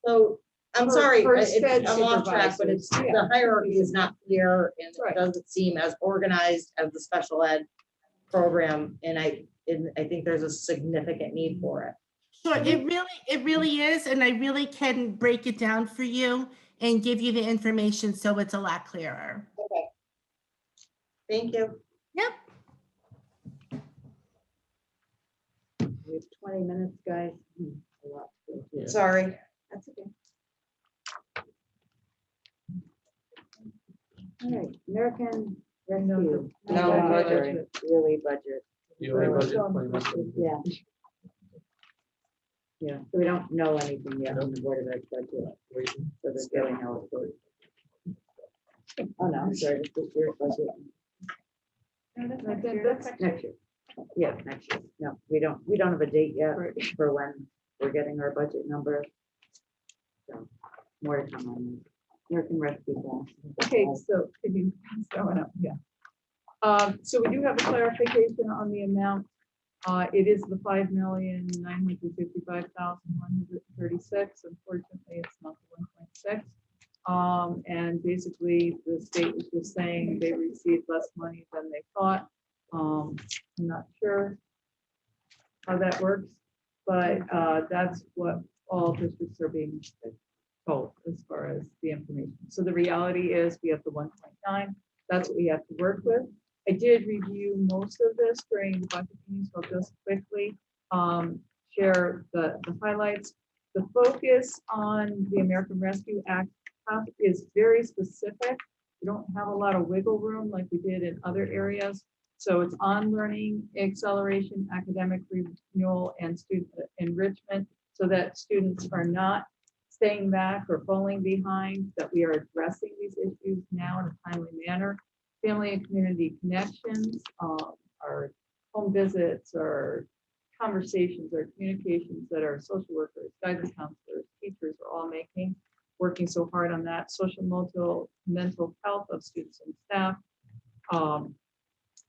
so, I'm For- sorry, for I'm sped off track, but it's, supervisors, the hierarchy is not clear and Right. it doesn't seem as organized as the special ed program, and I think there's a significant need for it. Sure, it really is, and I really can break it down for you and give you the information so it's a lot clearer. Okay. Thank you. Yep. We have 20 minutes, guys. A lot to go through. Sorry. That's okay. right, American Rescue. No budget. Really budget. UA budget, So, pretty much. Yeah. Yeah, so we don't know anything yet on the Board of Ed budget, so there's really no. Oh, no, I'm sorry, it's this year's budget. No, that's I next think year. that's next year. Yeah, next year. No, we don't have a date yet for when we're getting our budget number. So more to come on that. American Rescue Plan. Okay, so could you pass that one up? Yeah. So we do have a clarification on the amount. It is the 5,955,136. Unfortunately, it's not the 1.6. And basically, the state was just saying they received less money than they thought. I'm not sure how that works, but that's what all districts are being told as far as the information. So the reality is we have the 1.9. That's what we have to work with. I did review most of this during the budget meeting, so I'll just quickly share the highlights. The focus on the American Rescue Act is very specific. We don't have a lot of wiggle room like we did in other areas. So it's on learning, acceleration, academic renewal, and student enrichment, so that students are not staying back or falling behind, that we are addressing these issues now in a timely manner. Family and community connections, our home visits, our conversations, our communications that our social workers, guidance counselors, teachers are all making, working so hard on that. Social mental health of students and staff,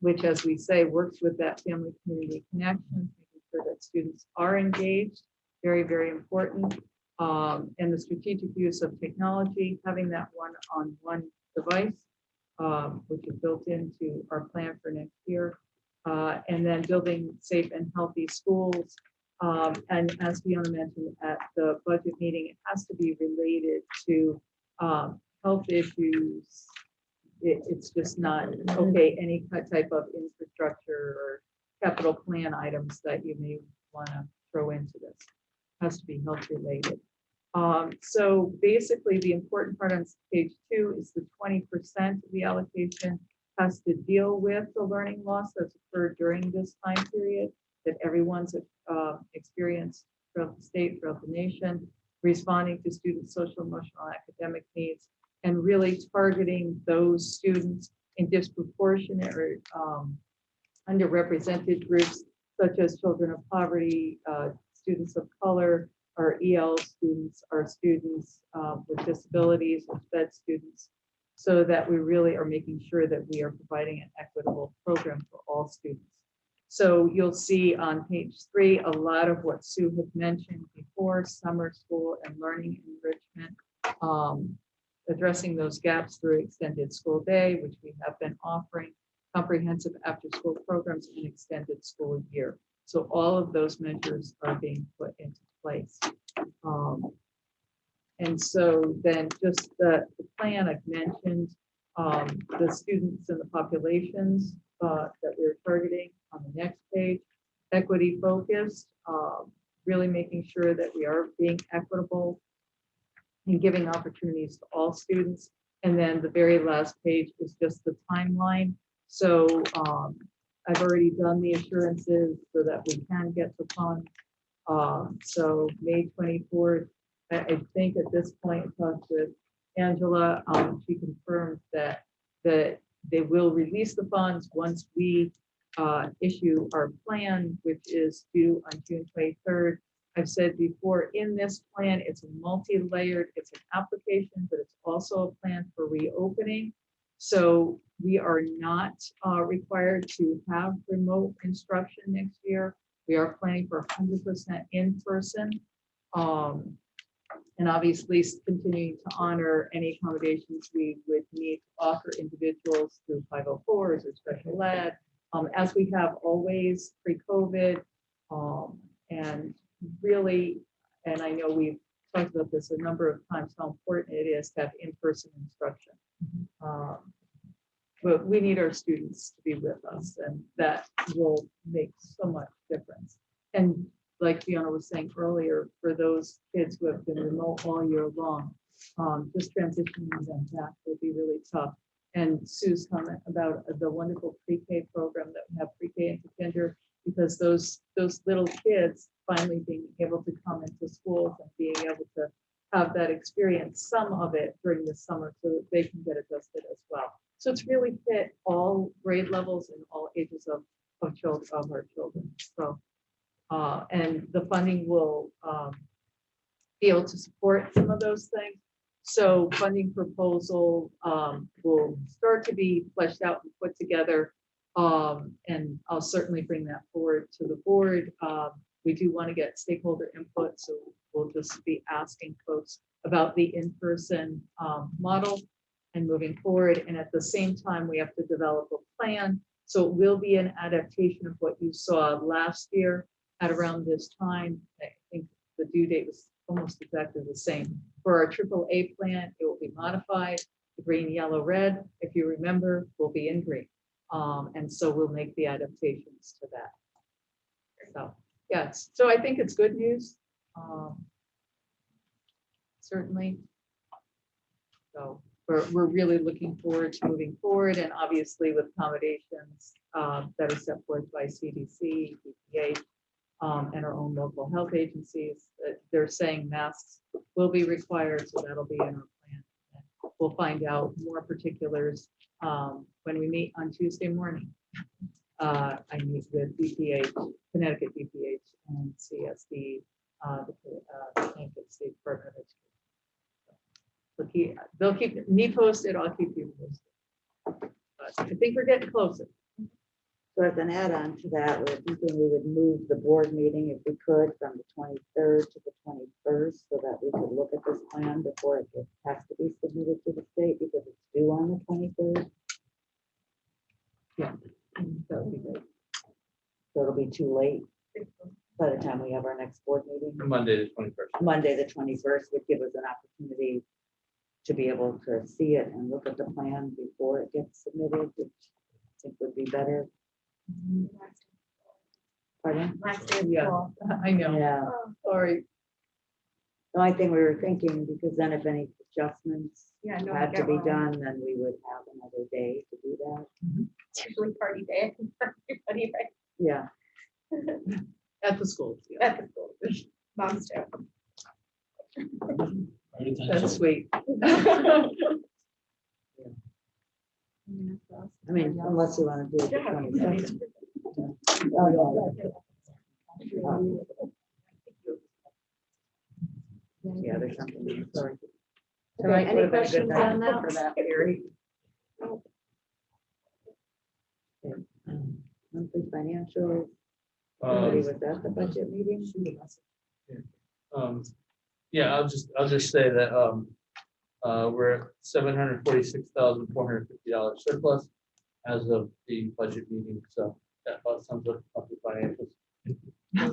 which, as we say, works with that family community connection, making sure that students are engaged, very, very important. And the strategic use of technology, having that one-on-one device, which is built into our plan for next year. And then building safe and healthy schools. And as Fiona mentioned at the budget meeting, it has to be related to health issues. It's just not, okay, any type of infrastructure or capital plan items that you may want to throw into this. Has to be health related. So basically the important part on page 2 is the 20% of the allocation has to deal with the learning loss that's occurred during this time period that everyone's experienced throughout the state, throughout the nation, responding to students' social, emotional, academic needs, and really targeting those students in disproportionate or underrepresented groups, such as children of poverty, students of color, our EL students, our students with disabilities, or SPED students, so that we really are making sure that we are providing an equitable program for all students. So you'll see on page 3, a lot of what Sue had mentioned before, summer school and learning enrichment, addressing those gaps through extended school day, which we have been offering, comprehensive after-school programs, and extended school year. So all of those measures are being put into place. And so then just the plan I've mentioned, the students and the populations that we're targeting on the next page, equity focused, really making sure that we are being equitable and giving opportunities to all students. And then the very last page is just the timeline. So I've already done the assurances so that we can get the funds. So May 24th, I think at this point, I talked with Angela, she confirmed that they will release the funds once we issue our plan, which is due on June 23rd. I've said before, in this plan, it's a multi-layered, it's an application, but it's also a plan for reopening. So we are not required to have remote instruction next year. We are planning for 100% in person. And obviously continuing to honor any accommodations we would need to offer individuals through 504s or special ed, as we have always pre-COVID. And really, and I know we've talked about this a number of times, how important it is to have in-person instruction. But we need our students to be with us, and that will make so much difference. And like Fiona was saying earlier, for those kids who have been remote all year long, just transitioning them back will be really tough. and Sue's comment about the wonderful pre-K program that we have pre-K into kinder, because those little kids finally being able to come into schools and being able to have that experience, some of it during the summer, so that they can get adjusted as well. So it's really fit all grade levels and all ages of children, of our children. So, and the funding will be able to support some of those things. So funding proposal will start to be fleshed out and put together. And I'll certainly bring that forward to the board. We do want to get stakeholder input, so we'll just be asking folks about the in-person model and moving forward. And at the same time, we have to develop a plan. So it will be an adaptation of what you saw last year at around this time. I think the due date was almost exactly the same. For our AAA plan, it will be modified. The green, yellow, red, if you remember, will be in green. And so we'll make the adaptations to that. So, yes, so I think it's good news. Certainly. So we're really looking forward to moving forward, and obviously with accommodations that are set forth by CDC, EPA, and our own local health agencies. They're saying masks will be required, so that'll be in our plan. And we'll find out more particulars when we meet on Tuesday morning. I meet with DPH, Connecticut DPH, and CSD, the Connecticut State Department of Education. They'll keep me posted. I'll keep you posted. But I think we're getting closer. So as an add-on to that, we're thinking we would move the board meeting if we could from the 23rd to the 21st, so that we could look at this plan before it has to be submitted to the state, because it's due on the 23rd. Yeah, that would be great. So it'll be too late by the time we have our next board meeting. Monday, the 21st. Monday, the 21st would give us an opportunity to be able to see it and look at the plan before it gets submitted, which I think would be better. Pardon? Last day of Yeah, school. I know. Yeah. Sorry. The only thing we were thinking, because then if any adjustments Yeah, no, I had to get be why. done, then we would have another day to do that. It's usually party day for everybody, right? Yeah. At the school. Yeah. At the school. Moms too. That's sweet. I mean, unless you want to do it the 22nd. Oh, yeah, there's something. Sorry. Tonight Any would've been a good questions night on that? for that, Gary? Monthly financial. Somebody was Um, at the budget meeting. Yeah, I'll just say that we're at $746,450 surplus as of the budget meeting. So that about sums up the financials. I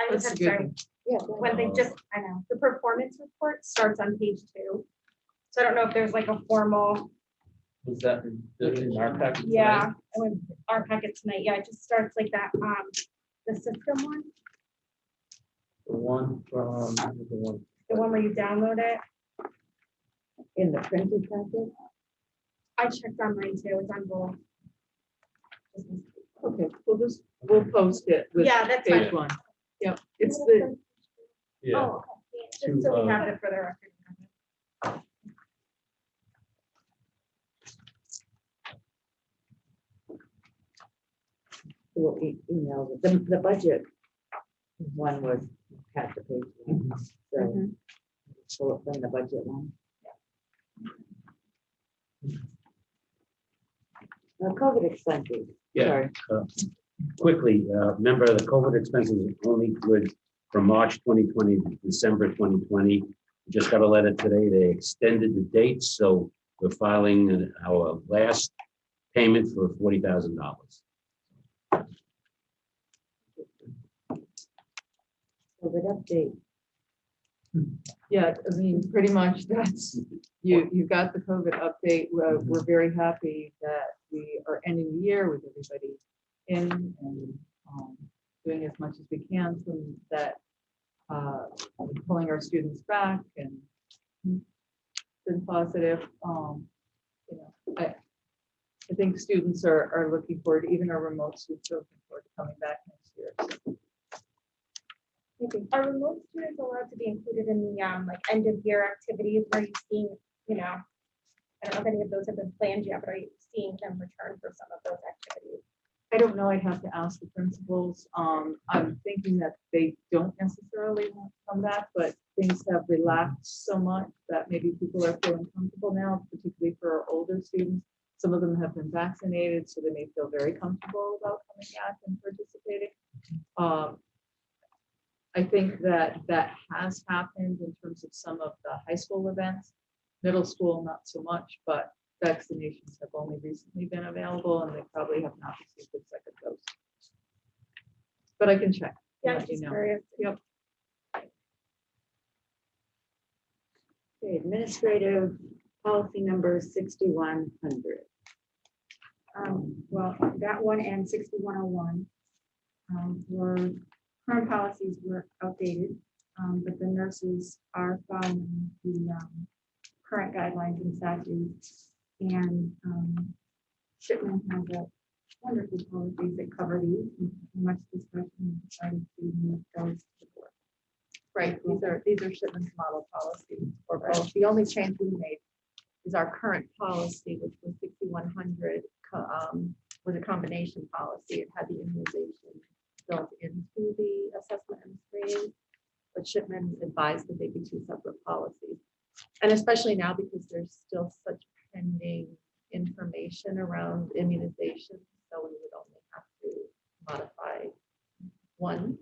That's just a have good sorry. thing. Yeah. When they just, I know, the performance report starts on page 2. So I don't know if there's like a formal, Was that in our package? yeah, I went our packet tonight. Yeah, it just starts like that, the system one, The one from, the one. the one where you download it. In the printed packet? I checked on mine too. It's on both. Okay, we'll post it with Yeah, that's page fine. 1. Yep, it's the, Yeah. Oh, okay. Just so we have it for the record. We'll email the budget one was had the page. So pull it from the budget one. Now, COVID expenses. Yeah. Sorry. Quickly, remember the COVID expenses are only good from March 2020 to December 2020. We just got a letter today. They extended the dates, so we're filing our last payment for $40,000. COVID update. yeah, I mean, pretty much that's, you got the COVID update. We're very happy that we are ending the year with everybody in and doing as much as we can so that pulling our students back and been positive. you know, I think students are looking forward, even our remote students are looking forward to coming back next year. So. Are remote students allowed to be included in the like end of year activities? Are you seeing, you know, I don't know if any of those have been planned yet, but are you seeing them return for some of those activities? I don't know, I'd have to ask the principals. I'm thinking that they don't necessarily want to come back, but things have relaxed so much that maybe people are feeling comfortable now, particularly for our older students. Some of them have been vaccinated, so they may feel very comfortable about coming back and participating. I think that has happened in terms of some of the high school events. Middle school, not so much, but vaccinations have only recently been available and they probably have not received the second dose. But I can check. Yeah, and I'm let you just know. curious. Yep. Okay, administrative policy number 6100. Well, that one and 6101 were current policies were outdated, but the nurses are following the current guidelines and statutes. And Shipman has a wonderful policies that cover these. And much discussion and decided to move those to the board. Right, these are Shipman's model policies for both. The only change we made is our current policy, which was 6100, was a combination policy. It had the immunization built into the assessment and screening, but Shipman advised that they be two separate policies. And especially now because there's still such pending information around immunization, so we would only have to modify one.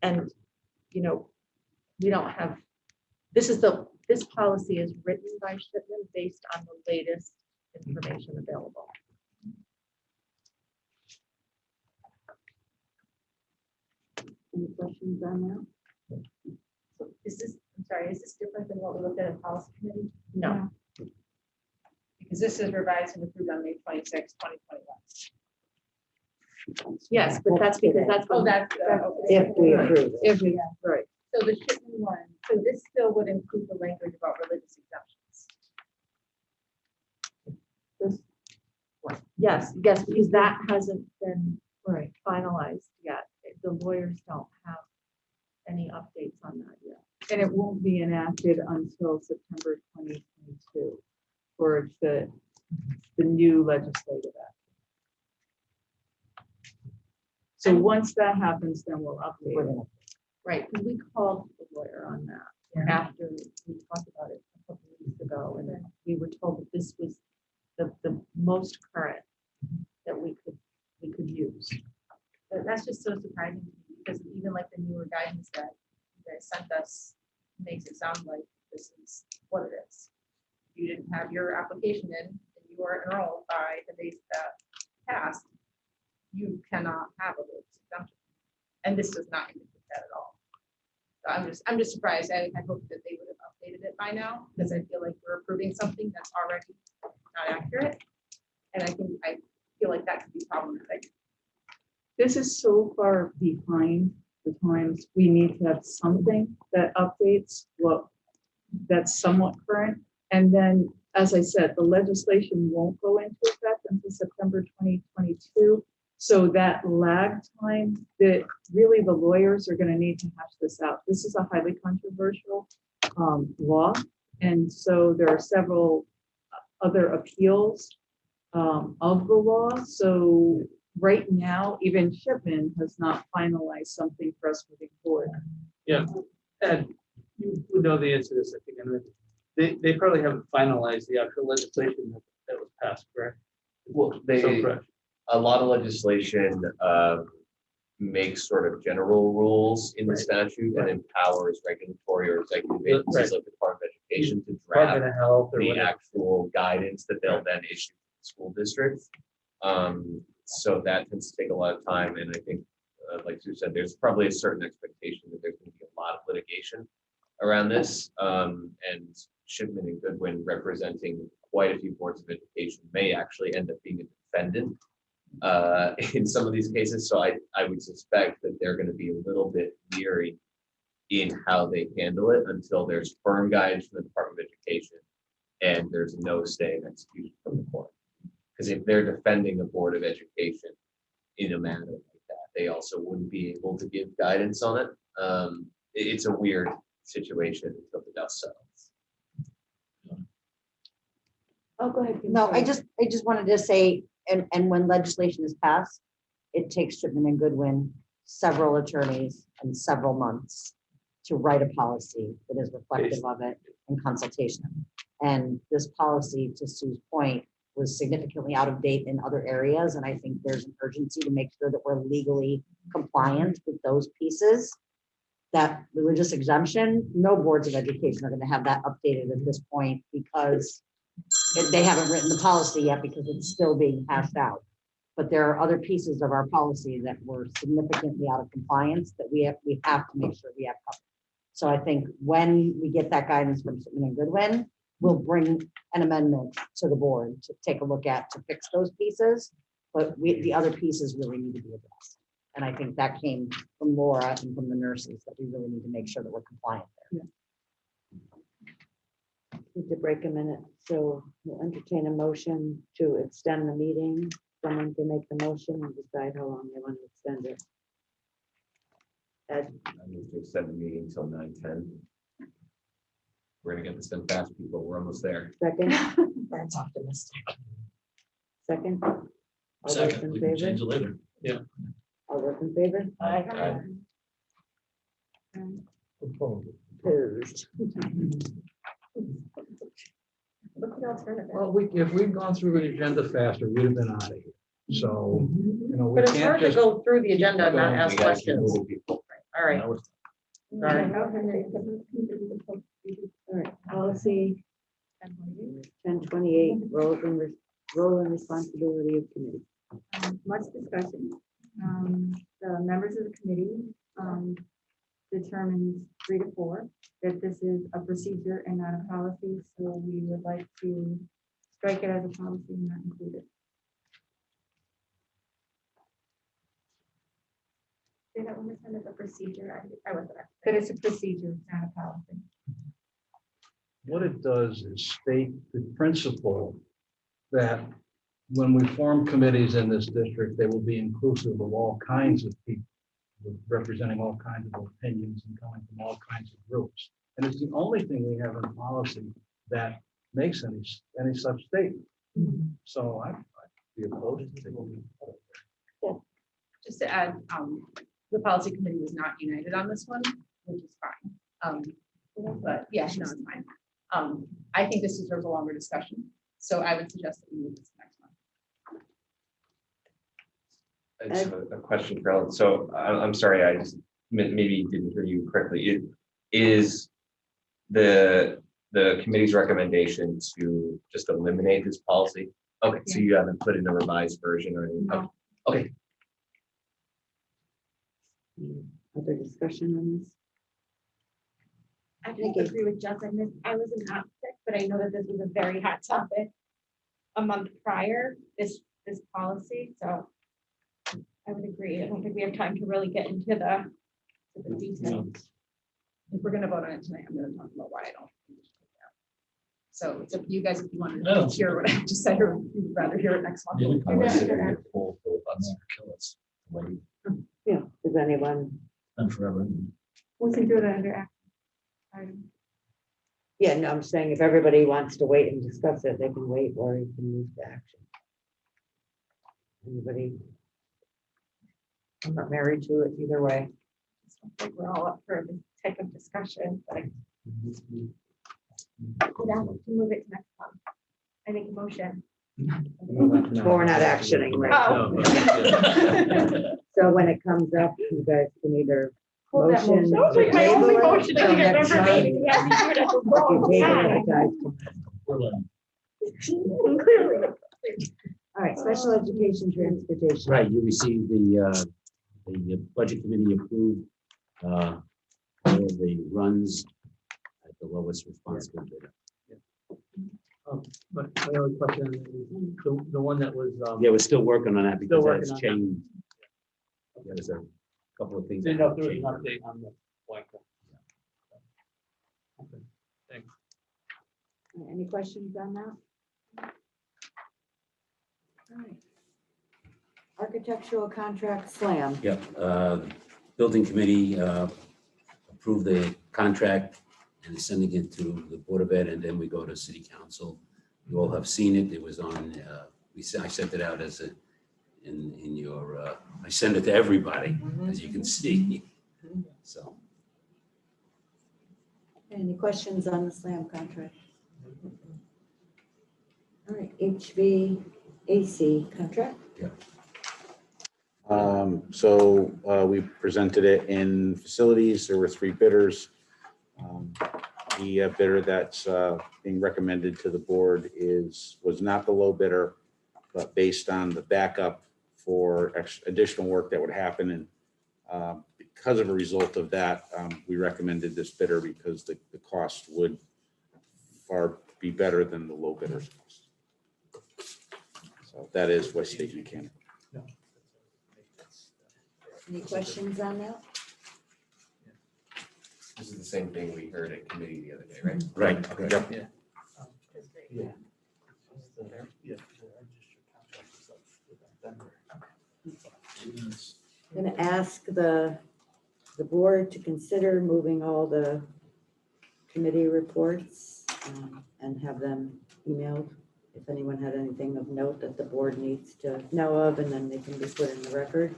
And you know, we don't have, this policy is written by Shipman based on the latest information available. Any questions on that? So is this, I'm sorry, is this different than what we looked at in policy committee? No. Because this is revised and approved on May 26, 2021. Yes, but that's because that's. Oh, that's. If we approve it. If we, right. So the Shipman one, so this still would include the language about religious exemptions. Yes, because that hasn't been finalized yet. The lawyers don't have any updates on that yet. And it won't be enacted until September 2022 for the new legislative act. So once that happens, then we'll update it. Right, because we called the lawyer on that after we talked about it a couple of weeks ago, and then we were told that this was the most current that we could use. But that's just so surprising to me because even like the newer guidance that you guys sent us makes it sound like this is what it is. You didn't have your application in and you were enrolled by the dates that passed, you cannot have a religious exemption. And this does not indicate that at all. So I'm just surprised. I hope that they would have updated it by now because I feel like we're approving something that's already not accurate. And I feel like that could be problematic. This is so far behind the times. We need to have something that updates what that's somewhat current. And then, as I said, the legislation won't go into effect until September 2022. So that lag time that really the lawyers are going to need to hash this out. This is a highly controversial law. And so there are several other appeals of the law. So right now, even Shipman has not finalized something for us moving forward. Yeah, Ed, you would know the answer to this, I think. And they probably haven't finalized the actual legislation that was passed, correct? Well, So fresh. a lot of legislation makes sort of general rules in the statute and empowers regulatory or executive agencies like the Department of Education to draft Department of Health or the whatever. actual guidance that they'll then issue to the school districts. So that tends to take a lot of time. And I think, like Sue said, there's probably a certain expectation that there's going to be a lot of litigation around this. And Shipman and Goodwin, representing quite a few boards of education, may actually end up being a defendant in some of these cases. So I would suspect that they're going to be a little bit leery in how they handle it until there's firm guidance from the Department of Education and there's no stay of execution from the court. Because if they're defending a board of education in a matter like that, they also wouldn't be able to give guidance on it. It's a weird situation until the dust settles. Oh, go ahead. No, I just wanted to say, and when legislation is passed, it takes Shipman and Goodwin several attorneys and several months to write a policy that is reflective of it in consultation. And this policy, to Sue's point, was significantly out of date in other areas. And I think there's an urgency to make sure that we're legally compliant with those pieces. That religious exemption, no boards of education are going to have that updated at this point because they haven't written the policy yet because it's still being hashed out. But there are other pieces of our policy that were significantly out of compliance that we have to make sure we have covered. So I think when we get that guidance from Shipman and Goodwin, we'll bring an amendment to the board to take a look at to fix those pieces. But the other pieces really need to be addressed. And I think that came from Laura and from the nurses that we really need to make sure that we're compliant there. Need to break a minute, so we'll entertain a motion to extend the meeting. Someone can make the motion and decide how long they want to extend it. Ed, I need to extend the meeting until 9:10. We're gonna get this done fast, people. We're almost there. second, That's optimistic. second. All those Second, in we can change favor? it later. Yeah. All those in favor? Aye. Opposed. What's the alternative? Well, if we'd gone through the agenda faster, we'd have been out of here. So, you know, we But it's can't hard to just. go through the agenda and not We ask gotta keep questions. moving people. All right. Now we're- All right, policy 1028, role and responsibility of committee. Much discussion. The members of the committee determined 3 to 4 that this is a procedure and not a policy, so we would like to strike it as a policy and not include it. Say that one more time, it's a procedure. I wasn't. That it's a procedure, not a policy. What it does is state the principle that when we form committees in this district, they will be inclusive of all kinds of people, representing all kinds of opinions and coming from all kinds of groups. And it's the only thing we have in policy that makes any such statement. So I'd be opposed to it. Just to add, the policy committee was not united on this one, which is fine. But yeah, no, it's fine. I think this deserves a longer discussion, so I would suggest that we move this next month. I just have a question for Ellen. So I'm sorry, I just maybe didn't hear you correctly. Is the committee's recommendation to just eliminate this policy? Okay, so you haven't put in a revised version or anything? No. Okay. Other discussion on this? I can agree with Justin. I was not sick, but I know that this was a very hot topic a month prior, this policy, so I would agree. I don't think we have time to really get into the details. If we're gonna vote on it tonight, I'm gonna talk about why I don't. think we should take it out. So it's up to you guys if you want No. to hear what I just said, or you'd rather hear it next month. Yeah, we can Yeah. sit here and pull the buttons and kill us. Wait, Yeah, does anyone? and forever. We can do that under action item. Yeah, no, I'm saying if everybody wants to wait and discuss it, they can wait or you can move to action. Anybody? I'm not married to it either way. I think we're all up for this type of discussion, but I would ask to move it to next month. I make a motion. We're not actioning right now. Oh. So when it comes up, you guys can either Hold that motion. That was like my to only table it motion. I till think I've next ever time. made. You have to do it at the If you wrong table time. it, guys, We're letting- Clearly. all right, special education transportation. Right, you received the budget committee approved all the runs at the lowest responsible bidder. But my only question is the one that was. Yeah, we're still working on that Still because working that's on that. changed. There's a couple of things. that Didn't know if have there was an changed. update on the blanket. Okay, thanks. Any questions on that? All right. Architectural contract SLAM. Yep, building committee approved the contract and is sending it to the Board of Ed, and then we go to city council. You all have seen it. It was on, I sent it out as a, in your, I send it to everybody, as you can see. So. Any questions on the SLAM contract? All right, HVAC contract. We presented it in facilities. There were 3 bidders. The bidder that's being recommended to the board was not the low bidder, but based on the backup for additional work that would happen. And because of a result of that, we recommended this bidder because the cost would far be better than the low bidder's cost. So that is West State Mechanical. Any questions on that? This is the same thing we heard at committee the other day, right? Right. Okay. Yep. Yeah. I'm going to ask the board to consider moving all the committee reports and have them emailed if anyone had anything of note that the board needs to know of, and then they can be put in the record.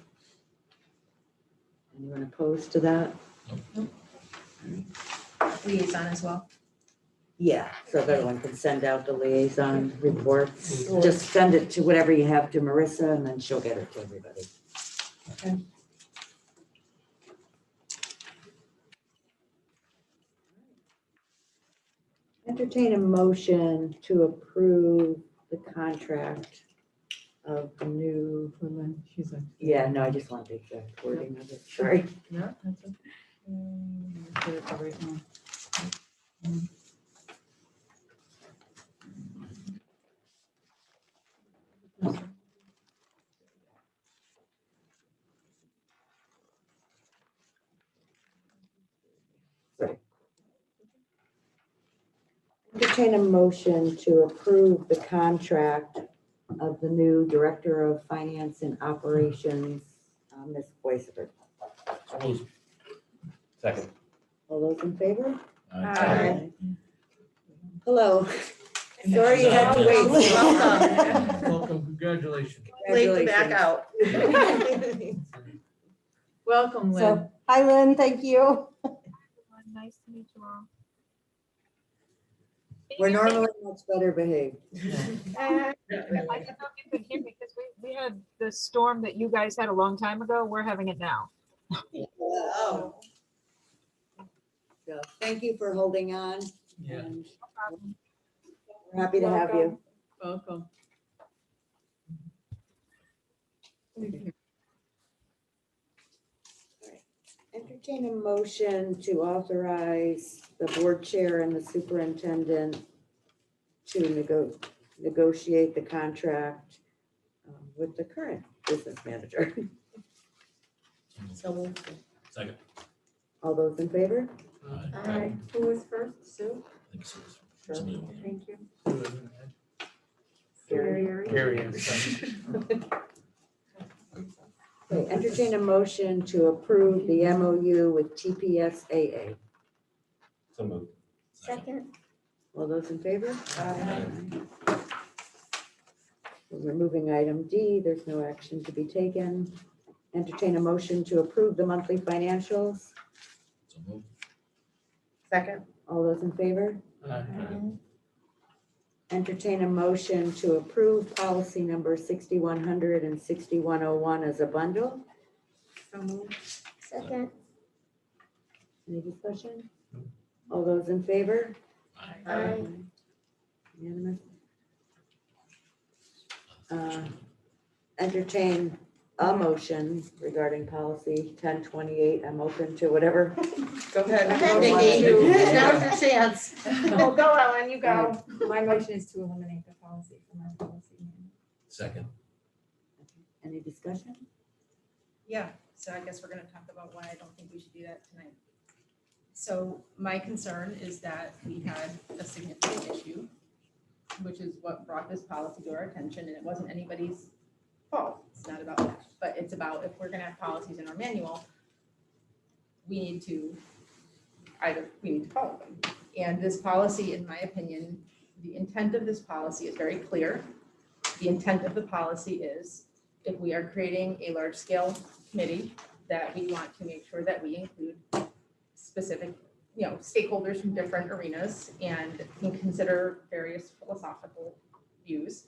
Anyone opposed to that? Liaison as well. Yeah, so if everyone can send out the liaison reports, just send it to whatever you have to Marissa, and then she'll get it to everybody. Okay. Entertain a motion to approve the contract of the new. She's like. Yeah, no, I just want the exact wording of it, sorry. No, that's okay. Get it right now. Entertain a motion to approve the contract of the new Director of Finance and Operations, Ms. Boycifer. Second. All those in favor? Aye. Hello. Sorry you had to wait. Welcome. Welcome, congratulations. Late to back out. Welcome, Lynn. So, hi Lynn, thank you. Nice to meet you all. We're normally much better behaved. I don't know if you could hear me because we had the storm that you guys had a long time ago. We're having it now. Oh. So, thank you for holding on. Yeah. And we're happy to have you. Welcome. Entertain a motion to authorize the board chair and the superintendent to negotiate the contract with the current business manager. So Second. All those in favor? Aye. Who was first? Sue? I think so. Sure. Somebody- Thank you. Gary. Okay, entertain a motion to approve the MOU with TPSAA. So moved. Second, All those in favor? We're removing item D. There's no action to be taken. Entertain a motion to approve the monthly financials. So moved. second, All those in favor? Aye. Entertain a motion to approve policy number 6100 and 6101 as a bundle. so moved. Second, Any discussion? All those in favor? aye. Unanimous. Entertain a motion regarding policy 1028. I'm open to whatever. go ahead. Go ahead, Nikki. Now's your chance. Oh, go Ellen, you go. My motion is to eliminate the policy from our policy. Second. Any discussion? Yeah, so I guess we're gonna talk about why I don't think we should do that tonight. So my concern is that we had a significant issue, which is what brought this policy to our attention, and it wasn't anybody's fault. It's not about that, but it's about if we're gonna have policies in our manual, we need to follow them. And this policy, in my opinion, the intent of this policy is very clear. The intent of the policy is if we are creating a large-scale committee, that we want to make sure that we include specific, stakeholders from different arenas and can consider various philosophical views.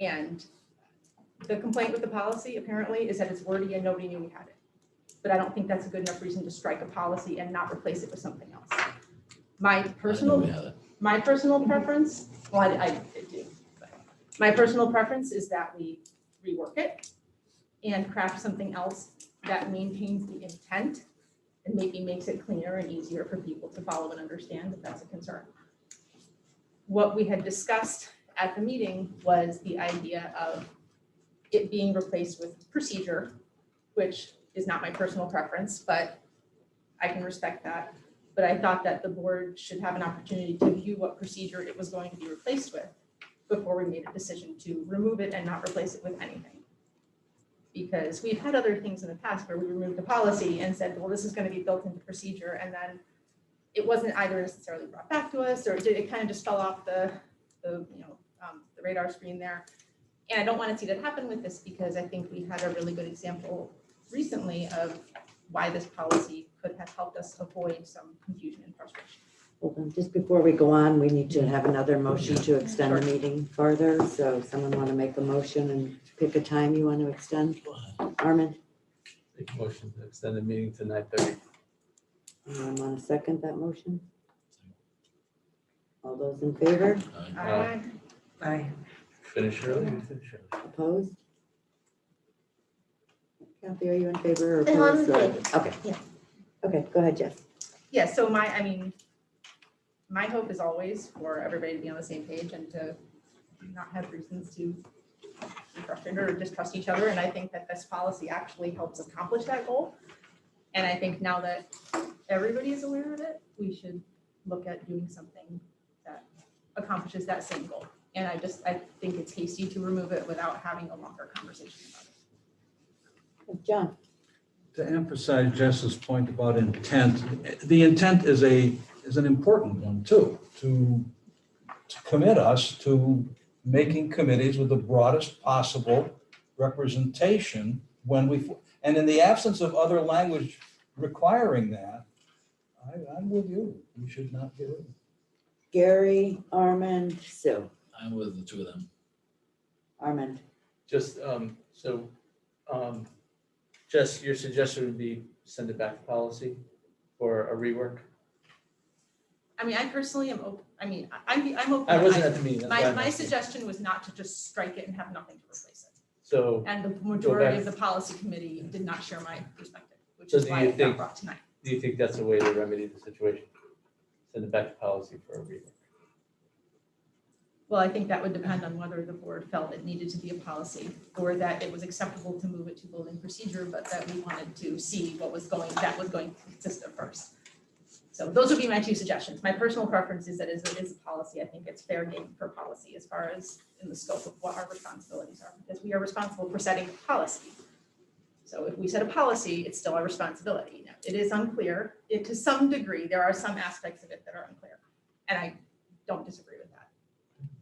And the complaint with the policy apparently is that it's wordy and nobody knew we had it. But I don't think that's a good enough reason to strike a policy and not replace it with something else. My personal preference, well, I do. But my personal preference is that we rework it and craft something else that maintains the intent and maybe makes it cleaner and easier for people to follow and understand if that's a concern. What we had discussed at the meeting was the idea of it being replaced with procedure, which is not my personal preference, but I can respect that. But I thought that the board should have an opportunity to view what procedure it was going to be replaced with before we made a decision to remove it and not replace it with anything. Because we've had other things in the past where we removed a policy and said, well, this is going to be built into procedure, and then it wasn't either necessarily brought back to us, or it kind of just fell off the radar screen there. And I don't want to see that happen with this, because I think we had a really good example recently of why this policy could have helped us avoid some confusion and frustration. Hold on, just before we go on, we need to have another motion to extend the meeting further. So someone want to make a motion and pick a time you want to extend? Armin, Make a motion to extend the meeting to 9:30. anyone want to second that motion? All those in favor? Aye. Aye. Finish early. Opposed? Kathy, are you in favor or No, I'm in opposed? favor. Okay. Yeah. Okay, go ahead, Jess. Yeah, so my hope is always for everybody to be on the same page and to not have reasons to be frustrated or distrust each other. And I think that this policy actually helps accomplish that goal. And I think now that everybody is aware of it, we should look at doing something that accomplishes that same goal. And I think it's hasty to remove it without having a longer conversation about it. John. To emphasize Jess's point about intent, the intent is an important one too, to commit us to making committees with the broadest possible representation and in the absence of other language requiring that, I'm with you. We should not get it. Gary, Armand, Sue. I'm with the two of them. Armand. Just, Jess, your suggestion would be send it back to policy for a rework? I personally am open. I'm open. I wasn't at the meeting. that's why I'm My asking. suggestion was not to just strike it and have nothing to replace it. So. And the go majority back- of the policy committee did not share my perspective, which So is do why you it got think- brought tonight. Do you think that's a way to remedy the situation? Send it back to policy for a rework? Well, I think that would depend on whether the board felt it needed to be a policy or that it was acceptable to move it to building procedure, but that we wanted to see what was going to consist of first. So those would be my two suggestions. My personal preference is that it is a policy. I think it's fair game for policy as far as in the scope of what our responsibilities are, because we are responsible for setting policy. So if we set a policy, it's still our responsibility. Now, it is unclear. To some degree, there are some aspects of it that are unclear, and I don't disagree with that.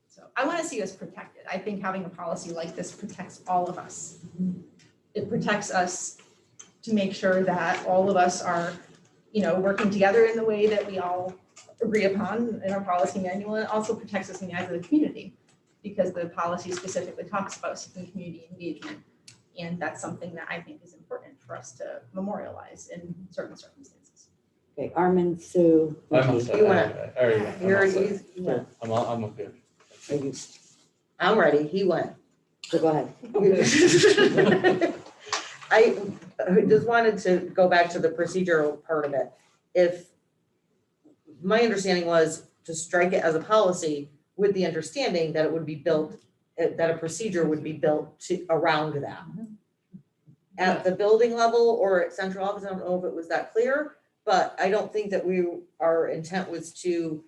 So I want to see us protected. I think having a policy like this protects all of us. It protects us to make sure that all of us are, working together in the way that we all agree upon in our policy manual. And it also protects us in the eyes of the community, because the policy specifically talks about seeking community engagement. And that's something that I think is important for us to memorialize in certain circumstances. Okay, Armin, Sue. I'm Nikki. sorry. You went. I already went. You're, I'm all set. he's, yeah. I'm okay. Are you- I'm ready. He went. So go ahead. I just wanted to go back to the procedural part of it. If my understanding was to strike it as a policy with the understanding that it would be built, that a procedure would be built around that. At the building level or at central office, I don't know if it was that clear, But I don't think that our intent was to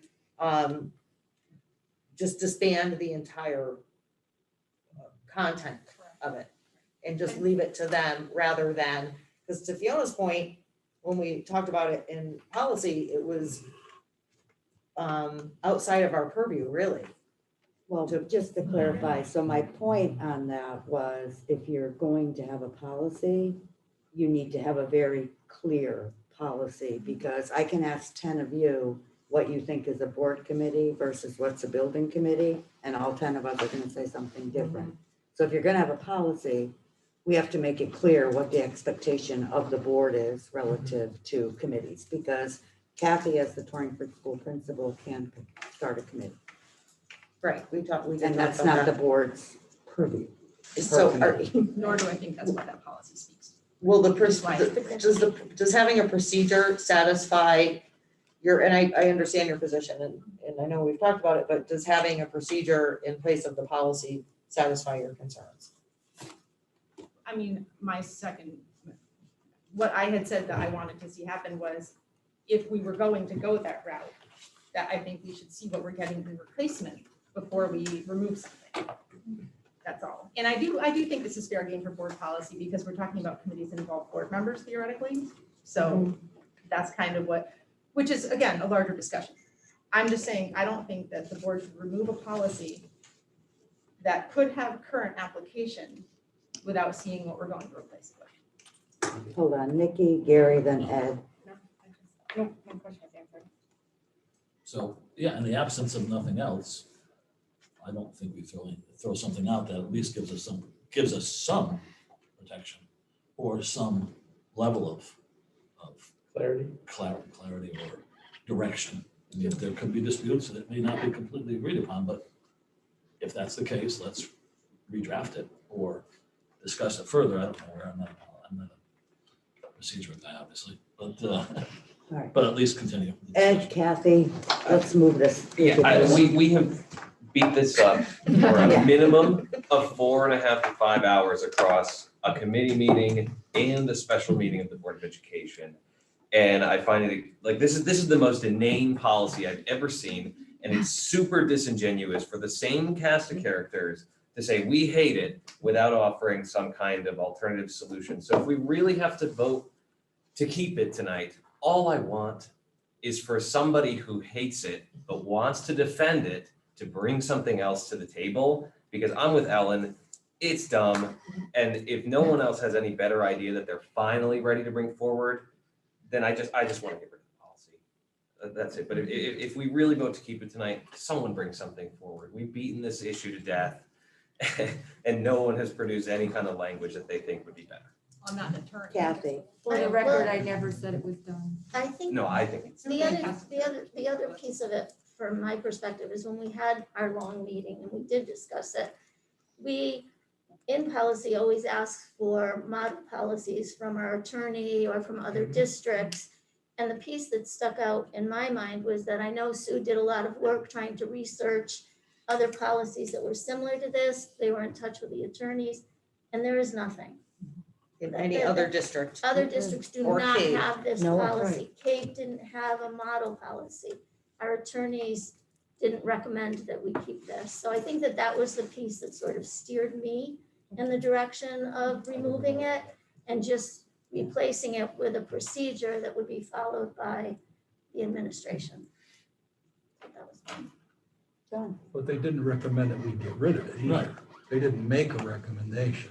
just disband the entire content of it and just leave it to them rather than, because to Fiona's point, when we talked about it in policy, it was outside of our purview, really. Well, just to clarify, so my point on that was if you're going to have a policy, you need to have a very clear policy, because I can ask 10 of you what you think is a board committee versus what's a building committee, and all 10 of us are gonna say something different. So if you're gonna have a policy, we have to make it clear what the expectation of the board is relative to committees, because Kathy, as the Torrington School Principal, can start a committee. Right, we did And that's not the board's purview. So Nor do I think that's what that policy speaks to. will does having a procedure satisfy your, and I understand your position and I know we've talked about it, but does having a procedure in place of the policy satisfy your concerns? I mean, what I had said that I wanted to see happen was if we were going to go that route, that I think we should see what we're getting in replacement before we remove something. That's all. And I do think this is fair game for board policy because we're talking about committees that involve board members theoretically. So that's kind of which is again, a larger discussion. I'm just saying, I don't think that the board should remove a policy that could have current application without seeing what we're going to replace it with. Hold on, Nikki, Gary, then Ed. No, my question was answered. So, yeah, in the absence of nothing else, I don't think we throw something out that at least gives us some protection or some level of clarity or direction. I mean, there could be disputes that may not be completely agreed upon, but if that's the case, let's redraft it or discuss it further. I don't know where I'm not a procedure guy, obviously, but at least continue. Ed, Kathy, let's move this. Yeah, we have beat this up for a minimum of 4.5 to 5 hours across a committee meeting and a special meeting of the Board of Education. And I find it like this is the most inane policy I've ever seen. And it's super disingenuous for the same cast of characters to say we hate it without offering some kind of alternative solution. So if we really have to vote to keep it tonight, all I want is for somebody who hates it but wants to defend it to bring something else to the table, because I'm with Ellen, it's dumb. And if no one else has any better idea that they're finally ready to bring forward, then I just want to get rid of the policy. That's it. But if we really vote to keep it tonight, someone bring something forward. We've beaten this issue to death and no one has produced any kind of language that they think would be better. I'm not an attorney. Kathy. For the record, I never said it was done. I think. No, I think it's. The other piece of it, from my perspective, is when we had our long meeting and we did discuss it, we, in policy, always ask for model policies from our attorney or from other districts. And the piece that stuck out in my mind was that I know Sue did a lot of work trying to research other policies that were similar to this. They were in touch with the attorneys, and there is nothing. In any other district. Other districts do Or not CAVE. have this No, policy. CAVE didn't have a model policy. Our attorneys didn't recommend that we keep this. So I think that that was the piece that sort of steered me in the direction of removing it and just replacing it with a procedure that would be followed by the administration. That was fine. Done. But they didn't recommend that we get rid of it either. They didn't make a recommendation.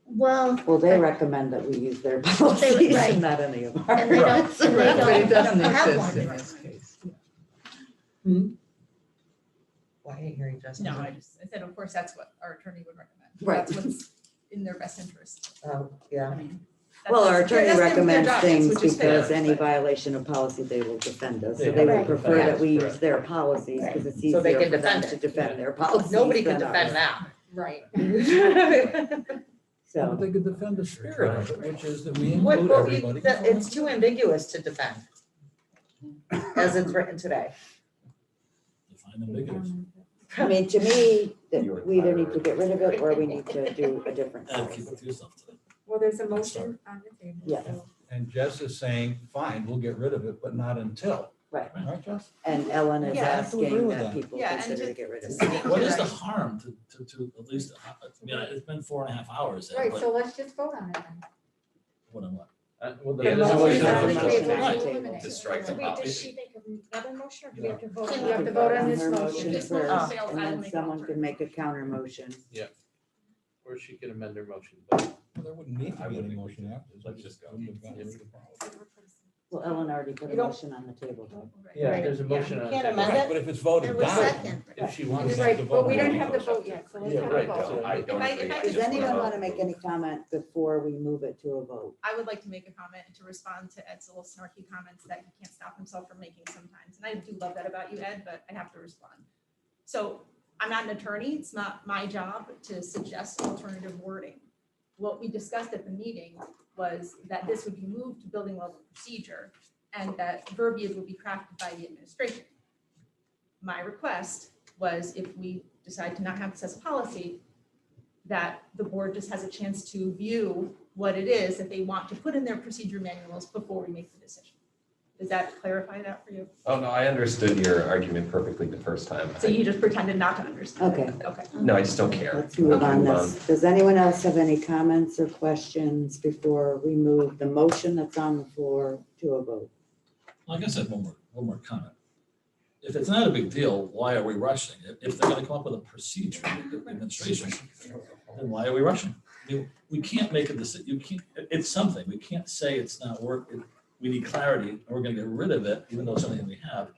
Well, they recommend that we use their policies, right. not any of ours. And they don't, and they But it doesn't don't have exist in one. this case. Well, I ain't hearing Justin. No, I said, of course, that's what our attorney would recommend. Right. That's what's in their best interest. Oh, yeah. I mean, Well, our attorney that's their recommends job, things which is fair, because any but- violation of policy, they will defend us. So They they would have to prefer defend that we us, use their policies because it's So they easier can for them defend to it. defend their policies. Nobody can than defend ours. that. Right. But So, they could defend the spirit of it, which is that we What, include what we, everybody. it's too ambiguous to defend. As it's written today. Define ambiguous. I mean, to me, that we either need to get rid of it or we need to do a different And policy. keep it to yourself today. Well, there's a motion on the table. Yeah. So And Jess is saying, fine, we'll get rid of it, but not until. Right. Right, Jess? And Ellen is Yeah, I have to agree asking with that that. people Yeah, and consider to just get rid of to it. speak What to is the that- harm to at least, I mean, it's been 4.5 hours. Right, but so let's just vote on it then. what on what? Well, Yeah, there's a motion on the motion table. on the to table. eliminate. To strike the Wait, policy. does she make another motion or do we have to vote? You on have it? to vote on this her motion. motion If this motion first, fails, and I will then make an someone can alternative. make a counter motion. Or she can amend her motion, but Well, there wouldn't need I to be would any think we motion should. after. Let's just go. Well, Ellen already put a You don't- motion on the table, though. yeah, there's a motion on the Can't table. amend it? But if it's voted There was down, second. If she we wants would to. have to But vote. we don't on have it. the vote yet, so let's Yeah, have a right, vote. so I don't If I agree. just Does anyone wanna want to make any comment before we move it to a vote? I would like to make a comment and to respond to Ed's little snarky comments that he can't stop himself from making sometimes. And I do love that about you, Ed, but I have to respond. So I'm not an attorney. It's not my job to suggest alternative wording. What we discussed at the meeting was that this would be moved to building level procedure and that verbiage would be crafted by the administration. My request was if we decide to not have this as a policy, that the board just has a chance to view what it is that they want to put in their procedure manuals before we make the decision. Does that clarify that for you? Oh, no, I understood your argument perfectly the first time. So you just pretended not to understand? Okay. Okay. No, I just don't care. Let's move Okay, on move this. Does anyone else have any comments or questions before we move the motion that's on the floor to a vote? Like I said, one more comment. If it's not a big deal, why are we rushing? If they're gonna come up with a procedure, the administration, then why are we rushing? I mean, we can't make a decision, you can't, it's something, we can't say it's not working. We need clarity, and we're gonna get rid of it, even though it's something we have,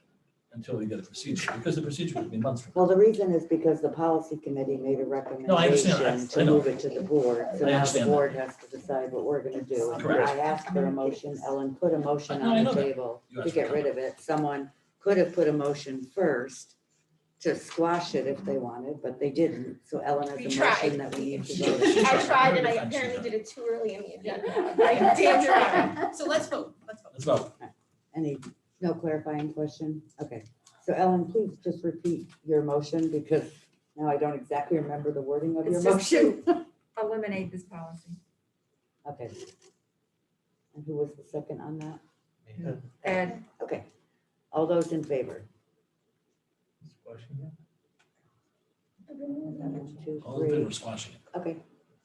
until we get a procedure, because the procedure could be months from now. Well, the reason is because the policy committee made a No, I understand. recommendation to I know. move it to the board. So I now the understand board has to decide what we're gonna do. Correct. I asked for a motion, Ellen put a motion No, I on know the that. table You to asked get for rid of it. Someone could have put a motion first to squash it if they wanted, but they didn't. So Ellen has We a tried. motion that we need to vote. I tried and I apparently did it too early in the agenda. I did try. So let's vote. Let's vote. Any, no clarifying question? Okay. So Ellen, please just repeat your motion because now I don't exactly remember the wording of your It's just motion. to eliminate this policy. Okay. And who was the second on that? And Okay. All those in favor? One, two, All in favor three. of squashing it. Okay.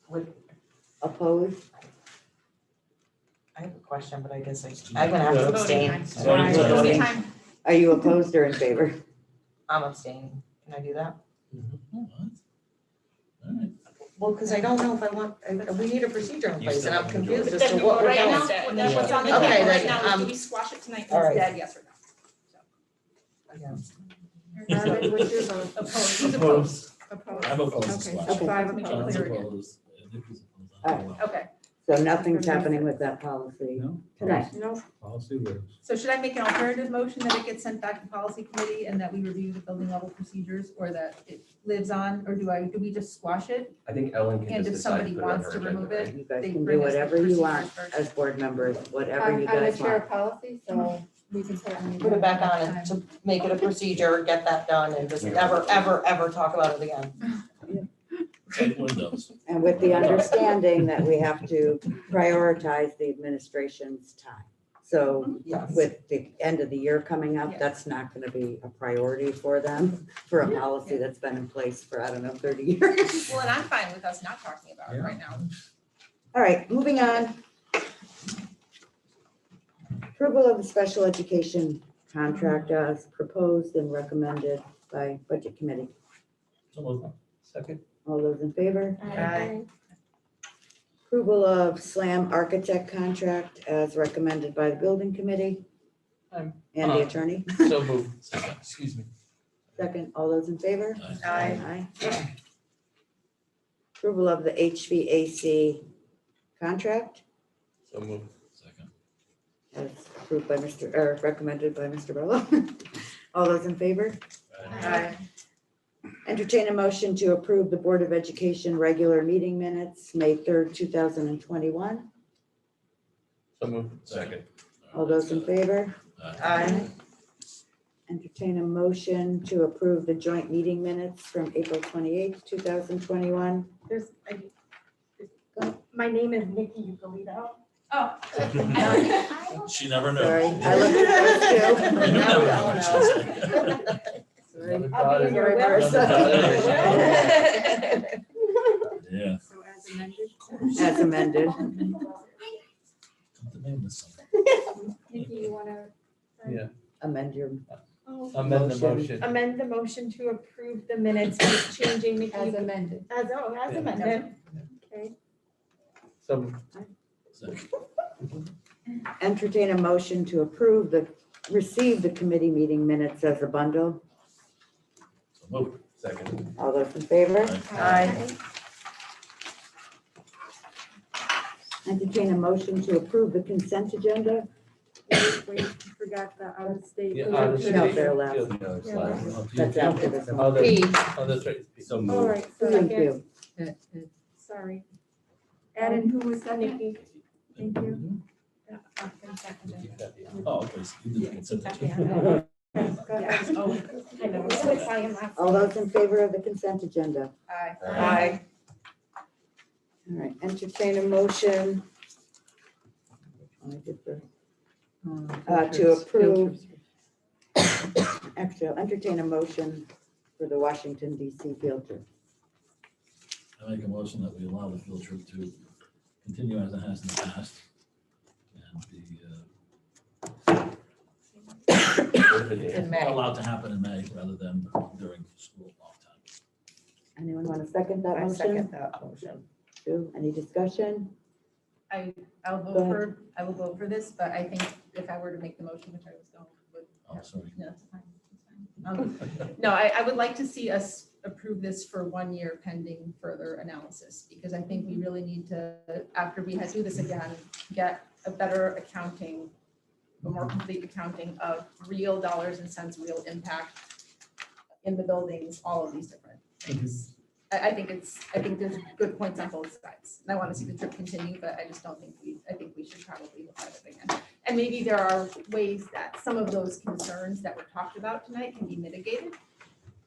Would- Opposed? I have a question, but I guess I'm gonna have to abstain. Voting time. Are you opposed or in favor? I'm abstaining. Can I do that? What? All right. Well, because I don't know if I want, we need a procedure in You place still and I'm have the majority. confused as to Then what we're right doing. now, what's on the Okay, table right then, now is do we squash it tonight all right. instead, yes or no? Marvin, what's your vote? Opposed. Who's opposed? Opposed. I'm opposed to Okay, squashing. so five Make it John's clear again. opposed. Nick is opposed. All right. Okay. So nothing's happening with that policy No? tonight. No, Policy lives. So should I make an alternative motion that it gets sent back to policy committee and that we review the building level procedures or that it lives on, or do we just squash it? I think Ellen can And just if decide somebody to put it on wants her to agenda, remove right? it, You guys they can bring do us the whatever you want procedures as board members, whatever I'm you the guys chair want. of policy, so we can put it on the. Put it back on agenda it to make it a procedure, get that done and just never, ever, ever talk about it again. Take windows. And with the understanding that we have to prioritize the administration's time. So Yes. with the end of the year coming up, that's not going to be a priority for them for a policy that's been in place for, I don't know, 30 years. Well, and I'm fine with us not talking about it right now. All right, moving on. Approval of the special education contract as proposed and recommended by Budget Committee. So moved. Second. All those in favor? Aye. Approval of SLAM architect contract as recommended by the Building Committee and the attorney. So moved. Excuse me. Second, all those in favor? Aye. Aye. Approval of the HVAC contract So moved. Second. as approved by Mr., or recommended by Mr. Bello. All those in favor? Aye. Entertain a motion to approve the Board of Education regular meeting minutes, May 3rd, 2021. So moved. Second. All those in favor? Aye. Entertain a motion to approve the joint meeting minutes from April 28th, 2021. My name is Nikki Ugalito. Oh. She never knows. Sorry, I looked at those You too. never know what she'll say. Sorry. Another I'll be in your daughter, whip. another daughter. Yeah. So as amended? As amended. Come to name this something. Nikki, you wanna? Yeah. Amend your. Amend the motion. Amend the motion to approve the minutes with changing Nikki. As amended. As Yeah. amended. Okay. So Entertain a motion to receive the committee meeting minutes as a bundle. So move. Second. All those in favor? Aye. Entertain a motion to approve the consent agenda. Wait, forgot the out of state. Yeah, out of No, state. they're last. No, it's last. That's after this Oh, one. that's right. So All move. right, Thank second, you. sorry. Adam, who was that, Nikki? Thank you. Oh, okay. So you did consent agenda. Yes, oh, I know, it's with Ryan last. All those in favor of the consent agenda? Aye. Aye. All right, entertain a motion. To approve. Actually, I'll entertain a motion for the Washington DC field trip. I make a motion that we allow the field trip to continue as it has in the past. And In be May. allowed to happen in May rather than during school off time. Anyone want to second that I motion? second that motion. Sue, any discussion? I'll Go vote ahead. for, I will vote for this, but I think if I were to make the motion, which I was going with. Oh, sorry. No, it's fine, it's fine. No, I would like to see us approve this for 1 year pending further analysis, because I think we really need to, after we do this again, get a better accounting, a more complete accounting of real dollars and cents, real impact in the buildings, all of these different things. I think there's good points on both sides. And I want to see the trip continue, but I just don't think I think we should probably look at it again. And maybe there are ways that some of those concerns that were talked about tonight can be mitigated,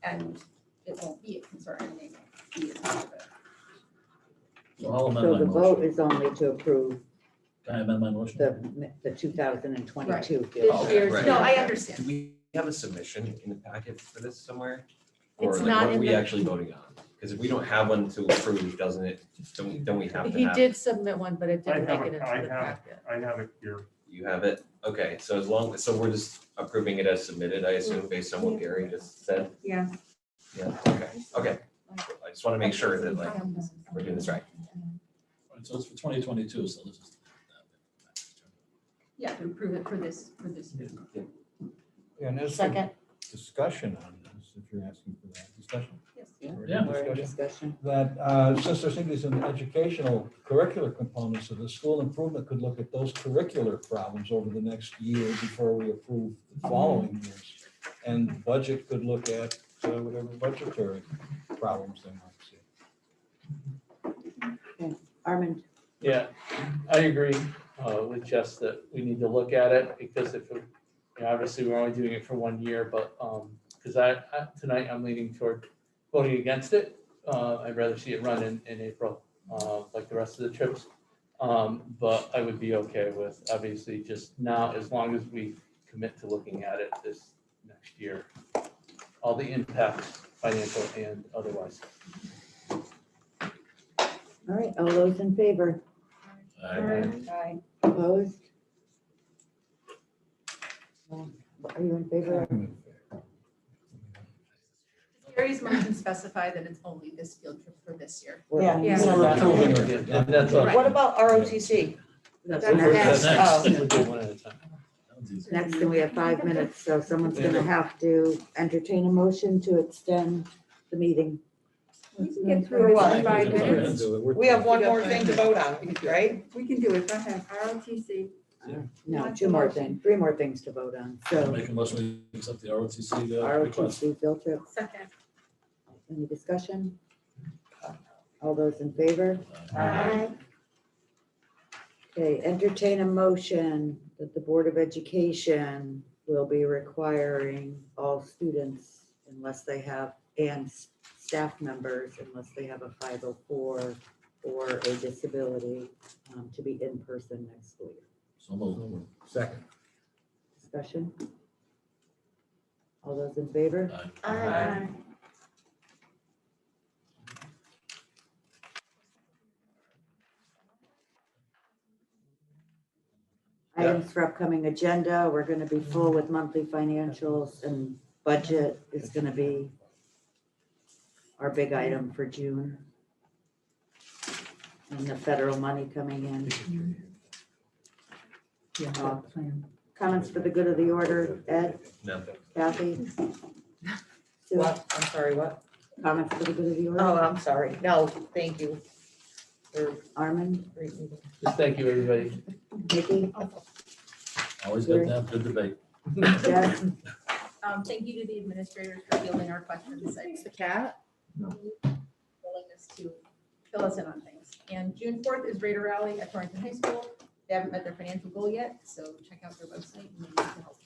and it won't be a concern and they won't be as much of it. So I'll amend So my the vote motion. is only to approve Can I amend my motion? the 2022 Right. field This trip. year's, right. no, I Do understand. we have a submission in the packet for this somewhere? It's Or like not what are in we the- actually voting on? Because if we don't have one to approve, doesn't it, don't we have to He have? did submit one, but it I didn't have make it it, into I the have, packet. I have it here. You have it? Okay, so so we're just approving it as submitted, I assume, based on what Gary just said? Yeah. Yeah, okay. I just want to make sure that like, we're doing this right. Right, so it's for 2022, so this is. Yeah, to approve it for this year. And there's Second. discussion on this, if you're asking for that discussion. Yeah. More discussion. That since there's going to be some educational curricular components of the school improvement could look at those curricular problems over the next year before we approve the following years. And budget could look at whatever budgetary problems they might see. Armand, Yeah, I agree with Jess that we need to look at it, because obviously we're only doing it for 1 year, but because tonight I'm leaning toward voting against it. I'd rather see it run in April, like the rest of the trips. But I would be okay with obviously just now, as long as we commit to looking at it this next year, all the impacts, financial and otherwise. all right, all those in favor? Aye. Opposed? Are you in favor? Gary's motion specify that it's only this field trip for this year. Yeah. Yeah. That's all. What about ROTC? That's That's next. next. We'll do one at a time. Next, and we have 5 minutes, so someone's gonna have to entertain a motion to extend the meeting. We can get through it in 5 minutes. We have one more thing to vote on, right? We can do it, go ahead, ROTC. No, 2 more things, 3 more things to vote on, I'll so make a motion to accept the ROTC request. ROTC field trip, Second. any discussion? All those in favor? Aye. Okay, entertain a motion that the Board of Education will be requiring all students unless they have, and staff members unless they have a 504 or a disability to be in person next school year. So moved. Second. Discussion? All those in favor? Aye. Items for upcoming agenda, we're gonna be full with monthly financials, and budget is gonna be our big item for June. And the federal money coming in. Uh, Comments for the good of the order, Ed, Nothing. Kathy? Sue? What? I'm sorry, what? Comments for the good of the Oh, order, I'm sorry. No, thank you. For Armand, great meeting. Just thank you, everybody. Nikki, Always good to have good debate. Jess? Thank you to the administrators for fielding our questions. It's the cat. Willingness to fill us in on things. And June 4th is Raider Rally at Torrington High School. They haven't met their financial goal yet, so check out their website and maybe you can help.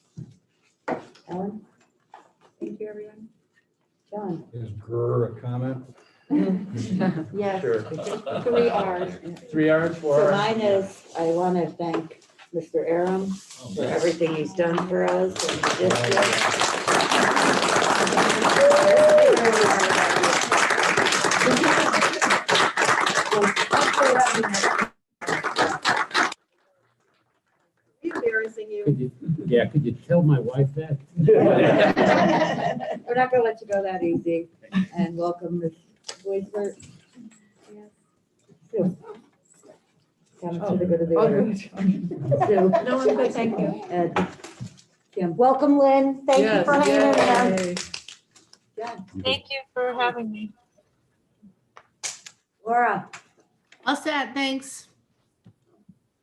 Ellen? Thank you, everyone. John? Is Grr a comment? Yes. Sure. 3 R's. 3 hours, 4 So hours. mine is, I want to thank Mr. Aram for everything he's done for us and the district. Embarrassing you. Could you tell my wife that? We're not gonna let you go that easy. And welcome Ms. Boisbert. Sue. Come to the good of the order. Sue. No, I'm good, thank you. Ed. Kim. Welcome, Lynn. Thank you for hanging in there. Jen. Thank you for having me. Laura, All set, thanks.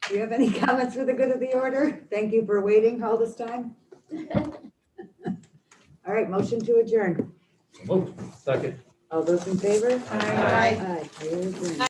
do you have any comments for the good of the order? Thank you for waiting all this time. All right, motion to adjourn. Second. All those in favor? Aye. Aye. We are adjourned.